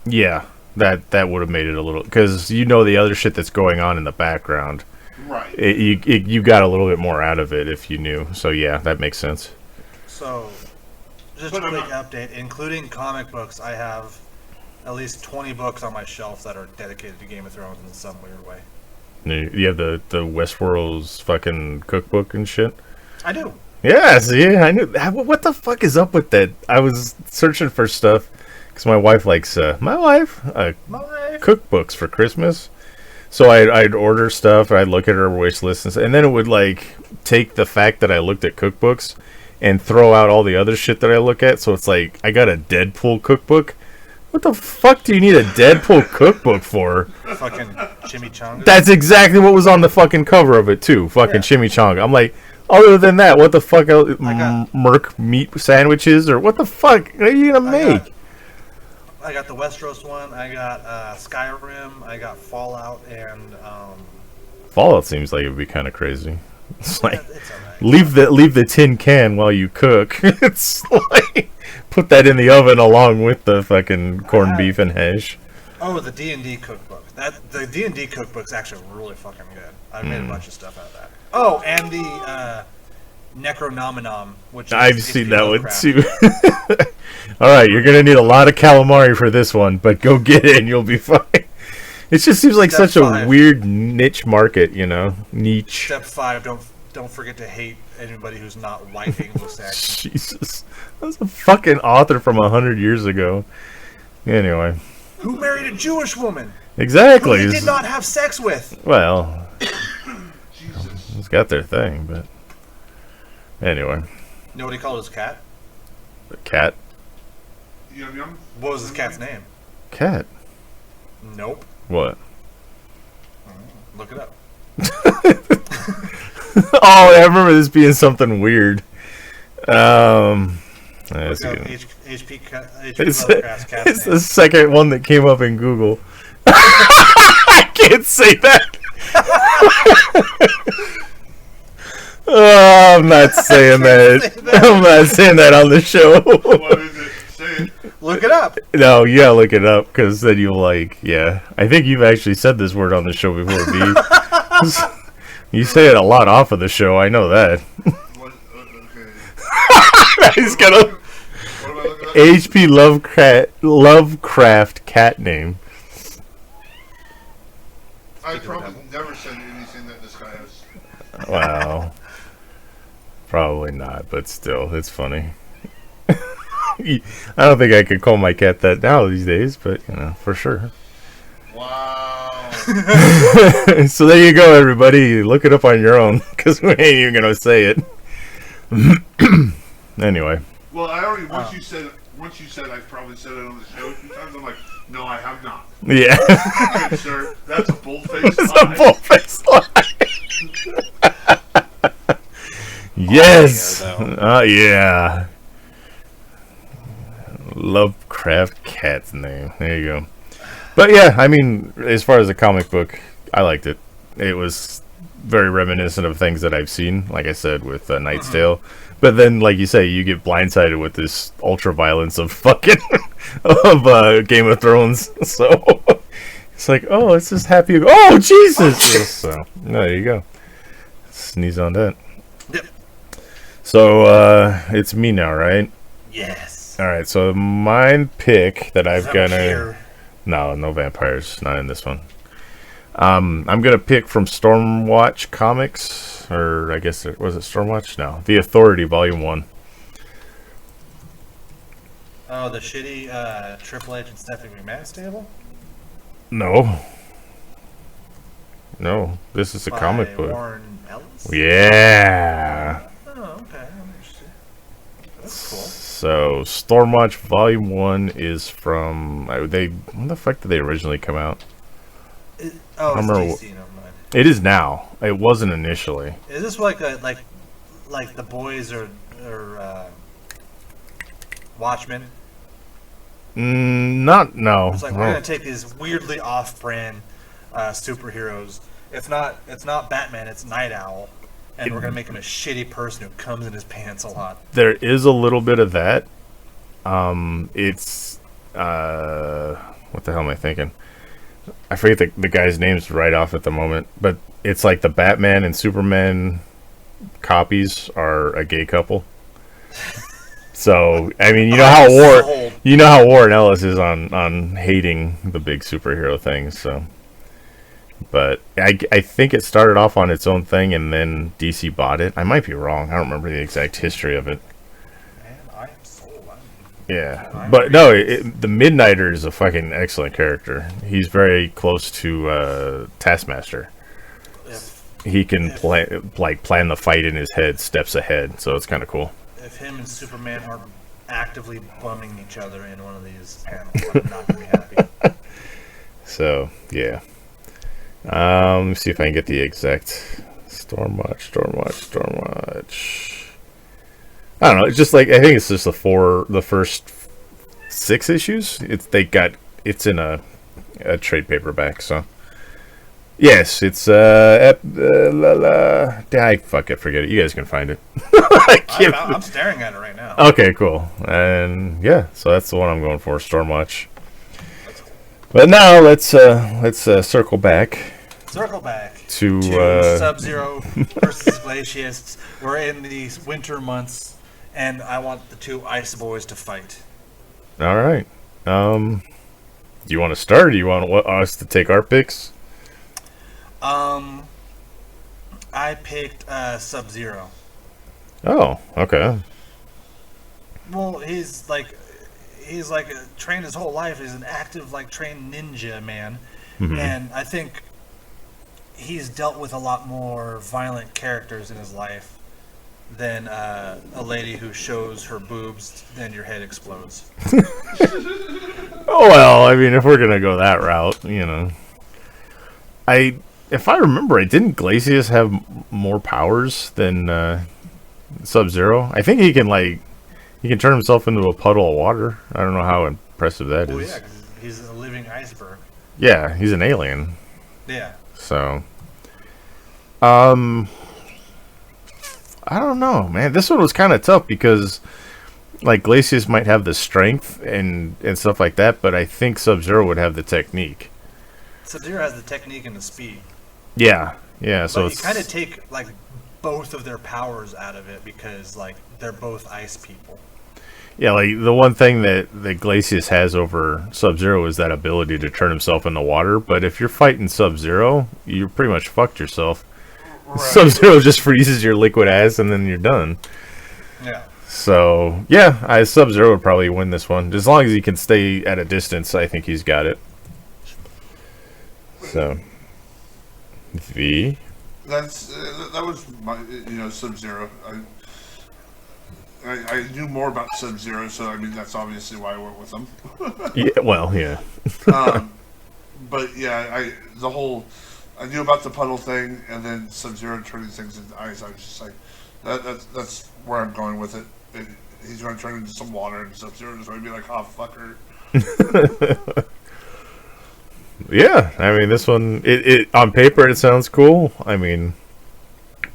[SPEAKER 2] Yeah, that would have made it a little, because the other shit that's going on in the background.
[SPEAKER 3] Right.
[SPEAKER 2] You got a little bit more out of it if you knew. So yeah, that makes sense.
[SPEAKER 1] So, just a quick update. Including comic books, I have at least 20 books on my shelf that are dedicated to Game of Thrones in some weird way.
[SPEAKER 2] You have the Westworld's fucking cookbook and shit.
[SPEAKER 1] I do.
[SPEAKER 2] Yeah, see, I knew. What the fuck is up with that? I was searching for stuff because my wife likes cookbooks for Christmas. So I'd order stuff, I'd look at her wish list, and then it would like take the fact that I looked at cookbooks and throw out all the other shit that I look at. So it's like I got a Deadpool cookbook. What the fuck do you need a Deadpool cookbook for?
[SPEAKER 1] Fucking chimichanga.
[SPEAKER 2] That's exactly what was on the fucking cover of it too. Fucking chimichanga. I'm like, other than that, what the fuck else? Merc meat sandwiches or what the fuck are you gonna make?
[SPEAKER 1] I got the Westeros one. I got Skyrim. I got Fallout and
[SPEAKER 2] Fallout seems like it would be kind of crazy. It's like
[SPEAKER 1] it's alright.
[SPEAKER 2] leave the tin can while you cook. It's like put that in the oven along with the fucking corned beef and hash.
[SPEAKER 1] Oh, the D&D cookbook. The D&D cookbook's actually really fucking good. I made a bunch of stuff out of that. Oh, and the Necronominom, which is
[SPEAKER 2] I've
[SPEAKER 1] H.P.
[SPEAKER 2] seen that
[SPEAKER 1] Lovecraft.
[SPEAKER 2] one too. All right, you're gonna need a lot of calamari for this one, but go get it and you'll be fine. It just seems like
[SPEAKER 1] Step
[SPEAKER 2] such
[SPEAKER 1] 5.
[SPEAKER 2] a weird niche market, you know, niche.
[SPEAKER 1] Step 5, don't forget to hate anybody who's not white Anglo-Saxon.
[SPEAKER 2] Jesus, that's a fucking author from 100 years ago. Anyway,
[SPEAKER 1] Who married a Jewish woman?
[SPEAKER 2] exactly.
[SPEAKER 1] Who they did not have sex with.
[SPEAKER 2] Well,
[SPEAKER 3] Jesus.
[SPEAKER 2] it's got their thing, but anyway,
[SPEAKER 1] You know what he called his cat?
[SPEAKER 2] the cat.
[SPEAKER 3] Yum yum.
[SPEAKER 1] What was his cat's name?
[SPEAKER 2] Cat.
[SPEAKER 1] Nope.
[SPEAKER 2] What?
[SPEAKER 1] Look it up.
[SPEAKER 2] Oh, I remember this being something weird. That's
[SPEAKER 1] Look up
[SPEAKER 2] good.
[SPEAKER 1] H.P.
[SPEAKER 2] It's,
[SPEAKER 1] Lovecraft's cat's
[SPEAKER 2] it's
[SPEAKER 1] name.
[SPEAKER 2] the second one that came up in Google. I can't say that. Oh, I'm not saying that. I'm not saying that on the show.
[SPEAKER 3] What is it? Say it.
[SPEAKER 1] Look it up.
[SPEAKER 2] No, you gotta look it up because then you'll like. Yeah, I think you've actually said this word on the show before, B. You say it a lot off of the show. I know that.
[SPEAKER 3] What, okay.
[SPEAKER 2] He's got a
[SPEAKER 3] What am I looking at?
[SPEAKER 2] H.P. Lovecraft cat name.
[SPEAKER 3] I probably never said anything that this guy has.
[SPEAKER 2] Wow. Probably not, but still, it's funny. I don't think I could call my cat that now these days, but you know, for sure.
[SPEAKER 3] Wow.
[SPEAKER 2] So there you go, everybody. Look it up on your own, because we ain't even gonna say it. Anyway,
[SPEAKER 3] Well, I already once you said I've probably said it on the show a few times. I'm like, no, I have not.
[SPEAKER 2] yeah,
[SPEAKER 3] Good sir, that's a bull-faced
[SPEAKER 2] it's
[SPEAKER 3] lie.
[SPEAKER 2] a bull-faced lie. Yes. Yeah. Lovecraft cat's name. There you go. But yeah, I mean, as far as the comic book, I liked it. It was very reminiscent of things that I've seen, like I said, with Knight's Tale. But then, like you say, you get blindsided with this ultra violence of fucking of Game of Thrones. So it's like, oh, it's just happy. Oh, Jesus! So there you go. Sneeze on that.
[SPEAKER 1] Yep.
[SPEAKER 2] So it's me now, right?
[SPEAKER 1] Yes.
[SPEAKER 2] All right. So my pick that I've gonna.
[SPEAKER 1] Vampire.
[SPEAKER 2] No vampires. Not in this one. I'm gonna pick from Stormwatch Comics, or I guess was it Stormwatch? No, The Authority, Volume 1.
[SPEAKER 1] Oh, the shitty Triple H and Stephanie McMahon stable?
[SPEAKER 2] No, this is a
[SPEAKER 1] By
[SPEAKER 2] comic book.
[SPEAKER 1] Warren Ellis?
[SPEAKER 2] Yeah.
[SPEAKER 1] Oh, okay. I'm interested. That's cool.
[SPEAKER 2] So Stormwatch Volume 1 is from when the fuck did they originally come out?
[SPEAKER 1] It's
[SPEAKER 2] remember
[SPEAKER 1] DC, never mind.
[SPEAKER 2] It is now. It wasn't initially.
[SPEAKER 1] Is this like like the boys or Watchmen?
[SPEAKER 2] No.
[SPEAKER 1] It's like we're gonna take these weirdly off-brand superheroes. It's not Batman. It's Night Owl, and we're gonna make him a shitty person who comes in his pants a lot.
[SPEAKER 2] There is a little bit of that. It's what the hell am I thinking? I forget the guy's names right off at the moment, but it's like the Batman and Superman copies are a gay couple. So I mean, you know how Warren Ellis is on hating the big superhero things. So But I think it started off on its own thing, and then DC bought it. I might be wrong. I don't remember the exact history of it.
[SPEAKER 1] Man, I am sold.
[SPEAKER 2] Yeah, but no, the Midnighter is a fucking excellent character. He's very close to Taskmaster. He can plan the fight in his head steps ahead, so it's kind of cool.
[SPEAKER 1] If him and Superman are actively bumming each other in one of these panels, I'm not gonna be happy.
[SPEAKER 2] So yeah, let me see if I can get the exact Stormwatch. I don't know. It's just like I think it's just the first 6 issues. It's in a trade paperback, so. Yes, it's I forget it. You guys can find it.
[SPEAKER 1] I'm staring at it right now.
[SPEAKER 2] Okay, cool. And yeah, so that's the one I'm going for, Stormwatch. But now let's circle back.
[SPEAKER 1] To
[SPEAKER 2] to
[SPEAKER 1] Sub-Zero versus Glacius. We're in these winter months, and I want the 2 Ice Boys to fight.
[SPEAKER 2] All right. Do you want to start? Or do you want us to take our picks?
[SPEAKER 1] I picked Sub-Zero.
[SPEAKER 2] Oh, okay.
[SPEAKER 1] Well, he's like trained his whole life. He's an active, trained ninja man, and I think he's dealt with a lot more violent characters in his life than a lady who shows her boobs, then your head explodes.
[SPEAKER 2] Oh well, I mean, if we're gonna go that route, if I remember, didn't Glacius have more powers than Sub-Zero? I think he can turn himself into a puddle of water. I don't know how impressive that is.
[SPEAKER 1] Yeah, 'cause he's a living iceberg.
[SPEAKER 2] Yeah, he's an alien.
[SPEAKER 1] Yeah.
[SPEAKER 2] So, I don't know, man. This one was kind of tough because, Glacius might have the strength and stuff like that, but I think Sub-Zero would have the technique.
[SPEAKER 1] Sub-Zero has the technique and the speed.
[SPEAKER 2] Yeah. So
[SPEAKER 1] but you kind of take both of their powers out of it because they're both ice people.
[SPEAKER 2] Yeah, the one thing that Glacius has over Sub-Zero is that ability to turn himself into water. But if you're fighting Sub-Zero, you're pretty much fucked yourself. Right. Sub-Zero just freezes your liquid ass and then you're done.
[SPEAKER 1] Yeah.
[SPEAKER 2] So yeah, Sub-Zero would probably win this one as long as he can stay at a distance. I think he's got it. So. V.
[SPEAKER 3] That was my Sub-Zero. I knew more about Sub-Zero, so I mean that's obviously why I went with him.
[SPEAKER 2] Yeah, well, yeah.
[SPEAKER 3] But yeah, I knew about the puddle thing, and then Sub-Zero turning things into ice. I was just like, that's where I'm going with it. He's going to turn into some water, and Sub-Zero is going to be like, oh fucker.
[SPEAKER 2] Yeah, I mean this one. It on paper it sounds cool. I mean,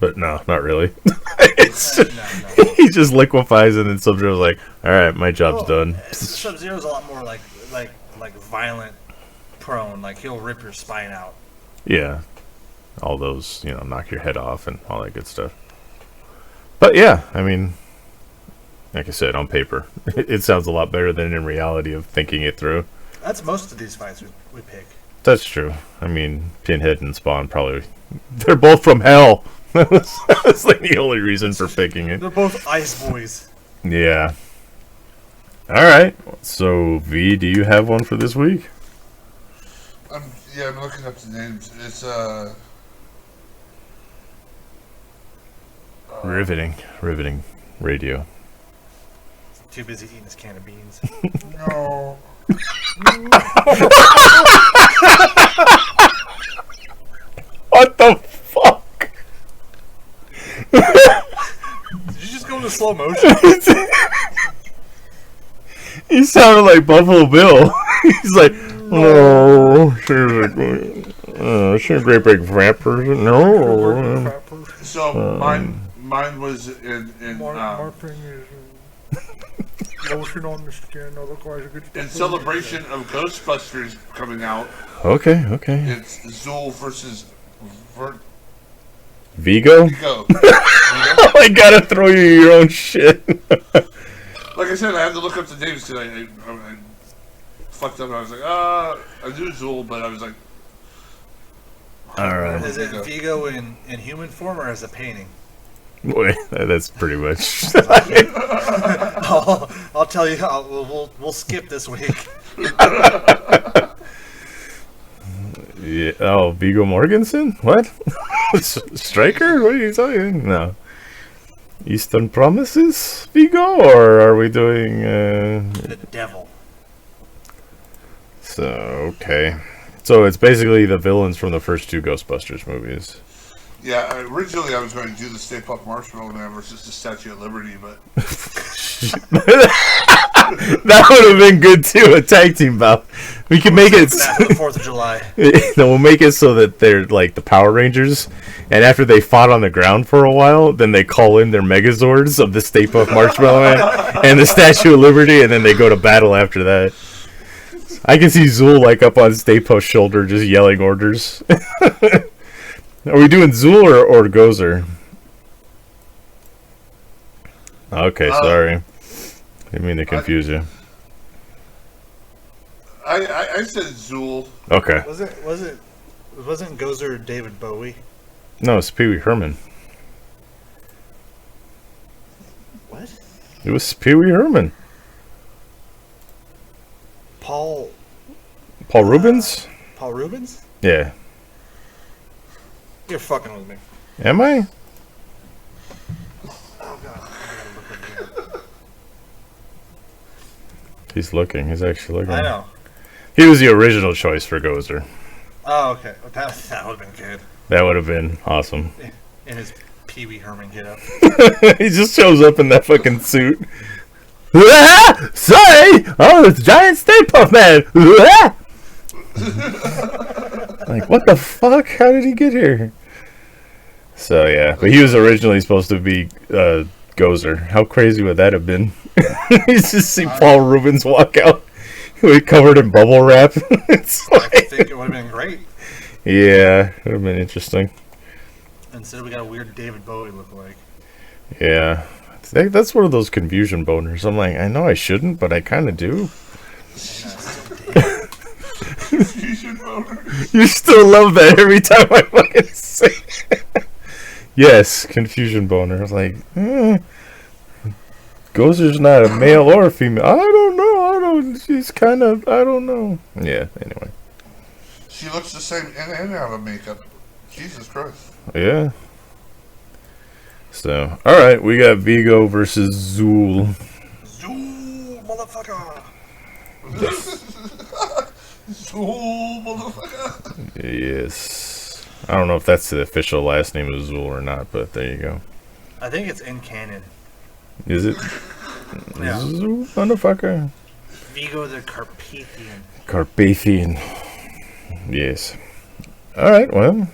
[SPEAKER 2] but no, not really.
[SPEAKER 1] No.
[SPEAKER 2] He just liquefies and then Sub-Zero's like, all right, my job's done.
[SPEAKER 1] Sub-Zero's a lot more like violent prone. He'll rip your spine out.
[SPEAKER 2] Yeah, all those knock your head off and all that good stuff. But yeah, I mean, like I said, on paper, it sounds a lot better than in reality of thinking it through.
[SPEAKER 1] That's most of these fights we pick.
[SPEAKER 2] That's true. I mean, Pinhead and Spawn they're both from hell. That's the only reason for picking it.
[SPEAKER 1] They're both ice boys.
[SPEAKER 2] Yeah. All right. So, V, do you have one for this week?
[SPEAKER 3] I'm looking up the names. It's
[SPEAKER 2] riveting radio.
[SPEAKER 1] Too busy eating his can of beans.
[SPEAKER 3] No.
[SPEAKER 2] What the fuck?
[SPEAKER 1] Did you just go into slow motion?
[SPEAKER 2] He sounded like Buffalo Bill. He's like, oh, she's a great big fat person. No.
[SPEAKER 3] So mine was in
[SPEAKER 5] my thing is lotion on the skin. Otherwise, it gets
[SPEAKER 3] in celebration of Ghostbusters coming out.
[SPEAKER 2] Okay.
[SPEAKER 3] It's Zool versus
[SPEAKER 2] Vigo? I gotta throw you your own shit.
[SPEAKER 3] Like I said, I had to look up the names because I fucked up. I was like, I knew Zool, but I was like,
[SPEAKER 2] All right.
[SPEAKER 1] Is it Vigo in human form or as a painting?
[SPEAKER 2] Boy, that's pretty much.
[SPEAKER 1] I'll tell you. We'll skip this week.
[SPEAKER 2] Yeah. Oh, Viggo Mortensen? What? Striker? What are you talking? No. Eastern Promises, Viggo, or are we doing?
[SPEAKER 1] The devil.
[SPEAKER 2] So okay. So it's basically the villains from the first two Ghostbusters movies.
[SPEAKER 3] Yeah, originally I was going to do the Stay Puft Marshmallow Man versus the Statue of Liberty, but
[SPEAKER 2] That would have been good too. A tag team bout. We can make it.
[SPEAKER 1] That for the 4th of July.
[SPEAKER 2] Then we'll make it so that they're like the Power Rangers, and after they fought on the ground for a while, then they call in their Megazords of the Stay Puft Marshmallow Man and the Statue of Liberty, and then they go to battle after that. I can see Zool like up on Stay Puft's shoulder, just yelling orders. Are we doing Zool or Gozer? Okay, sorry. Didn't mean to confuse you.
[SPEAKER 3] I said Zool.
[SPEAKER 2] Okay.
[SPEAKER 1] Wasn't Gozer David Bowie?
[SPEAKER 2] No, it's Pee Wee Herman.
[SPEAKER 1] What?
[SPEAKER 2] It was Pee Wee Herman.
[SPEAKER 1] Paul
[SPEAKER 2] Rubens?
[SPEAKER 1] Paul Rubens?
[SPEAKER 2] Yeah.
[SPEAKER 1] You're fucking with me.
[SPEAKER 2] Am I?
[SPEAKER 1] Oh god. I gotta look again.
[SPEAKER 2] He's looking. He's actually looking.
[SPEAKER 1] I know.
[SPEAKER 2] He was the original choice for Gozer.
[SPEAKER 1] Oh, okay. That would have been good.
[SPEAKER 2] That would have been awesome.
[SPEAKER 1] In his Pee Wee Herman get up.
[SPEAKER 2] He just shows up in that fucking suit. Ah! Sorry! Oh, it's Giant Stay Puft Man! Ah! Like, what the fuck? How did he get here? So, yeah. But he was originally supposed to be Gozer. How crazy would that have been? You just see Paul Rubens walk out covered in bubble wrap. It's
[SPEAKER 1] I
[SPEAKER 2] like,
[SPEAKER 1] think it would have been great.
[SPEAKER 2] yeah, it would have been interesting.
[SPEAKER 1] Instead, we got a weird David Bowie look-alike.
[SPEAKER 2] Yeah. That's one of those confusion boners. I'm like, I know I shouldn't, but I kind of do.
[SPEAKER 3] Confusion boner.
[SPEAKER 2] You still love that every time I fucking say it. Yes, confusion boner. I was like, Gozer's not a male or a female. I don't know. She's kind of, I don't know. Yeah, anyway.
[SPEAKER 3] She looks the same in and out of makeup. Jesus Christ.
[SPEAKER 2] Yeah. So, alright, we got Viggo versus Zool.
[SPEAKER 1] Zool, motherfucker!
[SPEAKER 3] Zool, motherfucker.
[SPEAKER 2] Yes. I don't know if that's the official last name of Zool or not, but there you go.
[SPEAKER 1] I think it's in canon.
[SPEAKER 2] Is it?
[SPEAKER 1] Yeah.
[SPEAKER 2] Zool, motherfucker.
[SPEAKER 1] Vigo the Carpathian.
[SPEAKER 2] Carpathian. Yes. Alright, well.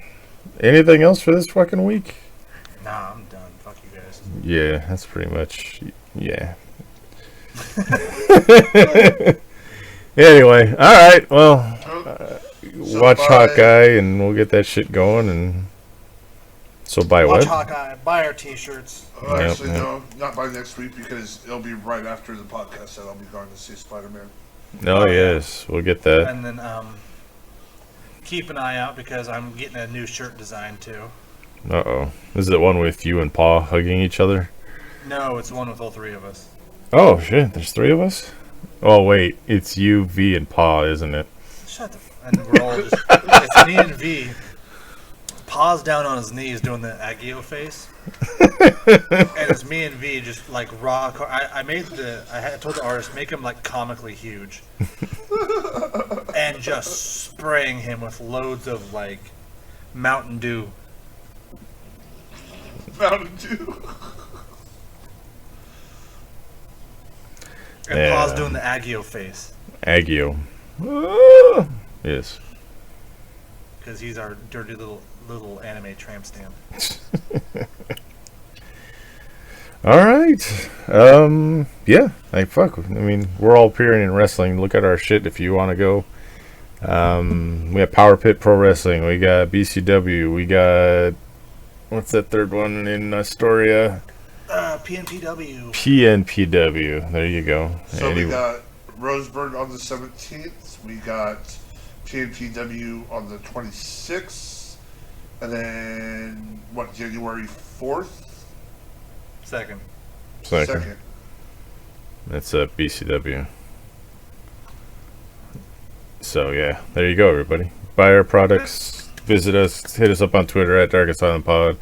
[SPEAKER 2] Anything else for this fucking week?
[SPEAKER 1] Nah, I'm done. Fuck you guys.
[SPEAKER 2] Yeah, that's pretty much. Yeah. Anyway, alright, well. Watch Hawkeye and we'll get that shit going. And so buy
[SPEAKER 1] Watch
[SPEAKER 2] what?
[SPEAKER 1] Hawkeye. Buy our t-shirts.
[SPEAKER 3] Actually,
[SPEAKER 2] Yep.
[SPEAKER 3] no, not by next week because it'll be right after the podcast that I'll be going to see Spider-Man.
[SPEAKER 2] Oh, yes, we'll get that.
[SPEAKER 1] And then keep an eye out because I'm getting a new shirt design too.
[SPEAKER 2] Uh-oh. Is it one with you and Paul hugging each other?
[SPEAKER 1] No, it's one with all three of us.
[SPEAKER 2] Oh, shit, there's three of us? Oh, wait, it's you, V, and Paul, isn't it?
[SPEAKER 1] Shut the and we're all just it's me and V. Pa's down on his knees doing the Agio face. And it's me and V just like raw. I told the artist make him like comically huge, and just spraying him with loads of like Mountain Dew.
[SPEAKER 3] Mountain Dew.
[SPEAKER 1] And
[SPEAKER 2] Yeah.
[SPEAKER 1] Pa's doing the Agio face
[SPEAKER 2] Agio. Ah, yes.
[SPEAKER 1] because he's our dirty little anime tramp stamp.
[SPEAKER 2] Alright. Yeah. Like, fuck. I mean, we're all appearing in wrestling. Look at our shit if you want to go. We have Power Pit Pro Wrestling. We got BCW. We got... What's that third one in Astoria?
[SPEAKER 1] PNPW.
[SPEAKER 2] PNPW. There you go.
[SPEAKER 3] So we got Roseburg on the 17th. We got PNPW on the 26th. And then, what, January 4th?
[SPEAKER 1] Second.
[SPEAKER 2] Second. That's BCW. So yeah, there you go, everybody. Buy our products, visit us, hit us up on Twitter at Dark Asylum Pod.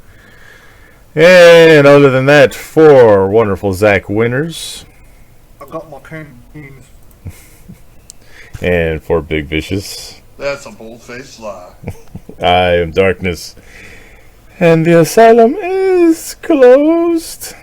[SPEAKER 2] And other than that, 4 wonderful Zach winners.
[SPEAKER 5] I got my canteens.
[SPEAKER 2] And 4 Big Vicious.
[SPEAKER 3] That's a bold-faced lie.
[SPEAKER 2] I am Darkness. And the asylum is closed.